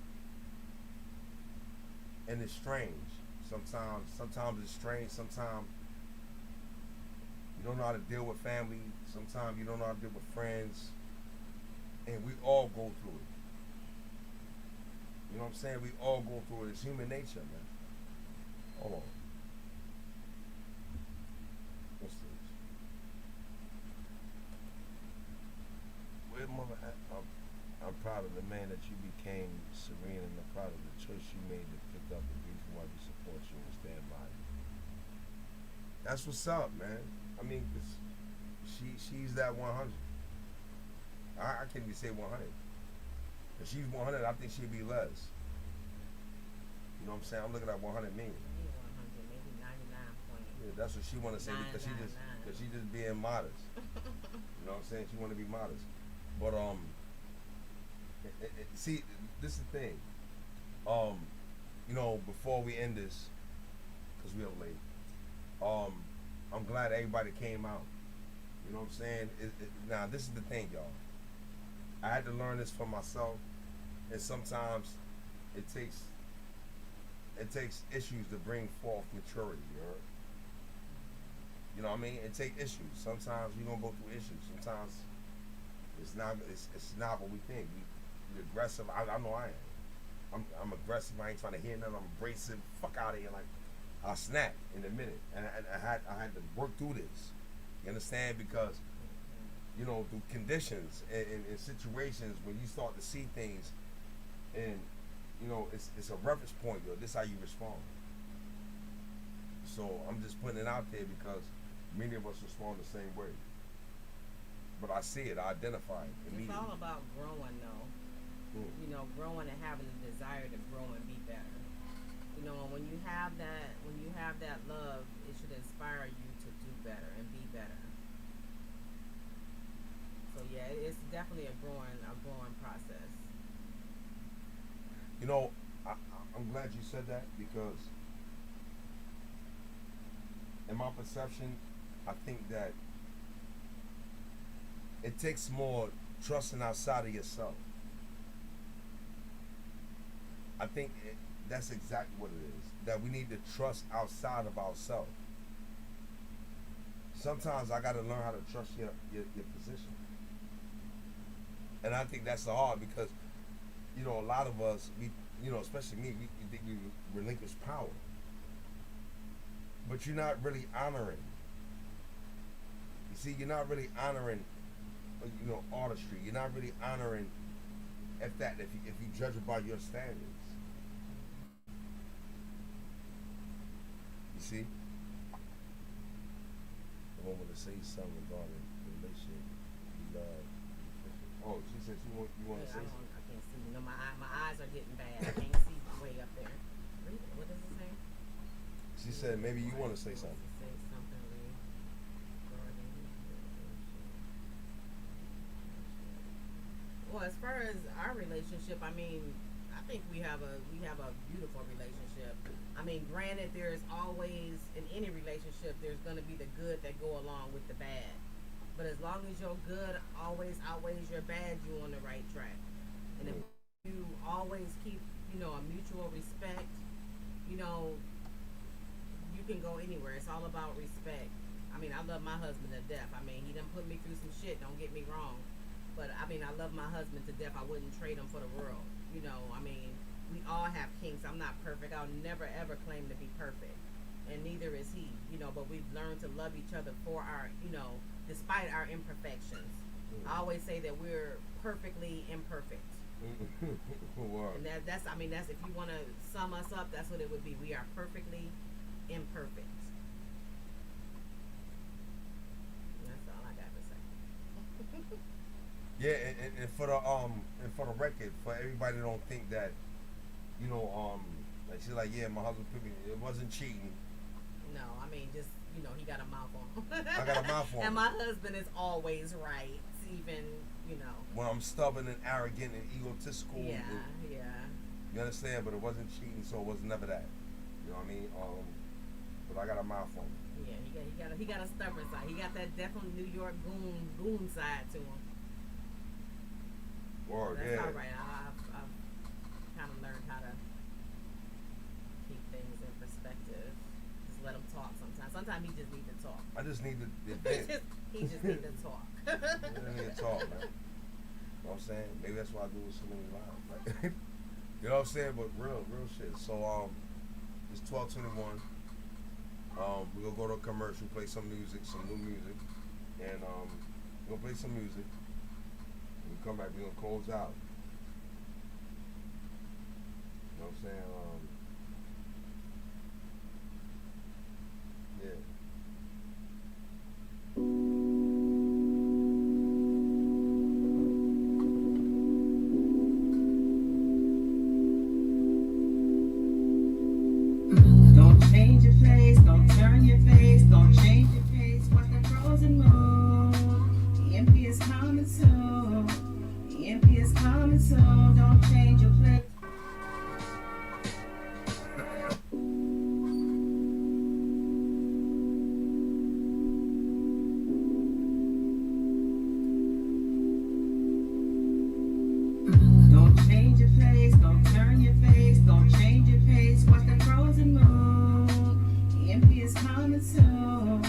and it's strange. Sometimes it's strange. Sometimes you don't know how to deal with family. Sometimes you don't know how to deal with friends. And we all go through it. You know what I'm saying? We all go through it. It's human nature, man. Hold on. What's this? Where mother at? I'm proud of the man that you became, Serene, and I'm proud of the choice you made to pick up the beautiful wife to support you and stand by you. That's what's up, man. I mean, she's that 100. I can't even say 100. If she's 100, I think she'd be less. You know what I'm saying? I'm looking at 100 million. Maybe 100, maybe 99 Yeah, that's what she want to say because she just being modest. You know what I'm saying? She want to be modest. But see, this is the thing. You know, before we end this, because we up late. I'm glad everybody came out. You know what I'm saying? Now this is the thing, y'all. I had to learn this for myself, and sometimes it takes issues to bring forth maturity. You know what I mean? It takes issues. Sometimes you're gonna go through issues. Sometimes it's not what we think. We're aggressive. I know I am. I'm aggressive. I ain't trying to hear nothing. I'm abrasive. Fuck out of here. Like I'll snap in a minute, and I had to work through this. You understand? Because you know, through conditions and situations when you start to see things, and you know, it's a reference point. Yo, this is how you respond. So I'm just putting it out there because many of us respond the same way. But I see it, I identify it immediately. It's all about growing, though. You know, growing and having a desire to grow and be better. You know, when you have that love, it should inspire you to do better and be better. So yeah, it's definitely a growing process. You know, I'm glad you said that because in my perception, I think that it takes more trusting outside of yourself. I think that's exactly what it is. That we need to trust outside of ourselves. Sometimes I got to learn how to trust your position. And I think that's the hard because, you know, a lot of us, we, you know, especially me, we think we relinquish power. But you're not really honoring. You see, you're not really honoring, you know, artistry. You're not really honoring if you judge it by your standards. You see? I want to say something regarding the relationship you love. Oh, she said you want to say something. I can't see. You know, my eyes are getting bad. I can't see way up there. What does it say? She said maybe you want to say something. Say something regarding. Well, as far as our relationship, I mean, I think we have a beautiful relationship. I mean, granted, there's always in any relationship there's gonna be the good that go along with the bad. But as long as your good always outweighs your bad, you're on the right track. And if you always keep, you know, a mutual respect, you know, you can go anywhere. It's all about respect. I mean, I love my husband to death. I mean, he done put me through some shit, don't get me wrong. But I mean, I love my husband to death. I wouldn't trade him for the world. You know, I mean, we all have kinks. I'm not perfect. I'll never ever claim to be perfect. And neither is he, you know, but we've learned to love each other for our, you know, despite our imperfections. I always say that we're perfectly imperfect. And that's I mean, that's if you want to sum us up, that's what it would be. We are perfectly imperfect. And that's all I got to say. Yeah, and for the record, for everybody that don't think that you know, like she's like, yeah, my husband put me. It wasn't cheating. No, I mean, just, you know, he got a mouth on him. I got a mouth on him. And my husband is always right, even, you know. When I'm stubborn and arrogant and egotistical. Yeah, and, yeah. You understand? But it wasn't cheating, so it was never that. You know what I mean? But I got a mouth on him. Yeah, he got a stubborn side. He got that definitely New York goon side to him. Word, That's yeah. all right. I've kind of learned how to keep things in perspective. Just let him talk sometimes. Sometimes he just needs to talk. I just need to he just needs to talk. I just need to talk, man. You know what I'm saying? Maybe that's why I do so many lives. Like, you know what I'm saying? But real shit. So it's 12:21. We're gonna go to a commercial, play some music, some new music, and we're gonna play some music. When we come back, we're gonna close out. You know what I'm saying? Yeah. Don't change your place, don't turn your face, don't change your pace. Watch the frozen moon. The EMP is coming soon. The EMP is coming soon. Don't change your place. Don't change your place, don't turn your face, don't change your pace. Watch the frozen moon. The EMP is coming soon.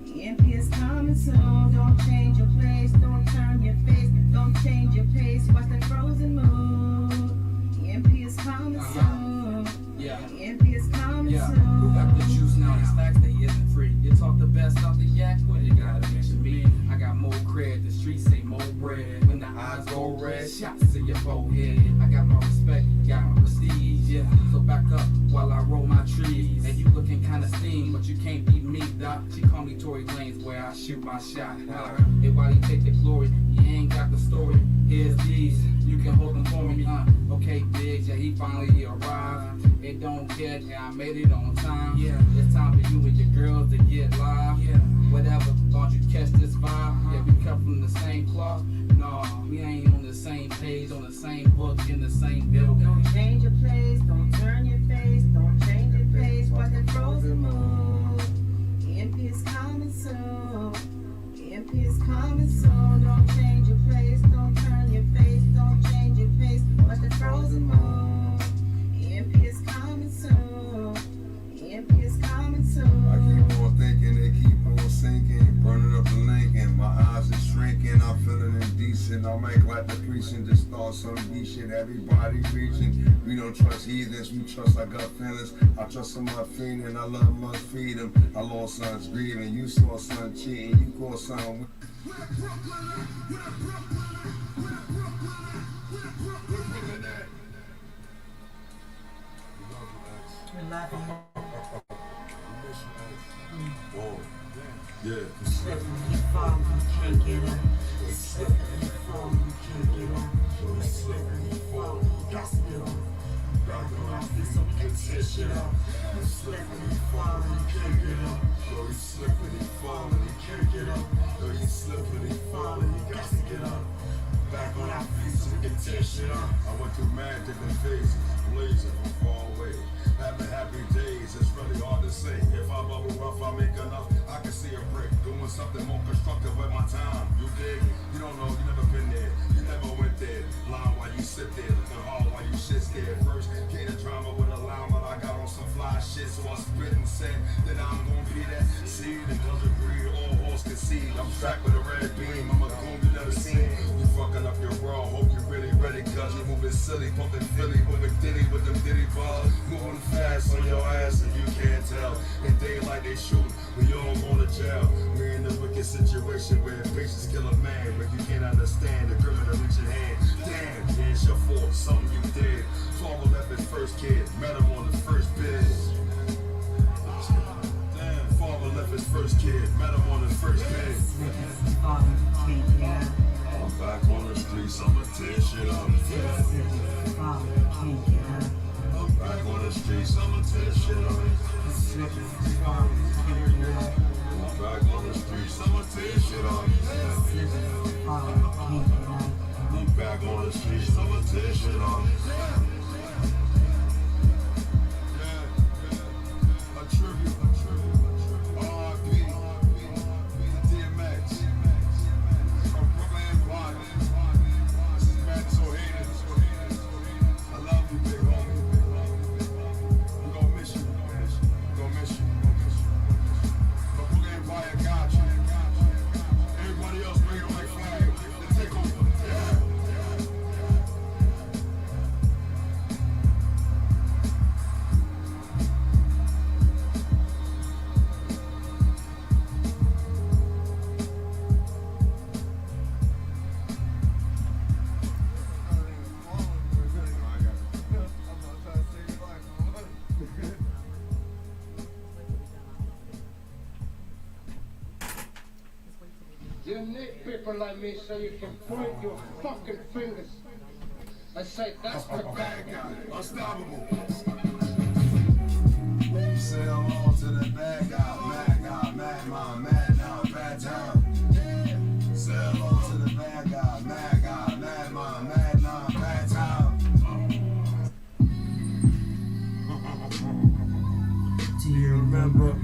The EMP is coming soon. Don't change your place, don't turn your face, don't change your pace. Watch the frozen moon. The EMP is coming soon. Yeah. The EMP is coming Yeah, soon. who got the juice now? The stacks, they isn't free. You talk the best off the yak, well, you gotta mention me. I got more cred, the streets say more bread. When the eyes go red, shots to your forehead. I got my respect, got my prestige, yeah. So back up while I roll my trees. And you looking kinda steam, but you can't beat me, doc. She call me Tory Lanez, where I shoot my shot. And while you take the glory, you ain't got the story. Here's these, you can hold them for me, Okay, Biggs, yeah, he finally arrived. It don't get, yeah, I made it on time. Yeah, it's time for you and your girls to get live. Yeah, whatever, don't you catch this vibe? Yeah, we cut from the same cloth. No, we ain't on the same page, on the same book, in the same building. Don't change your place, don't turn your face, don't change your pace. Watch the frozen moon. The EMP is coming soon. The EMP is coming soon. Don't change your place, don't turn your face, don't change your pace. Watch the frozen moon. The EMP is coming soon. The EMP is coming soon. I keep on thinking, they keep on sinking, burning up the Lincoln. My eyes are shrinking, I'm feeling indecent. I make like the preaching, just start some B shit. Everybody reaching. We don't trust heathens, we trust our gut feelings. I trust them my feeling, I love them, must feed them. I lost sons grieving, you saw son cheating, you caught son. Yeah. Slip and you fall, you can't get up. Slip and you fall, you can't get up. You slip and you fall, you got to get up. Back on our feet so we can tear shit up. You slip and you fall, you can't get up. Yo, you slip and you fall and you can't get up. Yo, you slip and you fall and you got to get up. Back on our feet so we can tear shit up. I went through mad different phases, blazing from far away. Having happy days, it's really hard to say. If I bubble rough, I make enough, I can see a break. Doing something more constructive with my time. You dig? You don't know, you never been there. You never went there. Lying while you sit there, looking hard while you shit scared. First, came the drama with a line, but I got on some fly shit. So I spit and said that I'm gonna be that seed. And cause of greed, all horse concede. I'm strapped with a red beam, I'm a goon you never seen. You fucking up your world, hope you're really ready. Cause you moving silly, pumping Philly, moving Diddy with them Diddy balls. Moving fast on your ass and you can't tell. In daylight they shoot, we all going to jail. We're in this wicked situation where patience kill a man. But you can't understand the grip of the reach your hand. Damn, it's your fault, something you did. Father left his first kid, met him on the first bid. Damn, father left his first kid, met him on the first bid. I'm back on the streets, I'ma tear shit up. Back on the streets, I'ma tear shit up. We back on the streets, I'ma tear shit up. A tribute, R.I.P. DMX. From Brooklyn, this is Magnus O'Hagan. I love you, big homie. We gon' miss you. We gon' miss you. But Brooklyn Empire got you. Everybody else bring it like flag. Let's take over. Yeah. You need people like me so you can point your fucking fingers and say that's the bad guy. Unstoppable. Say hello to the bad guy, mad mom, mad now, bad time. Say hello to the bad guy, mad mom, mad now, bad time. Do you remember?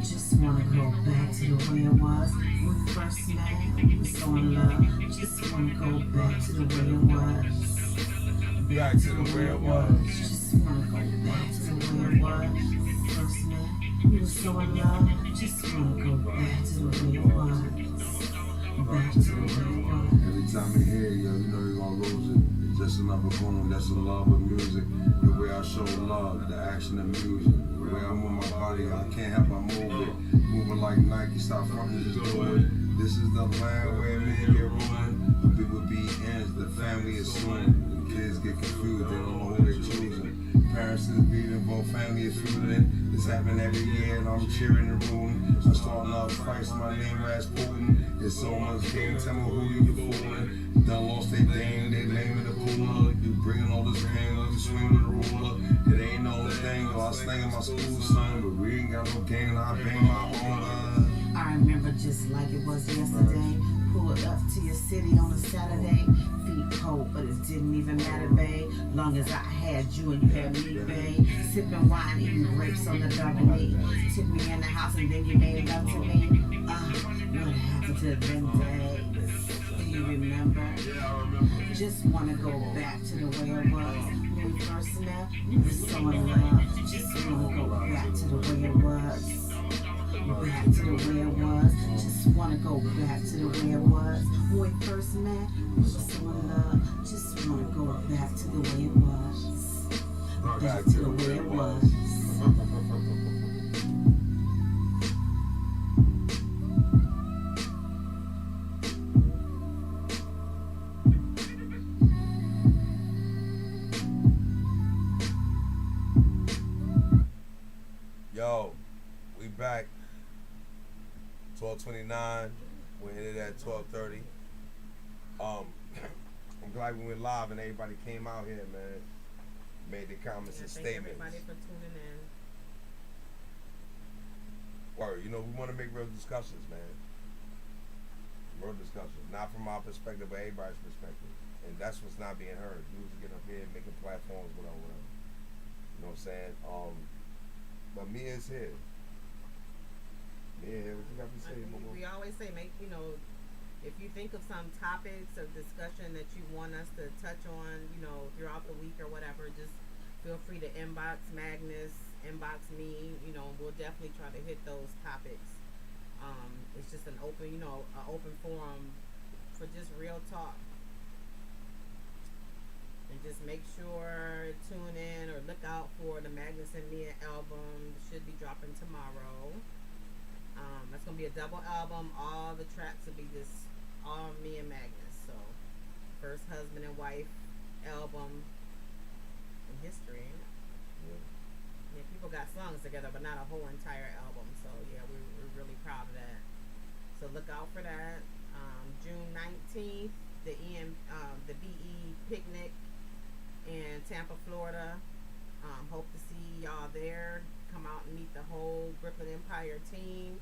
Just wanna go back to the way it was when we first met. We was so in love. Just wanna go back to the way it was. Back to the way it was. Just wanna go back to the way it was when we first met. We was so in love. Just wanna go back to the way it was. Back to the way it was. Every time you hear it, yo, you know you're gonna lose it. It's just another boom, that's the love of music. The way I show love, the action of music. The way I move my body, I can't help but move it. Moving like Nike, stop fronting, just do it. This is the land where men get ruined. The people be ends, the family is suing. The kids get confused, they don't know who they're choosing. Parents is beating, both family is feuding. This happen every year and I'm cheering and rooting. I'm starting off fights, my name Rasputin. There's so much game, tell me who you fooling. You done lost their game, they lame in the cooler. You bringing all this pain, like you swing with a ruler. It ain't no thing, I was thinking my school son, but we ain't got no game, I bang my own. I remember just like it was yesterday. Pulled up to your city on a Saturday. Feet cold, but it didn't even matter, babe. Long as I had you and you had me, babe. Sipping wine, eating grapes on the balcony. Took me in the house and then you made love to me. What happened to them days? Do you remember? Just wanna go back to the way it was when we first met. We were so in love. Just wanna go back to the way it was. Back to the way it was. Just wanna go back to the way it was when we first met. We were so in love. Just wanna go back to the way it was. Back to the way it was. Yo, we back. 12:29. We ended at 12:30. I'm glad we went live and everybody came out here, man. Made their comments and Thank statements. everybody for tuning in. Word, you know, we want to make real discussions, man. Real discussions. Not from our perspective, but everybody's perspective. And that's what's not being heard. We was getting up here and making platforms, whatever. You know what I'm saying? But Mia's here. Mia, what you got to say, Momo? We always say, if you think of some topics of discussion that you want us to touch on, throughout the week or whatever, just feel free to inbox Magnus, inbox me, and we'll definitely try to hit those topics. It's just an open, an open forum for just real talk. And just make sure, tune in or look out for the Magnus and Mia album. It should be dropping tomorrow. That's going to be a double album. All the tracks will be just all me and Magnus. So, first husband and wife album in history. Yeah, people got songs together, but not a whole entire album. So, yeah, we're really proud of that. So, look out for that. June 19th, the BE picnic Tampa, Florida. Hope to see y'all there. Come out and meet the whole Brooklyn Empire team.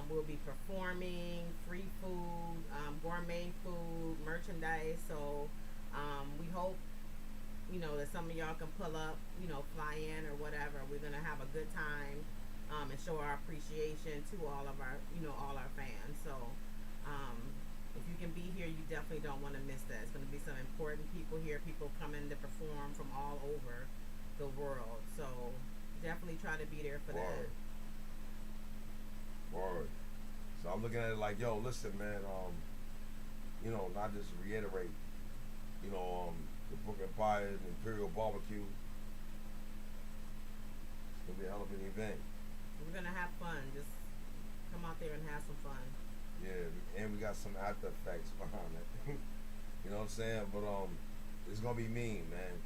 We'll be performing, free food, gourmet food, merchandise. So we hope, you know, that some of y'all can pull up, you know, fly in or whatever. We're going to have a good time and show our appreciation to all of our, you know, all our fans. So if you can be here, you definitely don't want to miss that. It's going to be some important people here, people coming to perform from all over the world. So definitely try to be there for that. Word. So I'm looking at it like, yo, listen, man, you know, not just reiterate, you know, the Brooklyn Empire and Imperial Barbecue. It's gonna be a hell of an event. We're gonna have fun. Just come out there and have some fun. Yeah, and we got some after effects behind it. You know what I'm saying? But it's gonna be mean, man.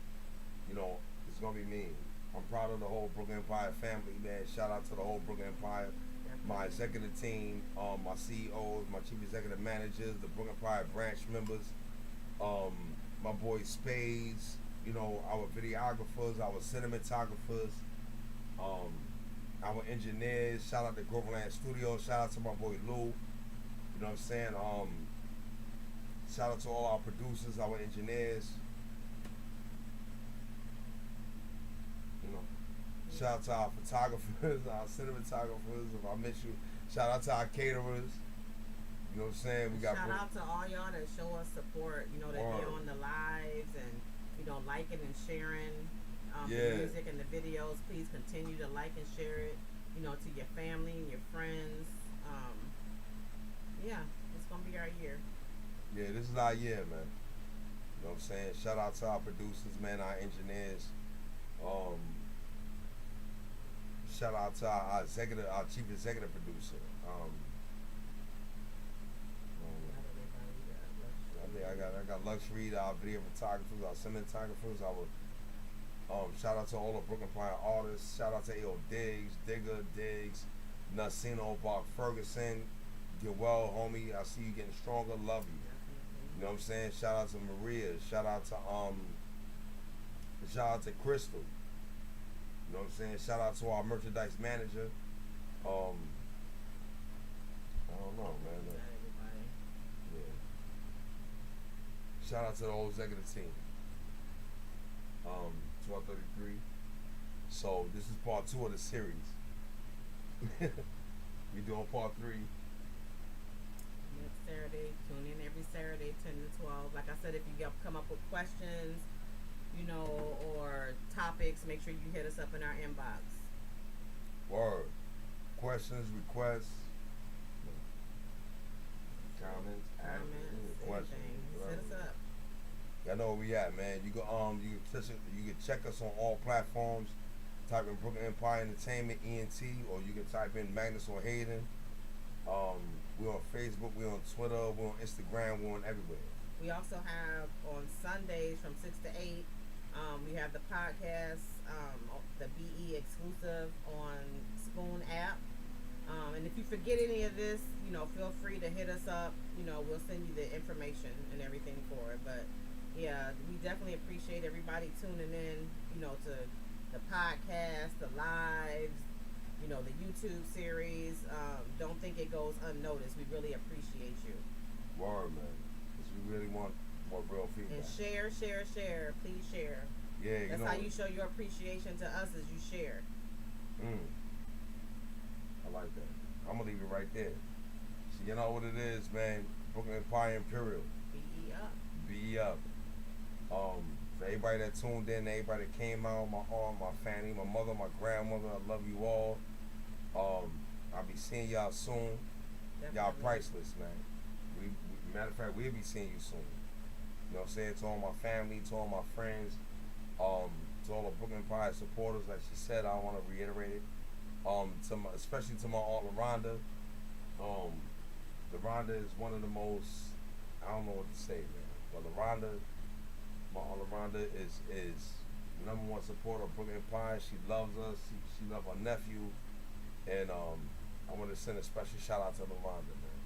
You know, it's gonna be mean. I'm proud of the whole Brooklyn Empire family, man. Shout out to the whole Brooklyn Empire, my executive team, my CEOs, my chief executive managers, the Brooklyn Empire branch members, my boy Spades, you know, our videographers, our cinematographers, our engineers. Shout out to Groveland Studios. Shout out to my boy Lou. You know what I'm saying? Shout out to all our producers, our engineers. You know, shout out to our photographers, our cinematographers. If I miss you, shout out to our caterers. You know what I'm saying? We got shout out to all y'all that show us support. You know, that be on the lives and, you know, liking and sharing the music and the videos. Please continue to like and share it, you know, to your family and your friends. Yeah, it's gonna be our year. Yeah, this is our year, man. You know what I'm saying? Shout out to our producers, man, our engineers. Shout out to our chief executive producer. I got Luxury, our video photographers, our cinematographers, shout out to all the Brooklyn Empire artists. Shout out to A.O. Diggs, Nasino, Bach Ferguson. Get well, homie. I see you getting stronger. Love you. You know what I'm saying? Shout out to Maria. Shout out to Crystal. You know what I'm saying? Shout out to our merchandise manager. I don't know, man. Yeah. Shout out to the whole executive team. 1233. So this is part 2 of the series. We doing part 3. Next Saturday, tune in every Saturday, 10 to 12. Like I said, if you come up with questions, you know, or topics, make sure you hit us up in our inbox. Word. Questions, requests, comments, questions. Hit us up. Y'all know where we at, man. You can check us on all platforms. Type in Brooklyn Empire Entertainment ENT, or you can type in Magnus or Hayden. We're on Facebook, we're on Twitter, we're on Instagram, we're on everywhere. We also have on Sundays from 6 to 8. We have the podcast, the BE exclusive on Spoon app. And if you forget any of this, you know, feel free to hit us up. You know, we'll send you the information and everything for it. But yeah, we definitely appreciate everybody tuning in, you know, to the podcast, the lives, you know, the YouTube series. Don't think it goes unnoticed. We really appreciate you. Word, man. Because we really want more real feedback. And share. Please share. Yeah, That's how you show your appreciation to us, is you share. I like that. I'm going to leave it right there. So you know what it is, man. Brooklyn Empire Imperial. BE up. BE up. For everybody that tuned in, everybody that came out, my aunt, my family, my mother, my grandmother, I love you all. I'll be seeing y'all soon. Definitely. Y'all priceless, man. Matter of fact, we'll be seeing you soon. You know what I'm saying? To all my family, to all my friends, to all the Brooklyn Empire supporters, like she said, I want to reiterate it. Especially to my aunt LaRonda. LaRonda is one of the most, I don't know what to say, man. But LaRonda, my aunt LaRonda is #1 supporter of Brooklyn Empire. She loves us. She loves our nephew. And I want to send a special shout out to LaRonda, man.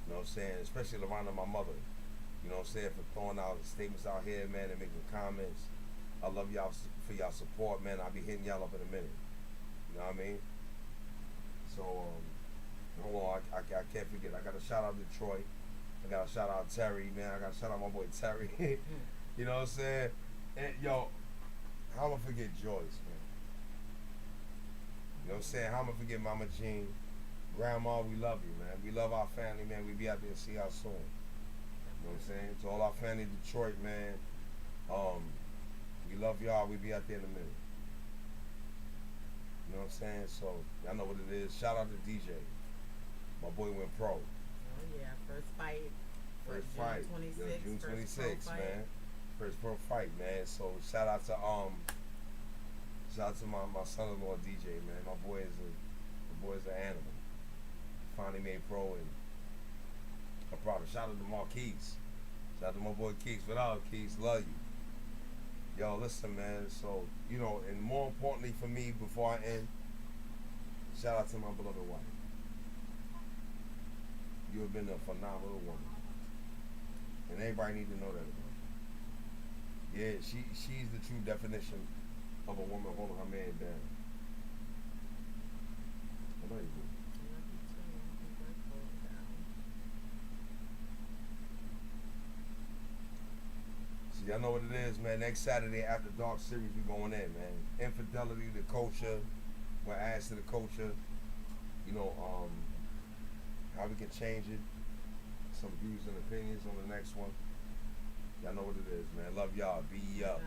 You know what I'm saying? Especially LaRonda, my mother. You know what I'm saying? For throwing out statements out here, man, and making comments. I love y'all for y'all support, man. I'll be hitting y'all up in a minute. You know what I mean? So, hold on, I can't forget. I got to shout out Detroit. I got to shout out Terry, man. I got to shout out my boy Terry. You know what I'm saying? And, yo, how am I forget Joyce, man? You know what I'm saying? How am I forget Mama Jean? Grandma, we love you, man. We love our family, man. We be out there to see y'all soon. You know what I'm saying? To all our family in Detroit, man. We love y'all. We be out there in a minute. You know what I'm saying? So, y'all know what it is. Shout out to DJ. My boy went pro. Oh, yeah. First fight. First June fight. 26th. June 26th, fight. man. First pro fight, man. So, shout out to my son-in-law DJ, man. My boy is an animal. Finally made pro, and I'm proud of. Shout out to Marquise. Shout out to my boy Keeks. Without Keeks, love you. Yo, listen, man. So, you know, and more importantly for me, before I end, shout out to my beloved wife. You have been a phenomenal woman, and everybody need to know that about you. Yeah, she's the true definition of a woman holding her man down. I know you do. So y'all know what it is, man. Next Saturday, Afterdark series, we going in, man. Infidelity, the culture. We're asked to the culture. You know, how we can change it. Some views and opinions on the next one. Y'all know what it is, man. Love y'all. Be up.